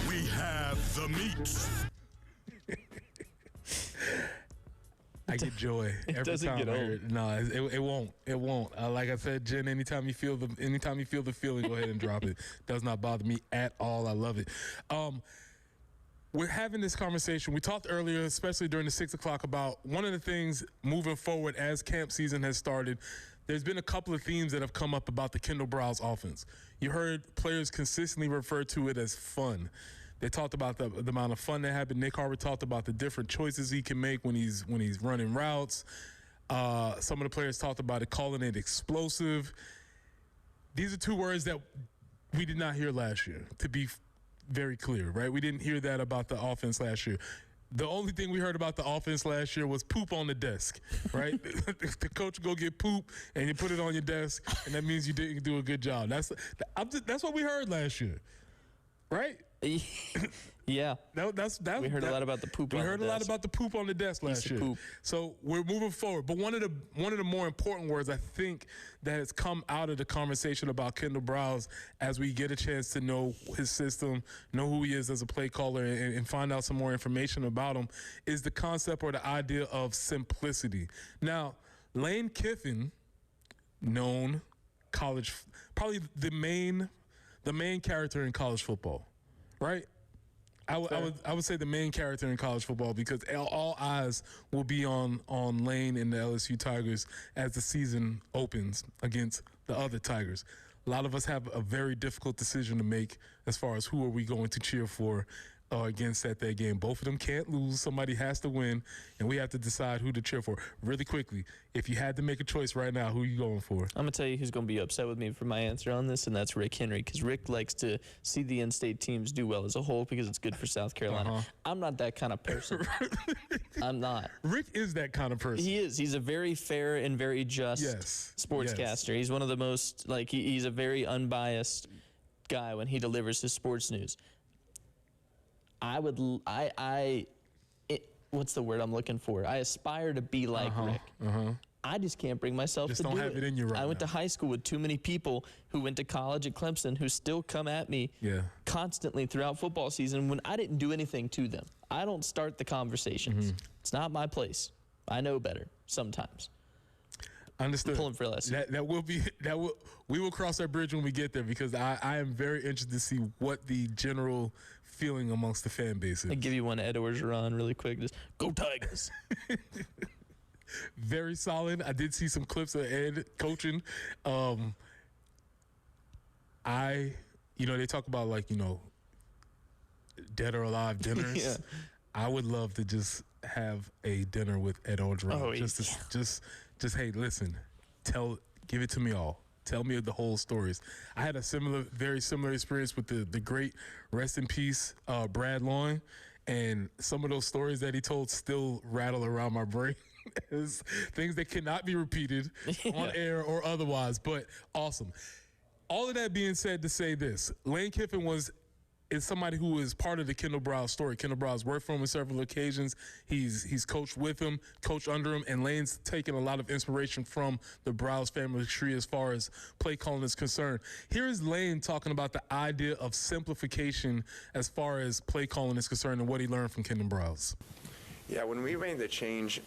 We have the meat. I get joy every time I hear it. No, it won't. It won't. Like I said, Jen, anytime you feel the feeling, go ahead and drop it. Does not bother me at all. I love it. We're having this conversation. We talked earlier, especially during the 6 o'clock, about one of the things moving forward as camp season has started. There's been a couple of themes that have come up about the Kendall Browse offense. You heard players consistently refer to it as fun. They talked about the amount of fun that happened. Nick Harvey talked about the different choices he can make when he's running routes. Some of the players talked about it, calling it explosive. These are two words that we did not hear last year, to be very clear, right? We didn't hear that about the offense last year. The only thing we heard about the offense last year was poop on the desk, right? The coach go get poop and you put it on your desk, and that means you didn't do a good job. That's what we heard last year, right? Yeah. We heard a lot about the poop. We heard a lot about the poop on the desk last year. Poop. So we're moving forward. But one of the more important words I think that has come out of the conversation about Kendall Browse, as we get a chance to know his system, know who he is as a play caller, and find out some more information about him, is the concept or the idea of simplicity. Now, Lane Kiffin, known college, probably the main character in college football. Right? I would say the main character in college football, because all eyes will be on Lane and the LSU Tigers as the season opens against the other Tigers. A lot of us have a very difficult decision to make as far as who are we going to cheer for against at that game. Both of them can't lose. Somebody has to win, and we have to decide who to cheer for. Really quickly, if you had to make a choice right now, who are you going for? I'm going to tell you who's going to be upset with me for my answer on this, and that's Rick Henry, because Rick likes to see the in-state teams do well as a whole because it's good for South Carolina. I'm not that kind of person. I'm not. Rick is that kind of person. He is. He's a very fair and very just sportscaster. He's one of the most, he's a very unbiased guy when he delivers his sports news. What's the word I'm looking for? I aspire to be like Rick. I just can't bring myself to do it. Just don't have it in you right now. I went to high school with too many people who went to college at Clemson who still come at me constantly throughout football season when I didn't do anything to them. I don't start the conversations. It's not my place. I know better sometimes. Understood. I'm pulling for less. We will cross that bridge when we get there, because I am very interested to see what the general feeling amongst the fan base is. I'll give you one Ed Orgeron really quick. Just go Tigers. Very solid. I did see some clips of Ed coaching. they talk about dead or alive dinners. Yeah. I would love to just have a dinner with Ed Orgeron. Oh, just hey, listen, give it to me all. Tell me the whole stories. I had a very similar experience with the great, rest in peace, Brad Loin, and some of those stories that he told still rattle around my brain. It's things that cannot be repeated on air or otherwise, but awesome. All of that being said, to say this, Lane Kiffin is somebody who is part of the Kendall Browse story. Kendall Browse worked for him on several occasions. He's coached with him, coached under him, and Lane's taken a lot of inspiration from the Browse family tree as far as play calling is concerned. Here is Lane talking about the idea of simplification as far as play calling is concerned and what he learned from Kendall Browse. Yeah, when we made the change,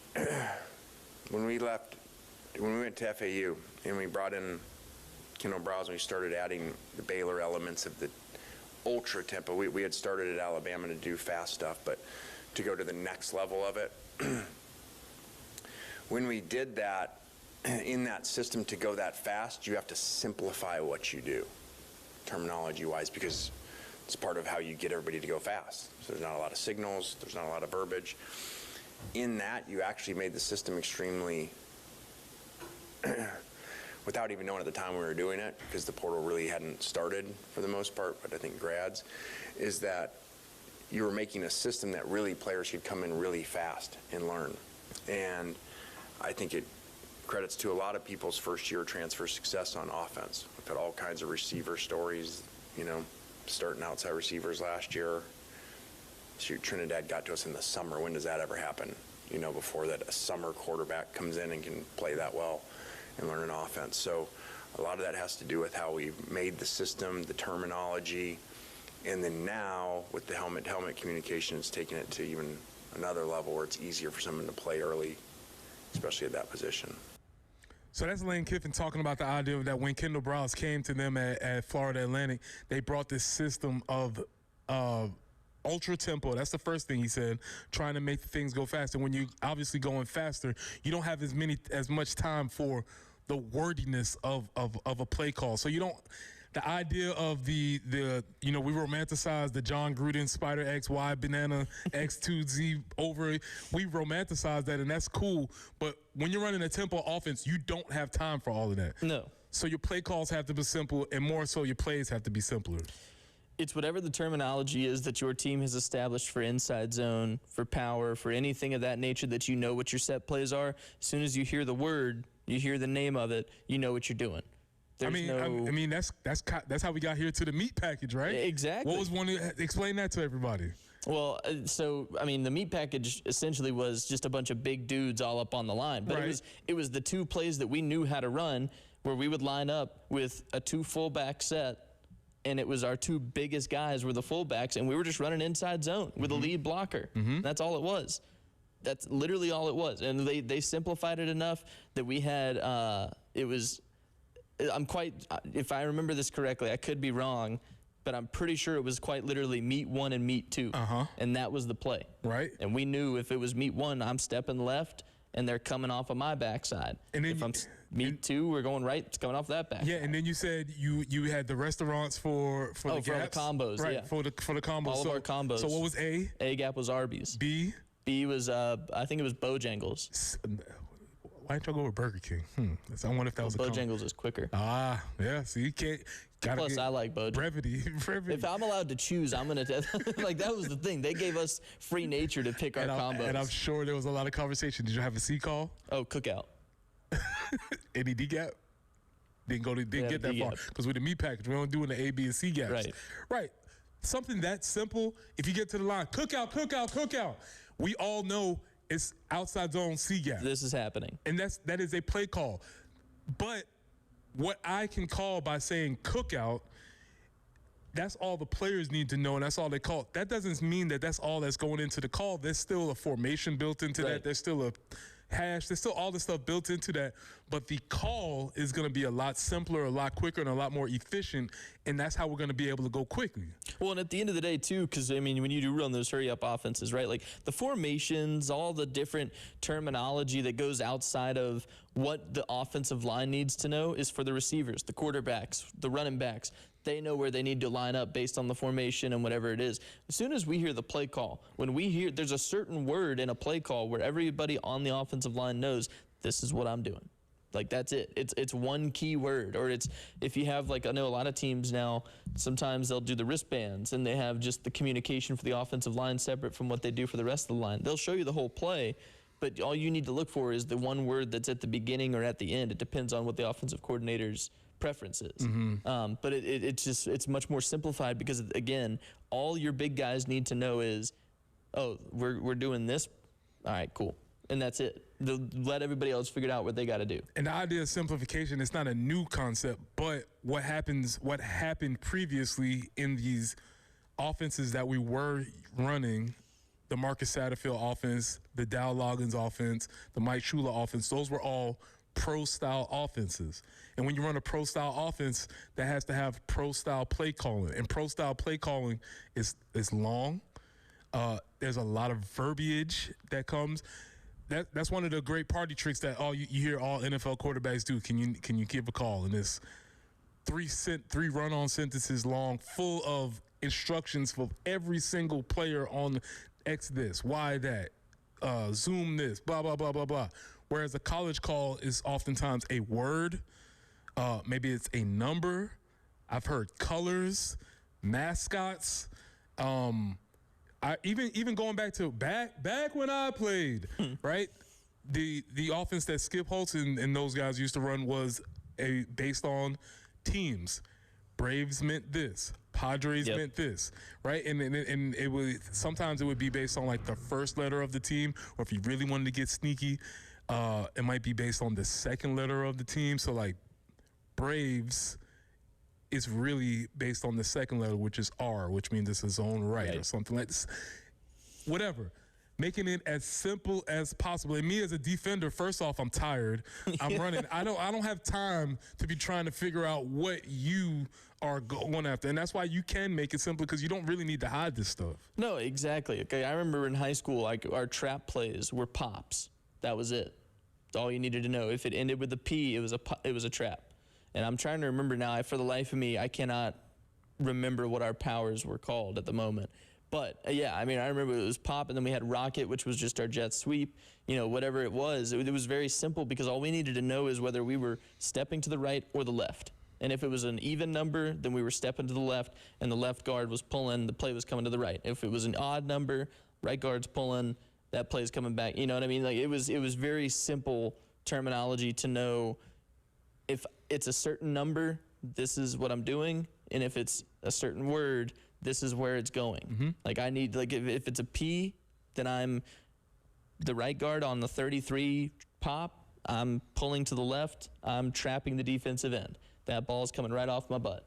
when we went to FAU and we brought in Kendall Browse and we started adding the Baylor elements of the ultra tempo. We had started at Alabama to do fast stuff, but to go to the next level of it, when we did that, in that system to go that fast, you have to simplify what you do, terminology-wise, because it's part of how you get everybody to go fast. So there's not a lot of signals, there's not a lot of verbiage. In that, you actually made the system extremely without even knowing at the time we were doing it, because the portal really hadn't started for the most part, but I think grads, is that you were making a system that really players could come in really fast and learn. And I think it credits to a lot of people's first year transfer success on offense. We've had all kinds of receiver stories, starting outside receivers last year. Shoot, Trinidad got to us in the summer. When does that ever happen? Before that a summer quarterback comes in and can play that well and learn an offense. So a lot of that has to do with how we made the system, the terminology, and then now with the helmet-to-helmet communication, it's taken it to even another level where it's easier for someone to play early, especially at that position. So that's Lane Kiffin talking about the idea that when Kendall Browse came to them at Florida Atlantic, they brought this system of ultra tempo. That's the first thing he said, trying to make things go faster. When you obviously going faster, you don't have as much time for the wordiness of a play call. So you don't, the idea of we romanticize the John Gruden Spider XY banana X2Z over, we romanticize that, and that's cool. But when you're running a tempo offense, you don't have time for all of that. No. So your play calls have to be simple, and more so your plays have to be simpler. It's whatever the terminology is that your team has established for inside zone, for power, for anything of that nature that you know what your set plays are. As soon as you hear the word, you hear the name of it, you know what you're doing. That's how we got here to the meat package, right? Exactly. What was one? Explain that to everybody. Well, the meat package essentially was just a bunch of big dudes all up on the line. But it was the two plays that we knew how to run, where we would line up with a 2 fullback set, and it was our 2 biggest guys were the fullbacks, and we were just running inside zone with a lead blocker. That's all it was. That's literally all it was. And they simplified it enough that we had, if I remember this correctly, I could be wrong, but I'm pretty sure it was quite literally meet 1 and meet 2. And that was the play. Right. And we knew if it was meet 1, I'm stepping left, and they're coming off of my backside. And then if I'm meet 2, we're going right, it's coming off that backside. Yeah, and then you said you had the restaurants for the gaps. For the combos, right, yeah. For the combos. All of our combos. So what was A? A gap was Arby's. B? B was, I think it was Bojangles. Why didn't y'all go with Burger King? I wonder if that was a Bojangles is quicker. Yeah, so you can't. Plus, I like Bojangles. Brevity. If I'm allowed to choose, I'm going to, that was the thing. They gave us free nature to pick our combos. And I'm sure there was a lot of conversation. Did you have a C call? Oh, cookout. Any D gap? Didn't get that far. Because with the meat package, we don't do in the A, B, and C gaps. Right. Something that simple, if you get to the line, cookout. We all know it's outside zone C gap. This is happening. And that is a play call. But what I can call by saying cookout, that's all the players need to know, and that's all they call. That doesn't mean that that's all that's going into the call. There's still a formation built into that. There's still a hash. There's still all this stuff built into that. But the call is going to be a lot simpler, a lot quicker, and a lot more efficient, and that's how we're going to be able to go quickly. Well, and at the end of the day, too, because, when you do run those hurry-up offenses, right, like the formations, all the different terminology that goes outside of what the offensive line needs to know is for the receivers, the quarterbacks, the running backs. They know where they need to line up based on the formation and whatever it is. As soon as we hear the play call, when we hear there's a certain word in a play call where everybody on the offensive line knows this is what I'm doing. Like, that's it. It's one key word. Or it's, if you have, like, I know a lot of teams now, sometimes they'll do the wristbands and they have just the communication for the offensive line separate from what they do for the rest of the line. They'll show you the whole play, but all you need to look for is the one word that's at the beginning or at the end. It depends on what the offensive coordinator's preference is. But it's much more simplified because, again, all your big guys need to know is, oh, we're doing this. All right, cool. And that's it. They'll let everybody else figure out what they got to do. And the idea of simplification, it's not a new concept, but what happened previously in these offenses that we were running, the Marcus Satterfield offense, the Dow Loggins offense, the Mike Shula offense, those were all pro-style offenses. And when you run a pro-style offense, that has to have pro-style play calling. And pro-style play calling is long. There's a lot of verbiage that comes. That's one of the great party tricks that you hear all NFL quarterbacks do. Can you give a call? And it's three run-on sentences long, full of instructions for every single player on X this, Y that, zoom this, blah, blah, blah, blah, blah. Whereas a college call is oftentimes a word. Maybe it's a number. I've heard colors, mascots. Even going back to back when I played, right? The offense that Skip Holtz and those guys used to run was based on teams. Braves meant this. Padres meant this, right? And it was sometimes it would be based on like the first letter of the team, or if you really wanted to get sneaky, it might be based on the second letter of the team. So like Braves is really based on the second letter, which is R, which means it's his own right or something like this. Whatever. Making it as simple as possible. And me as a defender, first off, I'm tired. I'm running. I don't have time to be trying to figure out what you are going after. And that's why you can make it simple, because you don't really need to hide this stuff. No, exactly. Okay, I remember in high school, like our trap plays were pops. That was it. That's all you needed to know. If it ended with a P, it was a trap. And I'm trying to remember now, for the life of me, I cannot remember what our powers were called at the moment. But, yeah, I mean, I remember it was pop, and then we had rocket, which was just our jet sweep. You know, whatever it was very simple, because all we needed to know is whether we were stepping to the right or the left. And if it was an even number, then we were stepping to the left, and the left guard was pulling, the play was coming to the right. If it was an odd number, right guard's pulling, that play's coming back. You know what I mean? Like, it was very simple terminology to know if it's a certain number, this is what I'm doing, and if it's a certain word, this is where it's going. Like, I need, like, if it's a P, then I'm the right guard on the 33 pop, I'm pulling to the left, I'm trapping the defensive end. That ball's coming right off my butt.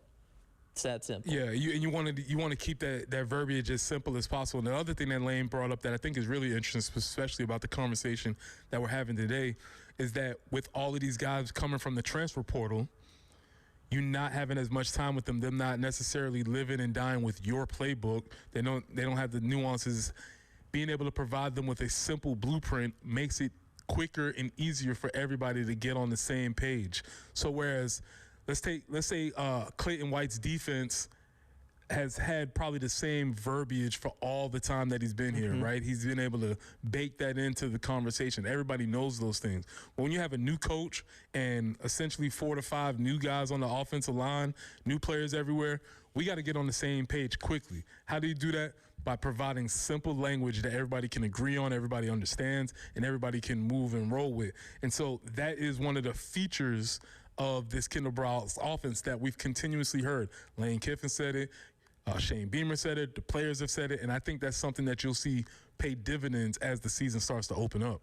It's that simple. Yeah, you want to keep that verbiage as simple as possible. And the other thing that Lane brought up that I think is really interesting, especially about the conversation that we're having today, is that with all of these guys coming from the transfer portal, you not having as much time with them not necessarily living and dying with your playbook. They don't have the nuances. Being able to provide them with a simple blueprint makes it quicker and easier for everybody to get on the same page. So whereas let's say Clayton White's defense has had probably the same verbiage for all the time that he's been here, right? He's been able to bake that into the conversation. Everybody knows those things. But when you have a new coach and essentially 4 to 5 new guys on the offensive line, new players everywhere, we got to get on the same page quickly. How do you do that? By providing simple language that everybody can agree on, everybody understands, and everybody can move and roll with. And so that is one of the features of this Kendall Browse offense that we've continuously heard. Lane Kiffin said it. Shane Beamer said it. The players have said it. And I think that's something that you'll see pay dividends as the season starts to open up.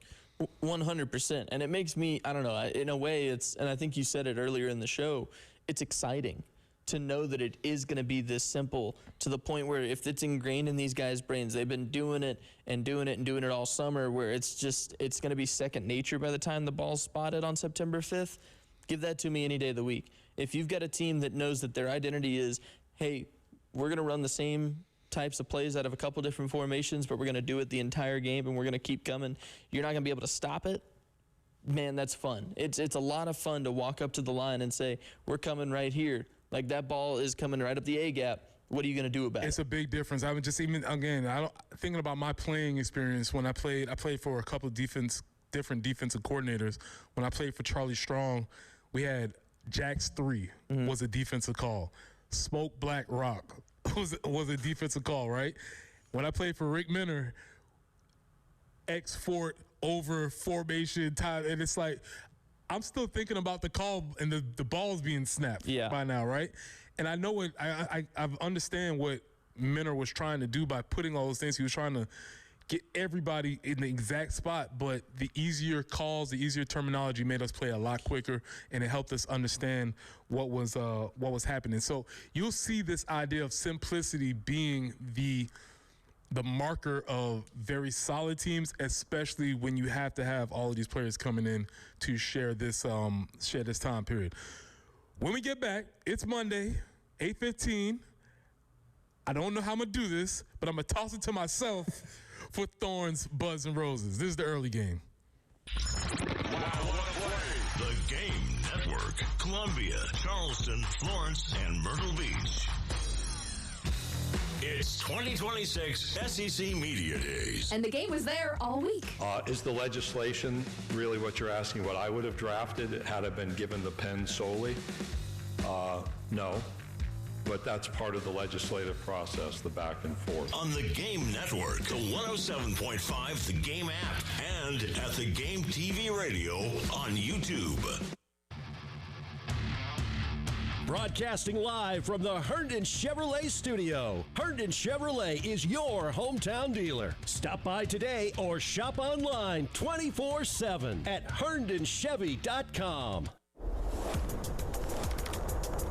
100%. And it makes me, I don't know, in a way it's, and I think you said it earlier in the show, it's exciting to know that it is going to be this simple, to the point where if it's ingrained in these guys' brains, they've been doing it and doing it and doing it all summer, where it's going to be second nature by the time the ball's spotted on September 5th. Give that to me any day of the week. If you've got a team that knows that their identity is, hey, we're going to run the same types of plays out of a couple different formations, but we're going to do it the entire game, and we're going to keep coming, you're not going to be able to stop it. Man, that's fun. It's a lot of fun to walk up to the line and say, we're coming right here. Like, that ball is coming right up the A gap. What are you going to do about it? It's a big difference. I would just thinking about my playing experience when I played for a couple of different defensive coordinators. When I played for Charlie Strong, we had Jax 3 was a defensive call. Smoke Black Rock was a defensive call, right? When I played for Rick Minner, X Fort over formation time, and it's like I'm still thinking about the call and the balls being snapped by now, right? And I know I understand what Minner was trying to do by putting all those things. He was trying to get everybody in the exact spot, but the easier calls, the easier terminology made us play a lot quicker, and it helped us understand what was happening. So you'll see this idea of simplicity being the marker of very solid teams, especially when you have to have all of these players coming in to share this time period. When we get back, it's Monday, 8:15. I don't know how I'm going to do this, but I'm going to toss it to myself for Thorns, Buds, and Roses. This is the early game. The Game Network, Columbia, Charleston, Florence, and Myrtle Beach. It's 2026 SEC Media Days. And the game was there all week. Is the legislation really what you're asking, what I would have drafted had I been given the pen solely? No. But that's part of the legislative process, the back and forth. On the Game Network, the 107.5 The Game app, and at the Game TV radio on YouTube. Broadcasting live from the Herndon Chevrolet studio. Herndon Chevrolet is your hometown dealer. Stop by today or shop online 24/7 at herndonchevy.com.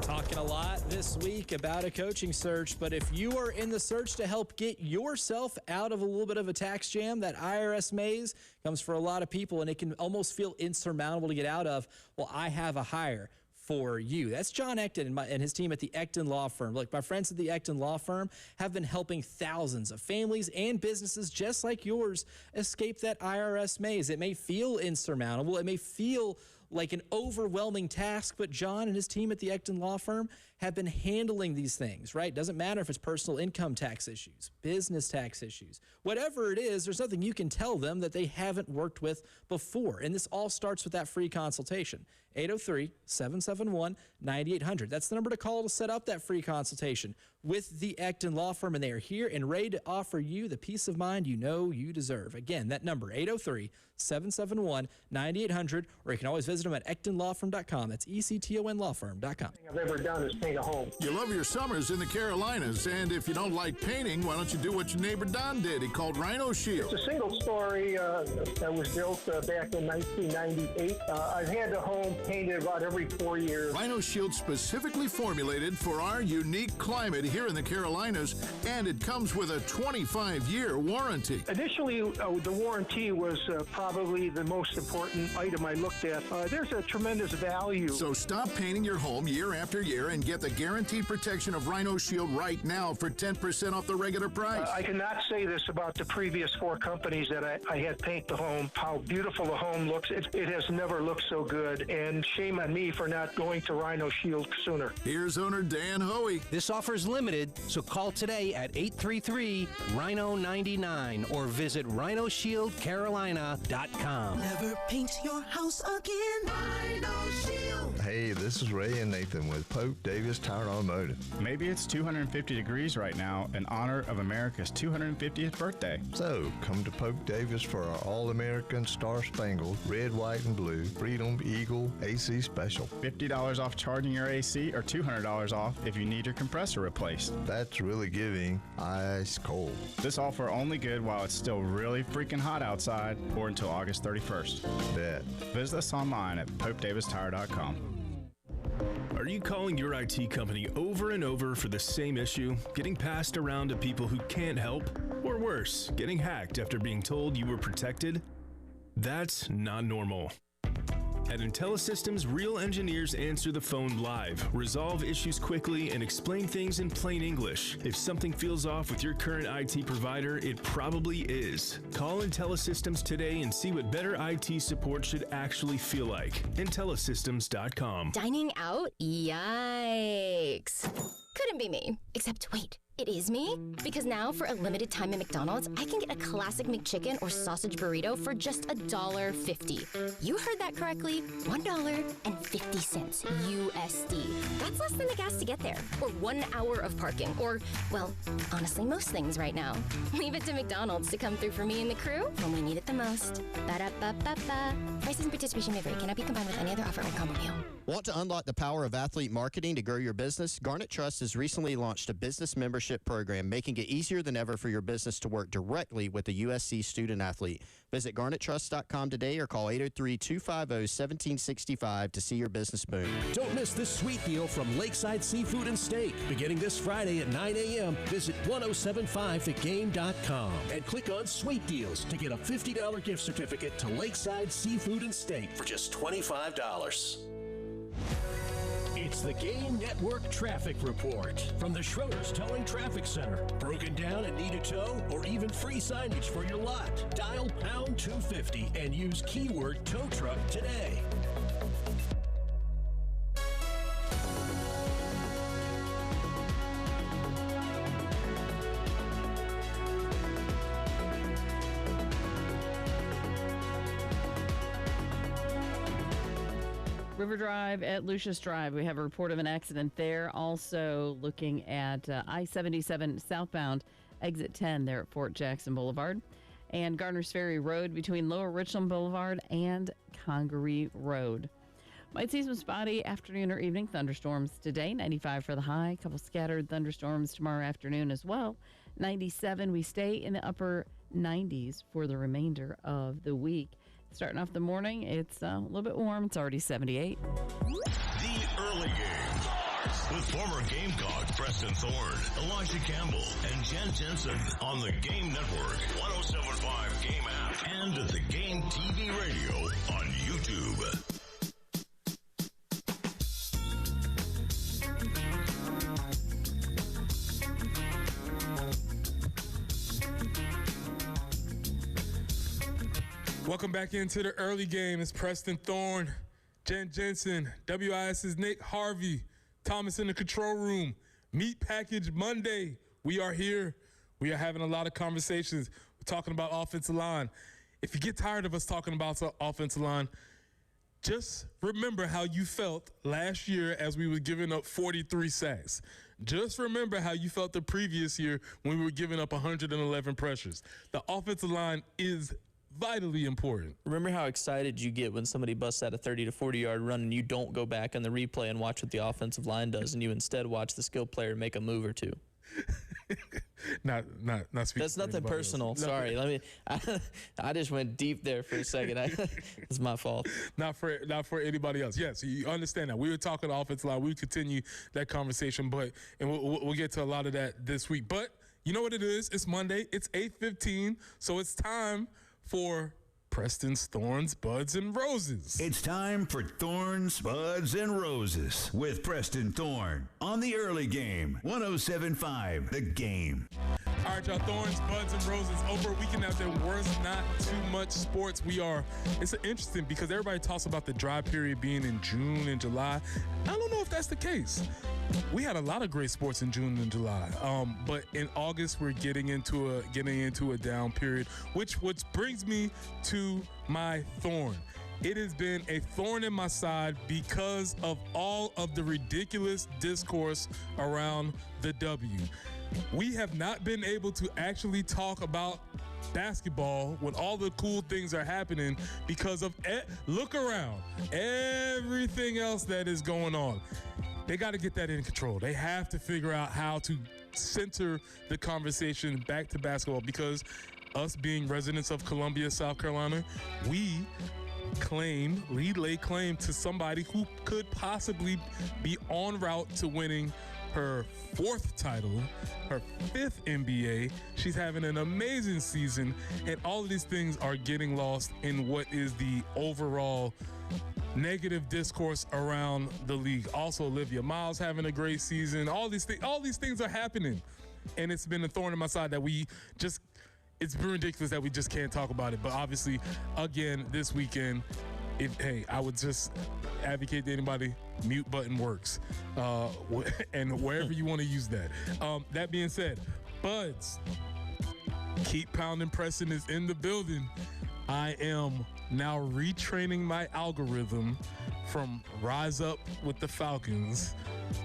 Talking a lot this week about a coaching search, but if you are in the search to help get yourself out of a little bit of a tax jam, that IRS maze comes for a lot of people and it can almost feel insurmountable to get out of. Well, I have a hire for you. That's John Ecton and his team at the Ecton Law Firm. Look, my friends at the Ecton Law Firm have been helping thousands of families and businesses just like yours escape that IRS maze. It may feel insurmountable. It may feel like an overwhelming task, but John and his team at the Ecton Law Firm have been handling these things, right? Doesn't matter if it's personal income tax issues, business tax issues, whatever it is, there's nothing you can tell them that they haven't worked with before. And this all starts with that free consultation. 803-771-9800. That's the number to call to set up that free consultation with the Ecton Law Firm, and they are here and ready to offer you the peace of mind you know you deserve. Again, that number, 803-771-9800, or you can always visit them at ectonlawfirm.com. That's ECTONlawfirm.com. I've ever done is paint a home. You love your summers in the Carolinas, and if you don't like painting, why don't you do what your neighbor Don did? He called Rhino Shield. It's a single story that was built back in 1998. I've had the home painted about every 4 years. Rhino Shield specifically formulated for our unique climate here in the Carolinas, and it comes with a 25-year warranty. Initially, the warranty was probably the most important item I looked at. There's a tremendous value. So stop painting your home year after year and get the guaranteed protection of Rhino Shield right now for 10% off the regular price. I cannot say this about the previous 4 companies that I had paint the home, how beautiful the home looks. It has never looked so good, and shame on me for not going to Rhino Shield sooner. Here's owner Dan Hoey. This offer is limited, so call today at 833-RHINO-99 or visit rhinoshieldcarolina.com. Never paint your house again. Rhino Shield. Hey, this is Ray and Nathan with Pope Davis Tire Automotive. Maybe it's 250 degrees right now in honor of America's 250th birthday. So, come to Pope Davis for our All-American Star Spangled, Red, White, and Blue, Freedom, Eagle, AC Special. $50 off charging your AC or $200 off if you need your compressor replaced. That's really giving ice cold. This offer only good while it's still really freaking hot outside or until August 31st. Bet. Visit us online at popedavistire.com. Are you calling your IT company over and over for the same issue, getting passed around to people who can't help, or worse, getting hacked after being told you were protected? That's not normal. At IntelliSystems, real engineers answer the phone live, resolve issues quickly, and explain things in plain English. If something feels off with your current IT provider, it probably is. Call IntelliSystems today and see what better IT support should actually feel like. IntelliSystems.com. Dining out? Yikes. Couldn't be me. Except wait. It is me? Because now, for a limited time at McDonald's, I can get a classic McChicken or sausage burrito for just $1.50. You heard that correctly. $1.50 USD. That's less than the gas to get there. Or 1 hour of parking. Or, well, honestly, most things right now. Leave it to McDonald's to come through for me and the crew when we need it the most. Ba-da-ba-ba-ba. Prices and participation may vary. Cannot be combined with any other offer or combo meal. Want to unlock the power of athlete marketing to grow your business? Garnet Trust has recently launched a business membership program, making it easier than ever for your business to work directly with a USC student athlete. Visit garnettrust.com today or call 803-250-1765 to see your business boom. Don't miss this sweet deal from Lakeside Seafood and Steak. Beginning this Friday at 9 a.m., visit 1075thegame.com and click on Sweet Deals to get a $50 gift certificate to Lakeside Seafood and Steak for just $25. It's the Game Network Traffic Report from the Schroeder's Towing Traffic Center. Broken down and need a tow or even free signage for your lot? Dial pound 250 and use keyword tow truck today. River Drive at Lucius Drive. We have a report of an accident there. Also looking at I-77 southbound, exit 10 there at Fort Jackson Boulevard. And Garner's Ferry Road between Lower Richland Boulevard and Congaree Road. Might see some spotty afternoon or evening thunderstorms today. 95 for the high. A couple scattered thunderstorms tomorrow afternoon as well. 97. We stay in the upper 90s for the remainder of the week. Starting off the morning, it's a little bit warm. It's already 78. The early game with former Gamecock Preston Thorne, Elijah Campbell, and Jen Jensen on the Game Network, 107.5 Game app, and the Game TV radio on YouTube. Welcome back into the early game. It's Preston Thorne, Jen Jensen, WIS's Nick Harvey, Thomas in the control room. Meat Package Monday. We are here. We are having a lot of conversations. We're talking about offensive line. If you get tired of us talking about the offensive line, just remember how you felt last year as we were giving up 43 sacks. Just remember how you felt the previous year when we were giving up 111 pressures. The offensive line is vitally important. Remember how excited you get when somebody busts out a 30 to 40 yard run and you don't go back on the replay and watch what the offensive line does, and you instead watch the skill player make a move or two. not speaking. That's nothing personal. Else. Sorry. I just went deep there for a second. It's my fault. Not for anybody else. Yes, you understand that. We were talking offensive line. We continue that conversation, and we'll get to a lot of that this week. But you know what it is? It's Monday. It's 8:15, so it's time for Preston's Thorns, Buds, and Roses. It's time for Thorns, Buds, and Roses with Preston Thorne on the early game. 107.5 The Game. All right, y'all, Thorns, Buds, and Roses. Over a weekend out there was not too much sports. It's interesting because everybody talks about the dry period being in June and July. I don't know if that's the case. We had a lot of great sports in June and July, but in August we're getting into a down period, which brings me to my thorn. It has been a thorn in my side because of all of the ridiculous discourse around the W. We have not been able to actually talk about basketball when all the cool things are happening because of look around everything else that is going on. They got to get that in control. They have to figure out how to center the conversation back to basketball, because us being residents of Columbia, South Carolina, we lay claim to somebody who could possibly be en route to winning her 4th title, her 5th NBA. She's having an amazing season, and all of these things are getting lost in what is the overall negative discourse around the league. Also, Olivia Miles having a great season. All these things are happening, and it's been a thorn in my side that it's been ridiculous that we just can't talk about it. But obviously, again, this weekend, I would just advocate to anybody, mute button works. And wherever you want to use that. That being said, Buds, Keep Pounding Preston is in the building. I am now retraining my algorithm from Rise Up with the Falcons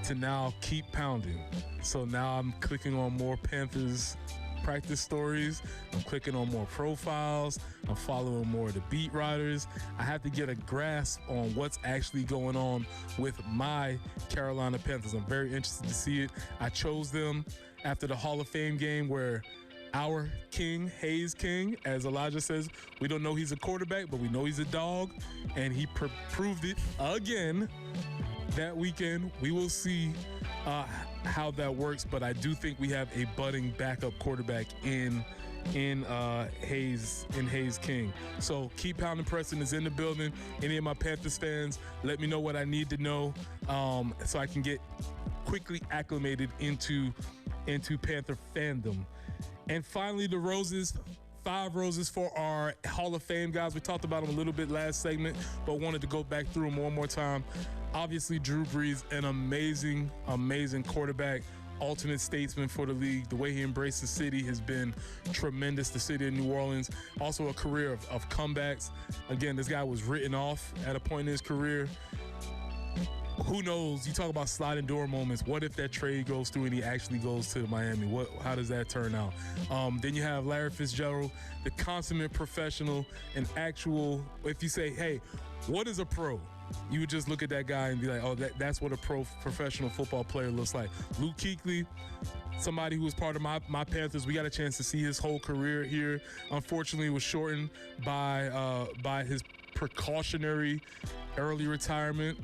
to now Keep Pounding. So now I'm clicking on more Panthers practice stories. I'm clicking on more profiles. I'm following more of the beat writers. I have to get a grasp on what's actually going on with my Carolina Panthers. I'm very interested to see it. I chose them after the Hall of Fame game where our king, Hayes King, as Elijah says, we don't know he's a quarterback, but we know he's a dog, and he proved it again that weekend. We will see how that works, but I do think we have a budding backup quarterback in Hayes King. So Keep Pounding Preston is in the building. Any of my Panthers fans, let me know what I need to know so I can get quickly acclimated into Panther fandom. And finally, the roses. 5 roses for our Hall of Fame guys. We talked about them a little bit last segment, but wanted to go back through them one more time. Obviously, Drew Brees, an amazing, amazing quarterback, ultimate statesman for the league. The way he embraced the city has been tremendous. The city of New Orleans, also a career of comebacks. Again, this guy was written off at a point in his career. Who knows? You talk about sliding door moments. What if that trade goes through and he actually goes to Miami? How does that turn out? Then you have Larry Fitzgerald, the consummate professional, an actual, if you say, hey, what is a pro? You would just look at that guy and be like, oh, that's what a professional football player looks like. Luke Kuechly, somebody who was part of my Panthers. We got a chance to see his whole career here. Unfortunately, it was shortened by his precautionary early retirement,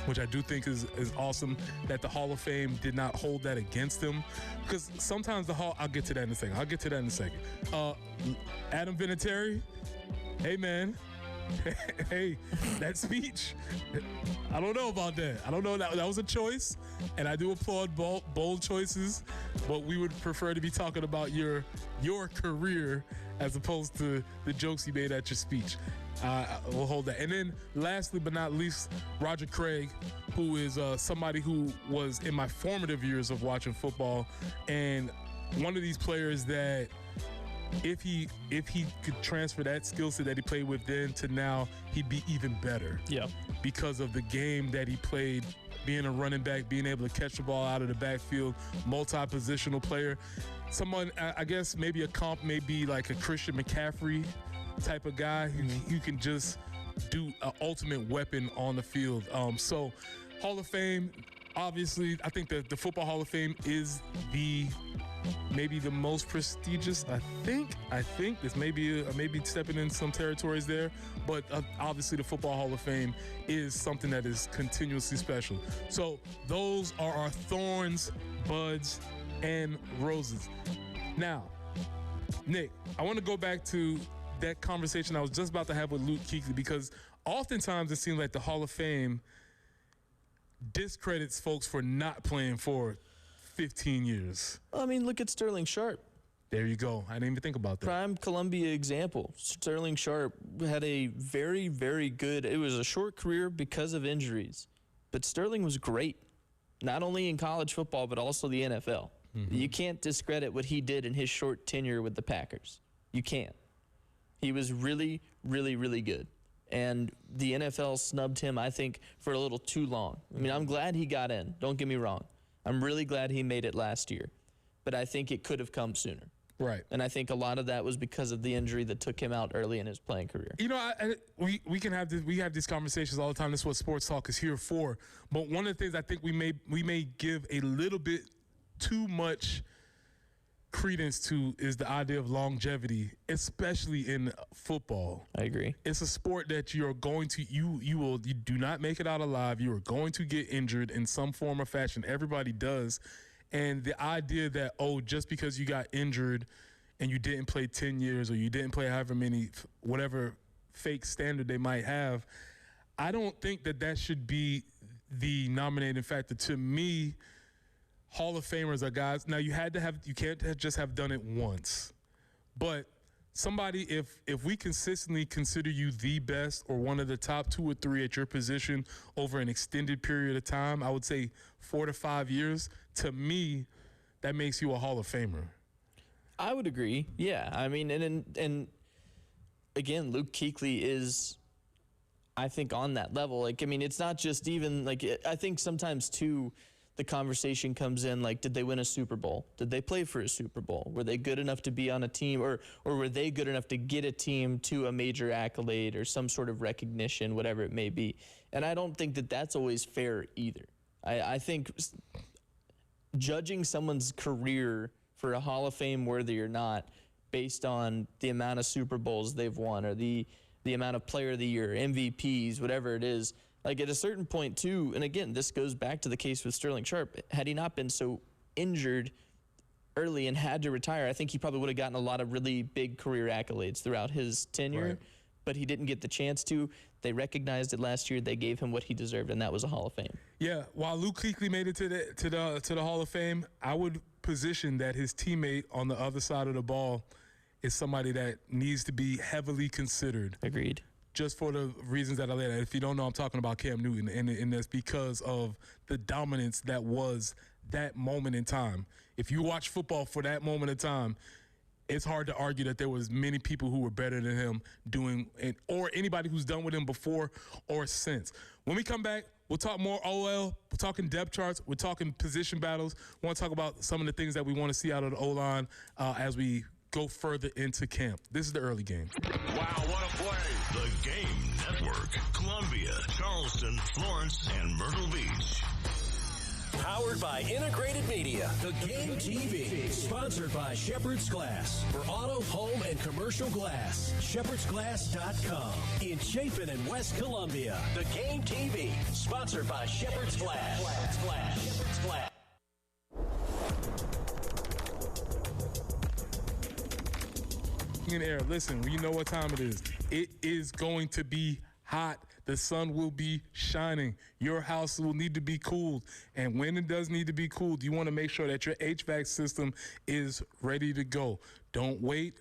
which I do think is awesome that the Hall of Fame did not hold that against him. Because sometimes I'll get to that in a second. Adam Vinatieri, hey, man. Hey, that speech, I don't know about that. I don't know. That was a choice, and I do applaud bold choices, but we would prefer to be talking about your career as opposed to the jokes you made at your speech. We'll hold that. And then lastly but not least, Roger Craig, who is somebody who was in my formative years of watching football, and one of these players that if he could transfer that skill set that he played with then to now, he'd be even better. Yeah. Because of the game that he played, being a running back, being able to catch the ball out of the backfield, multi-positional player. Someone, I guess maybe a comp may be like a Christian McCaffrey type of guy who can just do an ultimate weapon on the field. So Hall of Fame, obviously, I think the Football Hall of Fame is maybe the most prestigious. I think this may be stepping in some territories there, but obviously the Football Hall of Fame is something that is continuously special. So those are our thorns, buds, and roses. Now, Nick, I want to go back to that conversation I was just about to have with Luke Kuechly, because oftentimes it seems like the Hall of Fame discredits folks for not playing for 15 years. I mean, look at Sterling Sharp. There you go. I didn't even think about that. Prime Columbia example. Sterling Sharp had a very, very good, it was a short career because of injuries, but Sterling was great, not only in college football, but also the NFL. Mm-hmm. You can't discredit what he did in his short tenure with the Packers. You can't. He was really, really, really good. And the NFL snubbed him, I think, for a little too long. I mean, I'm glad he got in. Don't get me wrong. I'm really glad he made it last year. But I think it could have come sooner. Right. And I think a lot of that was because of the injury that took him out early in his playing career. You know, we have these conversations all the time. That's what Sports Talk is here for. But one of the things I think we may give a little bit too much credence to is the idea of longevity, especially in football. I agree. It's a sport that you're going to you do not make it out alive. You are going to get injured in some form or fashion. Everybody does. And the idea that, just because you got injured and you didn't play 10 years or you didn't play however many, whatever fake standard they might have, I don't think that should be the nominating factor. To me, Hall of Famers are guys. Now you can't just have done it once, but somebody, if we consistently consider you the best or one of the top 2 or 3 at your position over an extended period of time, I would say 4 to 5 years, to me, that makes you a Hall of Famer. I would agree. Yeah. I mean, and again, Luke Kuechly is, I think, on that level. Like, I mean, it's not just even like, I think sometimes too, the conversation comes in like, did they win a Super Bowl? Did they play for a Super Bowl? Were they good enough to be on a team, or were they good enough to get a team to a major accolade or some sort of recognition, whatever it may be? And I don't think that that's always fair either. I think judging someone's career for a Hall of Fame worthy or not based on the amount of Super Bowls they've won or the amount of Player of the Year, MVPs, whatever it is, like at a certain point too, and again, this goes back to the case with Sterling Sharp. Had he not been so injured early and had to retire, I think he probably would have gotten a lot of really big career accolades throughout his tenure, Right. But he didn't get the chance to. They recognized it last year. They gave him what he deserved, and that was a Hall of Fame. Yeah, while Luke Kuechly made it to the Hall of Fame, I would position that his teammate on the other side of the ball is somebody that needs to be heavily considered. Agreed. Just for the reasons that I laid out. If you don't know, I'm talking about Cam Newton, and that's because of the dominance that was that moment in time. If you watch football for that moment in time, it's hard to argue that there was many people who were better than him doing, or anybody who's done with him before or since. When we come back, we'll talk more OL. We're talking depth charts. We're talking position battles. We want to talk about some of the things that we want to see out of the O-line as we go further into camp. This is the early game. Wow, what a play. The Game Network. Columbia, Charleston, Florence, and Myrtle Beach. Powered by Integrated Media. The Game TV. Sponsored by Shepherd's Glass. For auto, home, and commercial glass. ShepherdsGlass.com. In Chapin and West Columbia. The Game TV. Sponsored by Shepherd's Glass. Shepherd's Glass. In air, listen, you know what time it is. It is going to be hot. The sun will be shining. Your house will need to be cooled. And when it does need to be cooled, you want to make sure that your HVAC system is ready to go. Don't wait.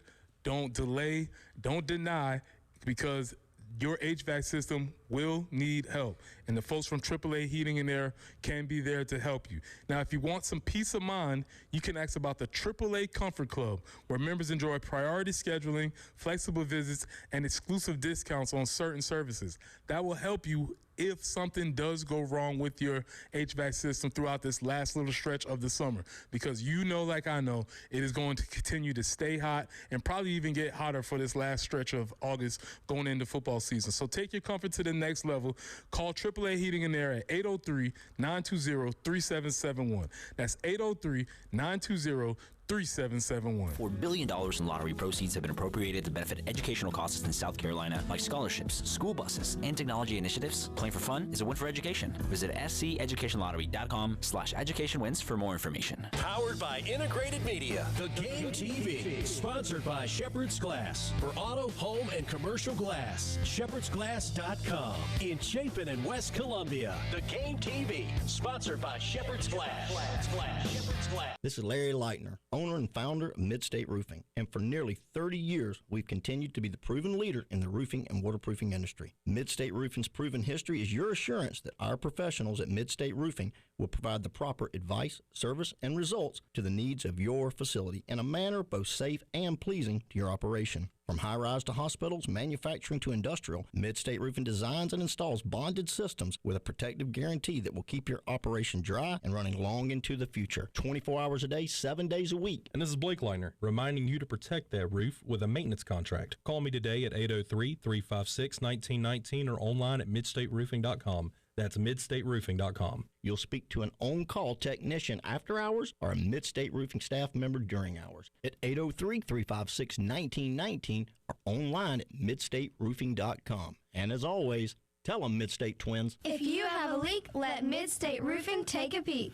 Don't delay. Don't deny, because your HVAC system will need help. And the folks from AAA Heating and Air can be there to help you. Now, if you want some peace of mind, you can ask about the AAA Comfort Club, where members enjoy priority scheduling, flexible visits, and exclusive discounts on certain services. That will help you if something does go wrong with your HVAC system throughout this last little stretch of the summer, because you know, like I know, it is going to continue to stay hot and probably even get hotter for this last stretch of August going into football season. So take your comfort to the next level. Call AAA Heating and Air at 803-920-3771. That's 803-920-3771. $4 billion in lottery proceeds have been appropriated to benefit educational causes in South Carolina, like scholarships, school buses, and technology initiatives. Playing for fun is a win for education. Visit sceducationlottery.com/educationwins for more information. Powered by Integrated Media. The Game TV. Sponsored by Shepherd's Glass. For auto, home, and commercial glass. ShepherdsGlass.com. In Chapin and West Columbia. The Game TV. Sponsored by Shepherd's Glass. Shepherd's Glass. This is Larry Leitner, owner and founder of Midstate Roofing, and for nearly 30 years, we've continued to be the proven leader in the roofing and waterproofing industry. Midstate Roofing's proven history is your assurance that our professionals at Midstate Roofing will provide the proper advice, service, and results to the needs of your facility in a manner both safe and pleasing to your operation. From high-rise to hospitals, manufacturing to industrial, Midstate Roofing designs and installs bonded systems with a protective guarantee that will keep your operation dry and running long into the future. 24 hours a day, 7 days a week. And this is Blake Leitner, reminding you to protect that roof with a maintenance contract. Call me today at 803-356-1919 or online at midstateroofing.com. That's midstateroofing.com. You'll speak to an on-call technician after hours or a Midstate Roofing staff member during hours at 803-356-1919 or online at midstateroofing.com. And as always, tell them Midstate Twins. If you have a leak, let Midstate Roofing take a peek.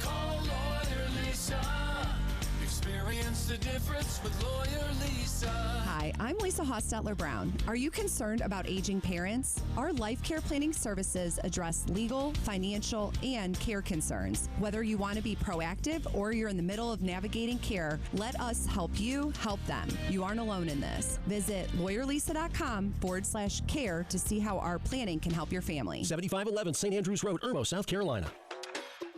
Call Lawyer Lisa. Experience the difference with Lawyer Lisa. Hi, I'm Lisa Hostetler Brown. Are you concerned about aging parents? Our life care planning services address legal, financial, and care concerns. Whether you want to be proactive or you're in the middle of navigating care, let us help you help them. You aren't alone in this. Visit lawyerlisa.com/care to see how our planning can help your family. 7511 St. Andrews Road, Irmo, South Carolina.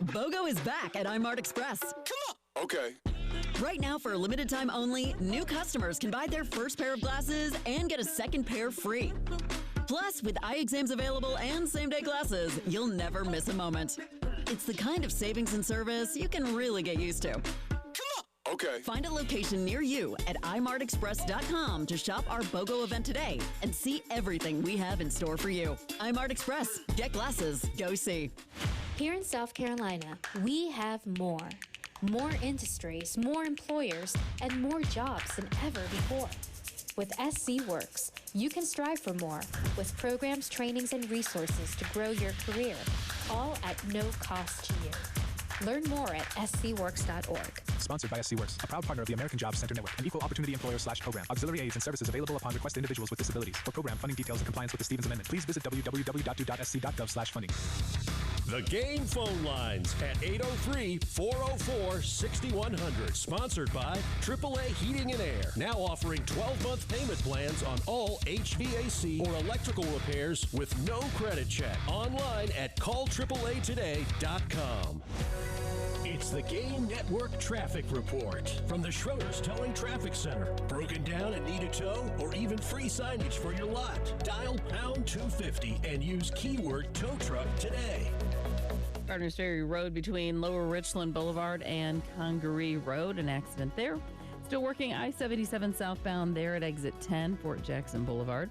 BOGO is back at iMart Express. Come on. Okay. Right now, for a limited time only, new customers can buy their first pair of glasses and get a second pair free. Plus, with eye exams available and same-day glasses, you'll never miss a moment. It's the kind of savings and service you can really get used to. Okay. Find a location near you at imartexpress.com to shop our BOGO event today and see everything we have in store for you. iMart Express. Get glasses. Go see. Here in South Carolina, we have more. More industries, more employers, and more jobs than ever before. With SC Works, you can strive for more with programs, trainings, and resources to grow your career, all at no cost to you. Learn more at scworks.org. Sponsored by SC Works, a proud partner of the American Jobs Center Network, an equal opportunity employer/program. Auxiliary aids and services available upon request to individuals with disabilities. For program funding details and compliance with the Stevens Amendment, please visit www.do.sc.gov/funding. The game phone lines at 803-404-6100. Sponsored by AAA Heating and Air. Now offering 12-month payment plans on all HVAC or electrical repairs with no credit check. Online at callAAAtoday.com. It's the Game Network Traffic Report from the Schroeder's Towing Traffic Center. Broken down and need a tow or even free signage for your lot? Dial pound 250 and use keyword tow truck today. Gardner's Ferry Road between Lower Richland Boulevard and Congaree Road. An accident there. Still working I-77 southbound there at exit 10, Fort Jackson Boulevard.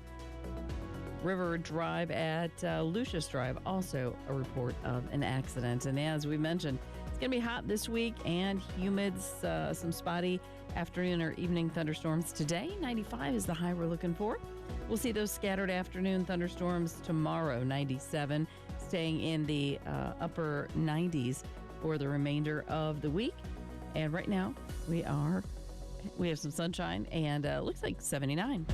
River Drive at Lucius Drive, also a report of an accident. And as we mentioned, it's going to be hot this week and humid, some spotty afternoon or evening thunderstorms today. 95 is the high we're looking for. We'll see those scattered afternoon thunderstorms tomorrow, 97, staying in the upper 90s for the remainder of the week. And right now, we have some sunshine and looks like 79.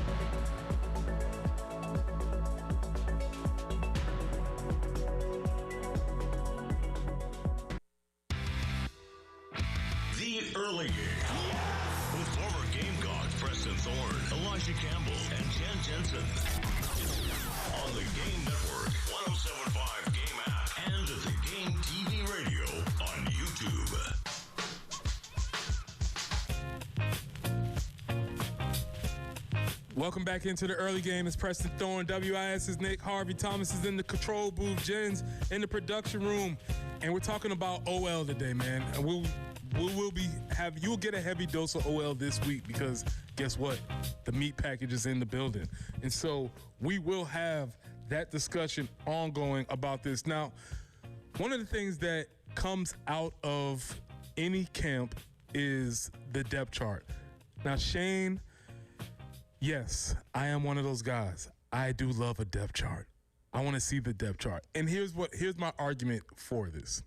The Early Game. With former Gamecock Preston Thorne, Elijah Campbell, and Jen Jensen. On the Game Network, 107.5 Game app, and the Game TV radio on YouTube. Welcome back into the Early Game. It's Preston Thorne. WIS is Nick. Harvey Thomas is in the control booth. Jen's in the production room. And we're talking about OL today, man. And you'll get a heavy dose of OL this week because guess what? The meat package is in the building. And so we will have that discussion ongoing about this. Now, one of the things that comes out of any camp is the depth chart. Now, Shane, yes, I am one of those guys. I do love a depth chart. I want to see the depth chart. And here's my argument for this.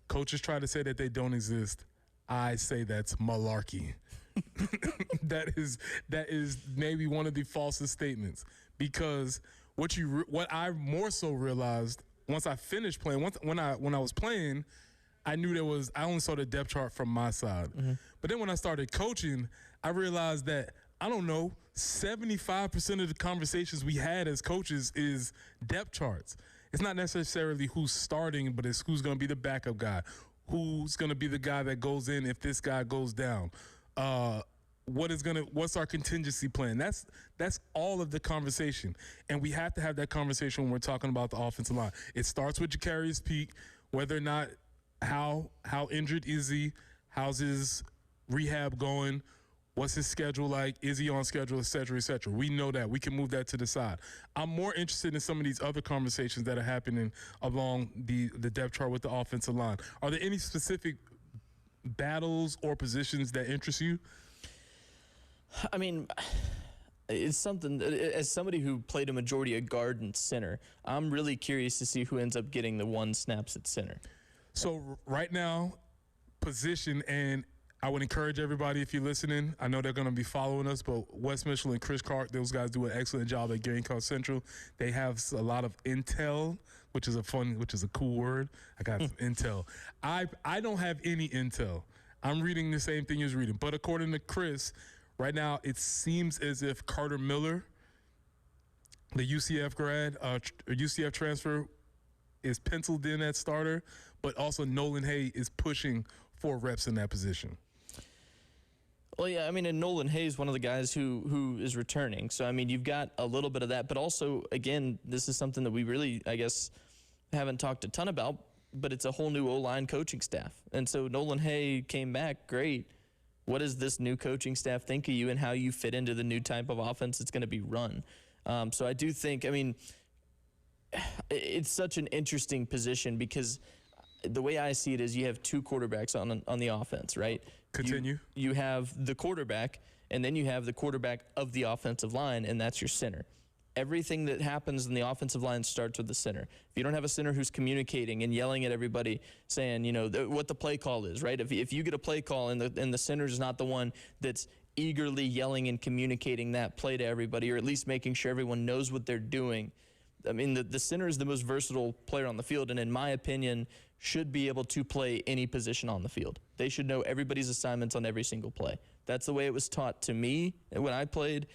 Coaches try to say that they don't exist. I say that's malarkey. That is maybe one of the falsest statements, because what I more so realized once I finished playing, when I was playing, I knew I only saw the depth chart from my side. Mm-hmm. But then when I started coaching, I realized that, I don't know, 75% of the conversations we had as coaches is depth charts. It's not necessarily who's starting, but it's who's going to be the backup guy, who's going to be the guy that goes in if this guy goes down. What's our contingency plan? That's all of the conversation. And we have to have that conversation when we're talking about the offensive line. It starts with Jacarius Peak, whether or not how injured is he, how's his rehab going, What's his schedule like? Is he on schedule, et cetera, et cetera? We know that. We can move that to the side. I'm more interested in some of these other conversations that are happening along the depth chart with the offensive line. Are there any specific battles or positions that interest you? I mean, it's something, as somebody who played a majority of guard and center, I'm really curious to see who ends up getting the 1 snaps at center. So right now, position, and I would encourage everybody, if you're listening, I know they're going to be following us, but Wes Mitchell and Chris Clark, those guys do an excellent job at Gamecock Central. They have a lot of intel, which is a cool word. I got some intel. I don't have any intel. I'm reading the same thing you're reading. But according to Chris, right now it seems as if Carter Miller, the UCF grad, UCF transfer, is penciled in at starter, but also Nolan Hay is pushing for reps in that position. Well, yeah, I mean, and Nolan Hayes, one of the guys who is returning. So, I mean, you've got a little bit of that. But also, again, this is something that we really, I guess, haven't talked a ton about, but it's a whole new O-line coaching staff. And so Nolan Hay came back, great. What does this new coaching staff think of you and how you fit into the new type of offense that's going to be run? So I do think, I mean, it's such an interesting position because the way I see it is you have 2 quarterbacks on the offense, right? Continue. You have the quarterback, and then you have the quarterback of the offensive line, and that's your center. Everything that happens in the offensive line starts with the center. If you don't have a center who's communicating and yelling at everybody, saying, you know, what the play call is, right? If you get a play call and the center is not the one that's eagerly yelling and communicating that play to everybody, or at least making sure everyone knows what they're doing. I mean, the center is the most versatile player on the field, and in my opinion, should be able to play any position on the field. They should know everybody's assignments on every single play. That's the way it was taught to me when I played,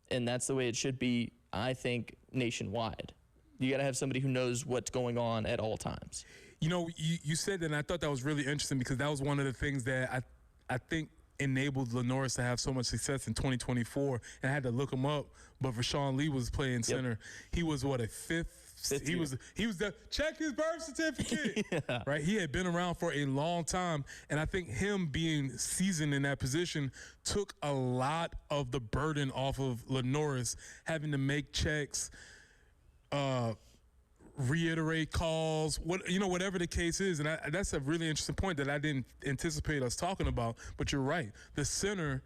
and that's the way it should be, I think, nationwide. You got to have somebody who knows what's going on at all times. You know, you said that, and I thought that was really interesting because that was one of the things that I think enabled Lenoris to have so much success in 2024. And I had to look him up, but Rashawn Lee was playing center. Yep. He was, what, a fifth he was the check his birth certificate. Yeah. Right? He had been around for a long time, and I think him being seasoned in that position took a lot of the burden off of Lenoris, having to make checks, reiterate calls, whatever the case is. And that's a really interesting point that I didn't anticipate us talking about. But you're right. The center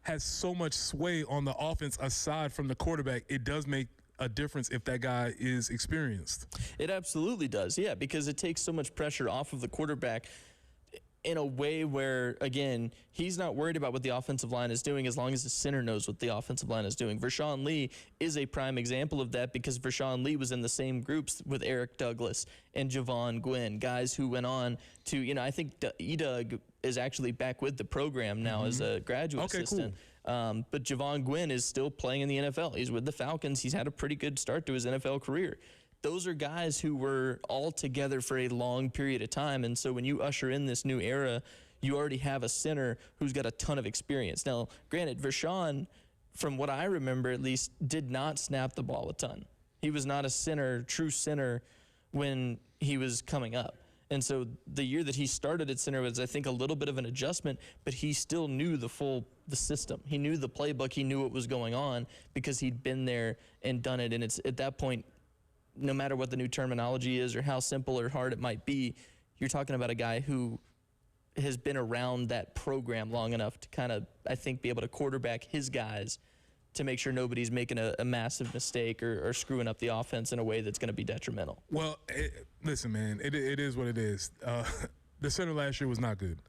has so much sway on the offense aside from the quarterback. It does make a difference if that guy is experienced. It absolutely does, yeah, because it takes so much pressure off of the quarterback in a way where, again, he's not worried about what the offensive line is doing as long as the center knows what the offensive line is doing. Rashawn Lee is a prime example of that because Rashawn Lee was in the same groups with Eric Douglas and Javon Gwynn, guys who went on to, I think E-Doug is actually back with the program now as a graduate assistant. Cool. But Javon Gwynn is still playing in the NFL. He's with the Falcons. He's had a pretty good start to his NFL career. Those are guys who were all together for a long period of time. And so when you usher in this new era, you already have a center who's got a ton of experience. Now, granted, Rashawn, from what I remember at least, did not snap the ball a ton. He was not a true center when he was coming up. And so the year that he started at center was, I think, a little bit of an adjustment, but he still knew the system. He knew the playbook. He knew what was going on because he'd been there and done it. And it's at that point, no matter what the new terminology is or how simple or hard it might be, you're talking about a guy who has been around that program long enough to kind of, I think, be able to quarterback his guys to make sure nobody's making a massive mistake or screwing up the offense in a way that's going to be detrimental. Well, listen, man, it is what it is. The center last year was not good,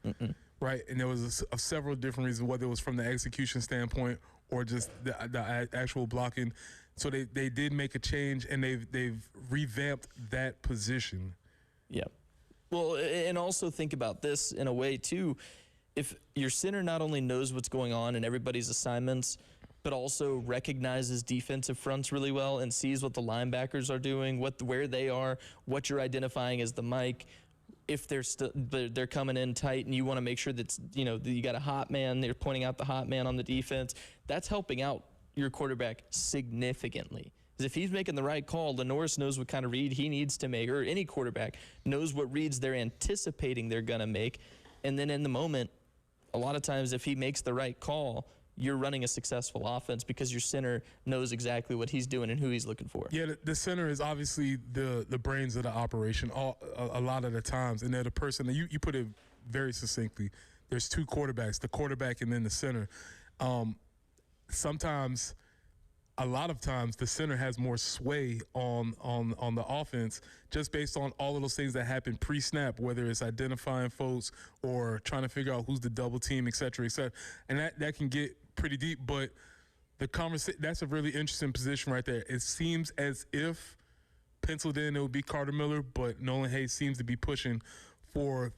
right? And there was several different reasons, whether it was from the execution standpoint or just the actual blocking. So they did make a change, and they've revamped that position. Yeah. Well, and also think about this in a way, too. If your center not only knows what's going on in everybody's assignments, but also recognizes defensive fronts really well and sees what the linebackers are doing, where they are, what you're identifying as the mic, if they're coming in tight and you want to make sure that you got a hot man, they're pointing out the hot man on the defense, that's helping out your quarterback significantly. Because if he's making the right call, Lenoris knows what kind of read he needs to make, or any quarterback knows what reads they're anticipating they're going to make. And then in the moment, a lot of times if he makes the right call, you're running a successful offense because your center knows exactly what he's doing and who he's looking for. Yeah, the center is obviously the brains of the operation a lot of the times, and they're the person that you put it very succinctly. There's two quarterbacks, the quarterback and then the center. Sometimes, a lot of times, the center has more sway on the offense just based on all of those things that happen pre-snap, whether it's identifying folks or trying to figure out who's the double team, et cetera, et cetera. And that can get pretty deep, but that's a really interesting position right there. It seems as if penciled in it would be Carter Miller, but Nolan Hayes seems to be pushing for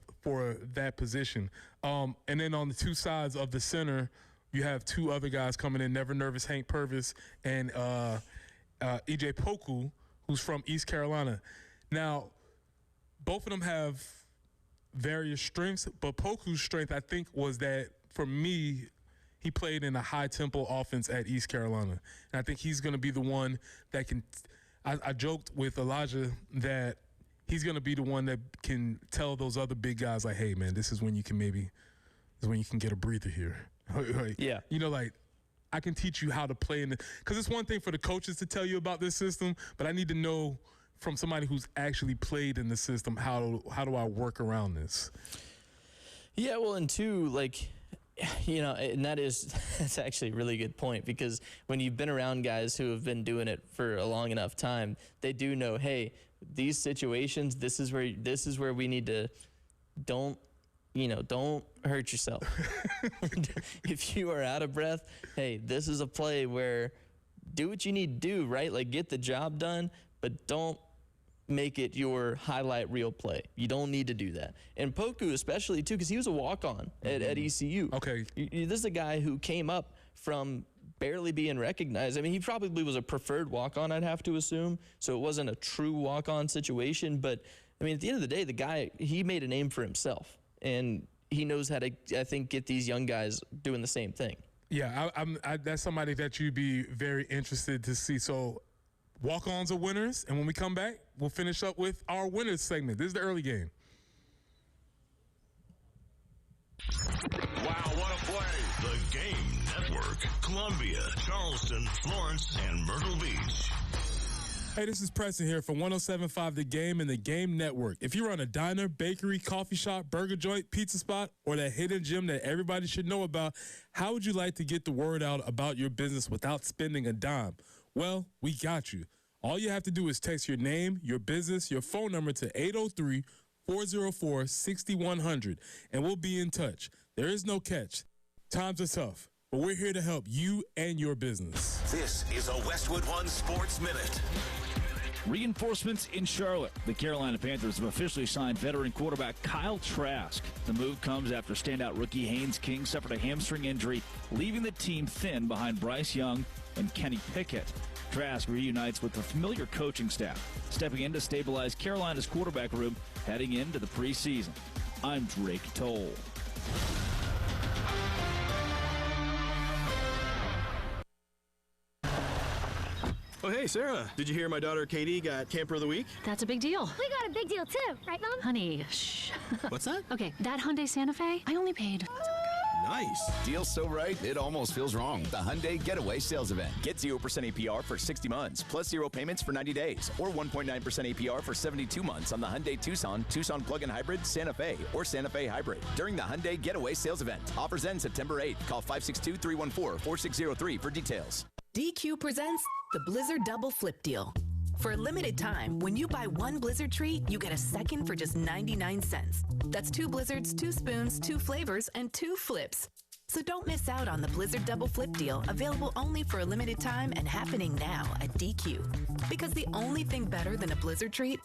that position. And then on the two sides of the center, you have two other guys coming in, Never Nervous Hank Purvis and E.J. Poku, who's from East Carolina. Now, both of them have various strengths, but Poku's strength, I think, was that, for me, he played in a high-tempo offense at East Carolina. And I think he's going to be the one that can – I joked with Elijah that he's going to be the one that can tell those other big guys, like, hey, man, this is when you can get a breather here. Like, yeah. You know, like, I can teach you how to play in because it's one thing for the coaches to tell you about this system, but I need to know from somebody who's actually played in the system, how do I work around this? Yeah, well, and two, like, you know, and that's actually a really good point, because when you've been around guys who have been doing it for a long enough time, they do know, hey, these situations, this is where we need to don't hurt yourself. If you are out of breath, hey, this is a play where do what you need to do, right? Like, get the job done, but don't make it your highlight reel play. You don't need to do that. And Poku especially, too, because he was a walk-on at ECU. Okay. This is a guy who came up from barely being recognized. I mean, he probably was a preferred walk-on, I'd have to assume, so it wasn't a true walk-on situation. But, I mean, at the end of the day, the guy, he made a name for himself. And he knows how to, I think, get these young guys doing the same thing. Yeah, that's somebody that you'd be very interested to see. So walk-ons are winners, and when we come back, we'll finish up with our winners segment. This is the early game. Wow, what a play. The Game Network. Columbia, Charleston, Florence, and Myrtle Beach. Hey, this is Preston here from 107.5 The Game and The Game Network. If you run a diner, bakery, coffee shop, burger joint, pizza spot, or that hidden gem that everybody should know about, how would you like to get the word out about your business without spending a dime? Well, we got you. All you have to do is text your name, your business, your phone number to 803-404-6100, and we'll be in touch. There is no catch. Times are tough, but we're here to help you and your business. This is a Westwood One Sports Minute. Reinforcements in Charlotte. The Carolina Panthers have officially signed veteran quarterback Kyle Trask. The move comes after standout rookie Haynes King suffered a hamstring injury, leaving the team thin behind Bryce Young and Kenny Pickett. Trask reunites with the familiar coaching staff, stepping in to stabilize Carolina's quarterback room heading into the preseason. I'm Drake Toll. Oh, hey, Sarah. Did you hear my daughter Katie got Camper of the Week? That's a big deal. We got a big deal too, right, Mom? Honey, shh. What's that? Okay, that Hyundai Santa Fe, I only paid. Nice. Deal's so right, it almost feels wrong. The Hyundai Getaway Sales Event. Get 0% APR for 60 months, plus 0 payments for 90 days, or 1.9% APR for 72 months on the Hyundai Tucson, Tucson Plug-in Hybrid, Santa Fe, or Santa Fe Hybrid during the Hyundai Getaway Sales Event. Offers end September 8th. Call 562-314-4603 for details. DQ presents the Blizzard Double Flip Deal. For a limited time, when you buy one Blizzard treat, you get a second for just 99 cents. That's 2 Blizzards, 2 spoons, 2 flavors, and 2 flips. So don't miss out on the Blizzard Double Flip Deal, available only for a limited time and happening now at DQ. Because the only thing better than a Blizzard treat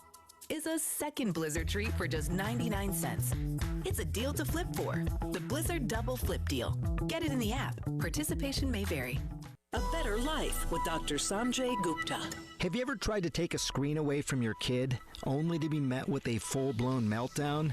is a second Blizzard treat for just 99 cents. It's a deal to flip for. The Blizzard Double Flip Deal. Get it in the app. Participation may vary. A Better Life with Dr. Sanjay Gupta. Have you ever tried to take a screen away from your kid only to be met with a full-blown meltdown?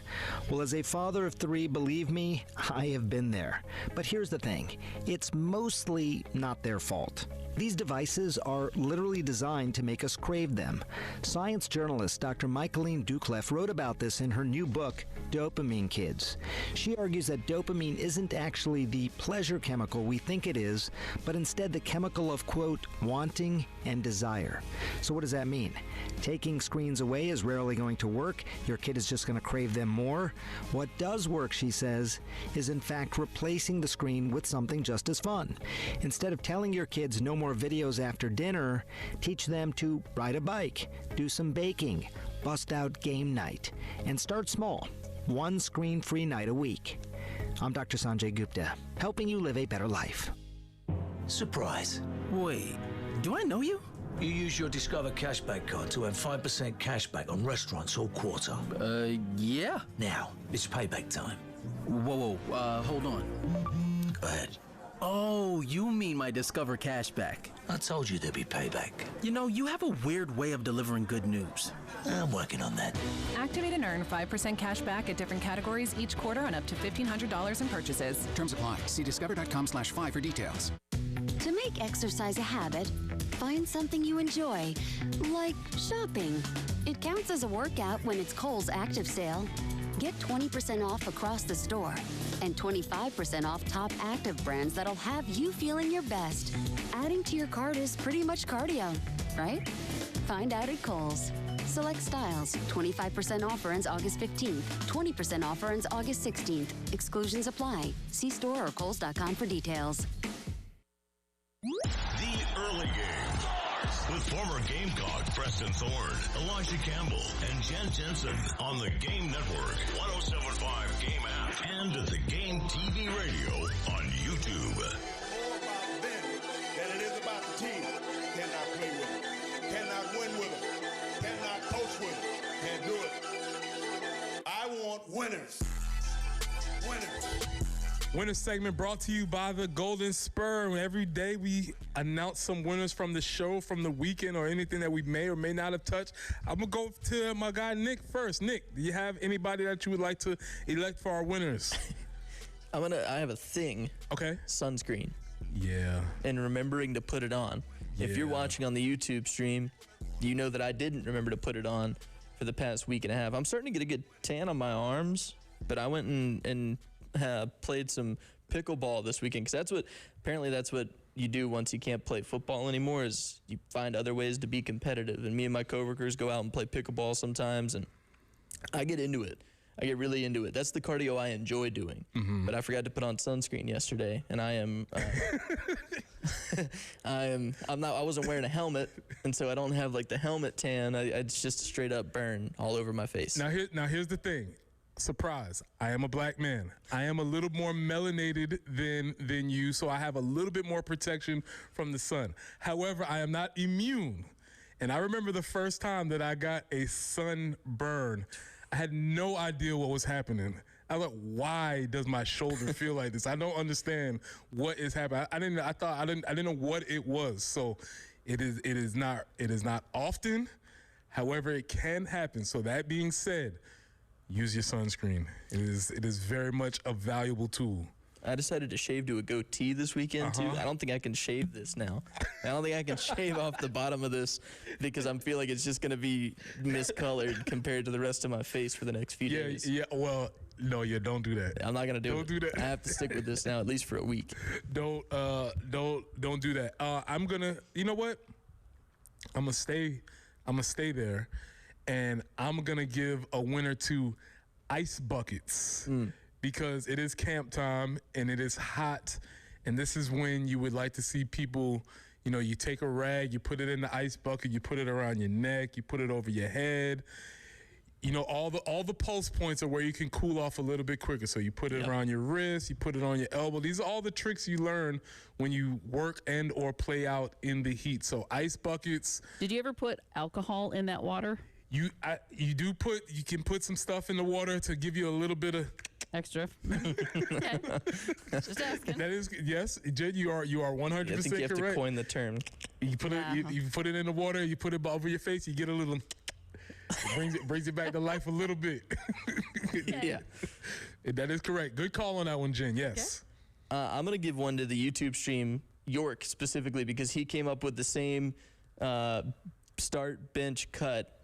Well, as a father of 3, believe me, I have been there. But here's the thing, it's mostly not their fault. These devices are literally designed to make us crave them. Science journalist Dr. Michaeline Duclef wrote about this in her new book, dopamine, kids. She argues that dopamine isn't actually the pleasure chemical we think it is, but instead the chemical of, quote, wanting and desire. So what does that mean? Taking screens away is rarely going to work. Your kid is just going to crave them more. What does work, she says, is in fact replacing the screen with something just as fun. Instead of telling your kids no more videos after dinner, teach them to ride a bike, do some baking, bust out game night, and start small. One screen-free night a week. I'm Dr. Sanjay Gupta, helping you live a better life. Surprise. Wait, do I know you? You use your Discover cashback card to earn 5% cashback on restaurants all quarter. Yeah. Now, it's payback time. Whoa, hold on. Go ahead. Oh, you mean my Discover cashback. I told you there'd be payback. You know, you have a weird way of delivering good news. I'm working on that. Activate and earn 5% cash back at different categories each quarter on up to $1,500 in purchases. Terms apply. See discover.com/5 for details. To make exercise a habit, find something you enjoy, like shopping. It counts as a workout when it's Kohl's Active Sale. Get 20% off across the store and 25% off top active brands that'll have you feeling your best. Adding to your cart is pretty much cardio, right? Find out at Kohl's. Select styles. 25% offer ends August 15th. 20% offer ends August 16th. Exclusions apply. See store or Kohls.com for details. The early game with former Gamecock Preston Thorne, Elijah Campbell, and Jen Jensen on the Game Network, 107.5 Game app, and at the Game TV radio on YouTube. More about them than it is about the team. Cannot play with them. Cannot win with them. Cannot coach with them. Can't do it. I want winners. Winners. Winner segment brought to you by the Golden Spur. Every day we announce some winners from the show, from the weekend, or anything that we may or may not have touched. I'm going to go to my guy Nick first. Nick, do you have anybody that you would like to elect for our winners? I have a thing. Okay. Sunscreen. Yeah. And remembering to put it on. Yeah. If you're watching on the YouTube stream, you know that I didn't remember to put it on for the past week and a half. I'm starting to get a good tan on my arms, but I went and played some pickleball this weekend, because apparently that's what you do once you can't play football anymore, is you find other ways to be competitive. And me and my coworkers go out and play pickleball sometimes, and I get into it. I get really into it. That's the cardio I enjoy doing. Mm-hmm. But I forgot to put on sunscreen yesterday, and I am I wasn't wearing a helmet, and so I don't have like the helmet tan. It's just a straight up burn all over my face. Now here's the thing. Surprise, I am a black man. I am a little more melanated than you, so I have a little bit more protection from the sun. However, I am not immune. And I remember the first time that I got a sunburn, I had no idea what was happening. I was like, why does my shoulder feel like this? I don't understand what is happening. I didn't know what it was. So it is not often. However, it can happen. So that being said, use your sunscreen. It is very much a valuable tool. I decided to shave to a goatee this weekend, too. I don't think I can shave this now. I don't think I can shave off the bottom of this, because I feel like it's just going to be miscolored compared to the rest of my face for the next few days. Yeah, well, no, don't do that. I'm not going to do it. Don't do that. I have to stick with this now, at least for a week. Don't do that. I'm going to, you know what? I'm going to stay there, and I'm going to give a winner to ice buckets. Because it is camp time and it is hot, and this is when you would like to see people, you take a rag, you put it in the ice bucket, you put it around your neck, you put it over your head. All the pulse points are where you can cool off a little bit quicker. So you put it around your wrist, you put it on your elbow. These are all the tricks you learn when you work and or play out in the heat. So ice buckets. Did you ever put alcohol in that water? You can put some stuff in the water to give you a little bit of extra. Okay. Just asking. That is, yes, Jen, you are 100% correct. I think you have to coin the term. You put it, you put it in the water, you put it over your face, you get a little. It brings it back to life a little bit. Okay. Yeah, that is correct. Good call on that one, Jen. Yes. Okay. I'm gonna give one to the YouTube stream, York specifically, because he came up with the same start bench cut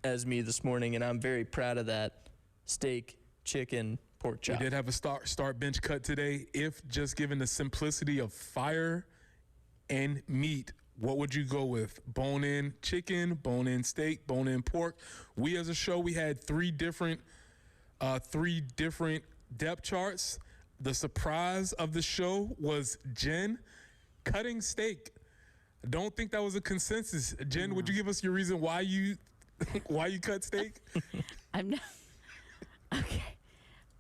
as me this morning, and I'm very proud of that. Steak, chicken, pork chop. We did have a start bench cut today. If just given the simplicity of fire and meat, what would you go with? Bone-in chicken, bone-in steak, bone-in pork. We as a show, we had three different depth charts. The surprise of the show was Jen cutting steak. I don't think that was a consensus. Jen, would you give us your reason why you cut steak? I'm not.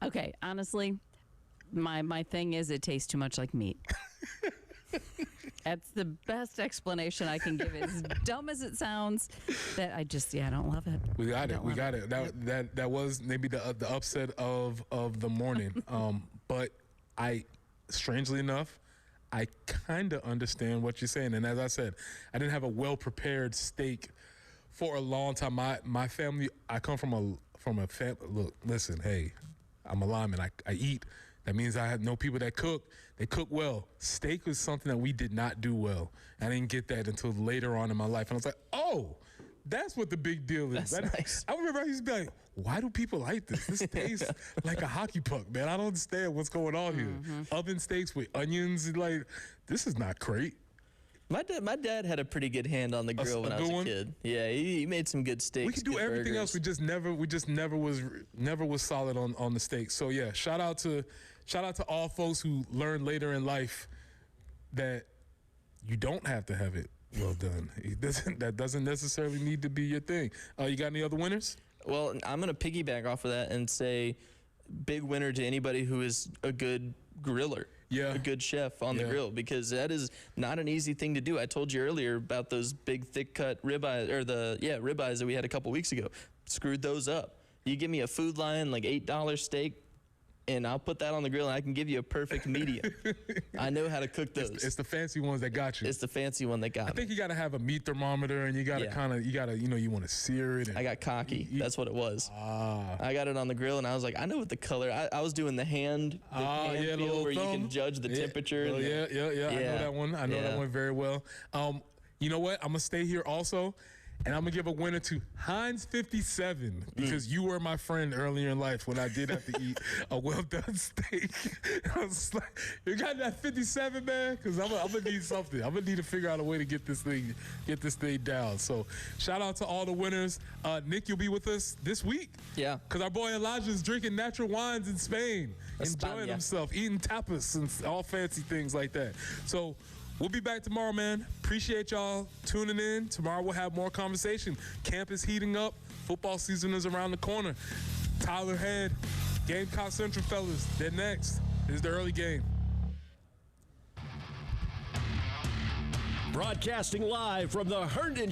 Okay. Honestly, my thing is it tastes too much like meat. That's the best explanation I can give. As dumb as it sounds, that I don't love it. We got it. That was maybe the upset of the morning. But strangely enough, I kind of understand what you're saying. And as I said, I didn't have a well-prepared steak for a long time. My family, I come from a family. Look, listen, hey, I'm a lineman. I eat. That means I know people that cook. They cook well. Steak was something that we did not do well. I didn't get that until later on in my life. And I was like, oh, that's what the big deal is. That's nice. I remember I used to be like, why do people like this? This tastes like a hockey puck, man. I don't understand what's going on here. Oven steaks with onions, like, this is not great. My dad had a pretty good hand on the grill when I was a kid. Yeah, he made some good steaks. We could do everything else. We just never was solid on the steak. So yeah, shout out to all folks who learned later in life that you don't have to have it well done. That doesn't necessarily need to be your thing. You got any other winners? Well, I'm gonna piggyback off of that and say, big winner to anybody who is a good griller. Yeah. A good chef on the grill, because that is not an easy thing to do. I told you earlier about those big thick cut ribeyes, or ribeyes that we had a couple weeks ago. Screwed those up. You give me a Food Lion like $8 steak, and I'll put that on the grill, and I can give you a perfect medium. I know how to cook those. It's the fancy ones that got you. It's the fancy one that got me. I think you got to have a meat thermometer, and you got to you want to sear it. I got cocky. That's what it was. I got it on the grill, and I was like, I know what the color. I was doing the hand feel where you can judge the temperature. Oh, yeah. I know that one. I know that one very well. You know what? I'm going to stay here also. And I'm going to give a winner to Heinz 57 because you were my friend earlier in life when I did have to eat a well-done steak. I was like, you got that 57, man? Because I'm going to need something. I'm going to need to figure out a way to get this thing down. So shout out to all the winners. Nick, you'll be with us this week. Yeah. Because our boy Elijah's drinking natural wines in Spain, enjoying himself, eating tapas and all fancy things like that. So we'll be back tomorrow, man. Appreciate y'all tuning in. Tomorrow we'll have more conversation. Camp is heating up. Football season is around the corner. Tyler Head, Gamecock Central fellas, they're next. This is the early game. Broadcasting live from the Herndon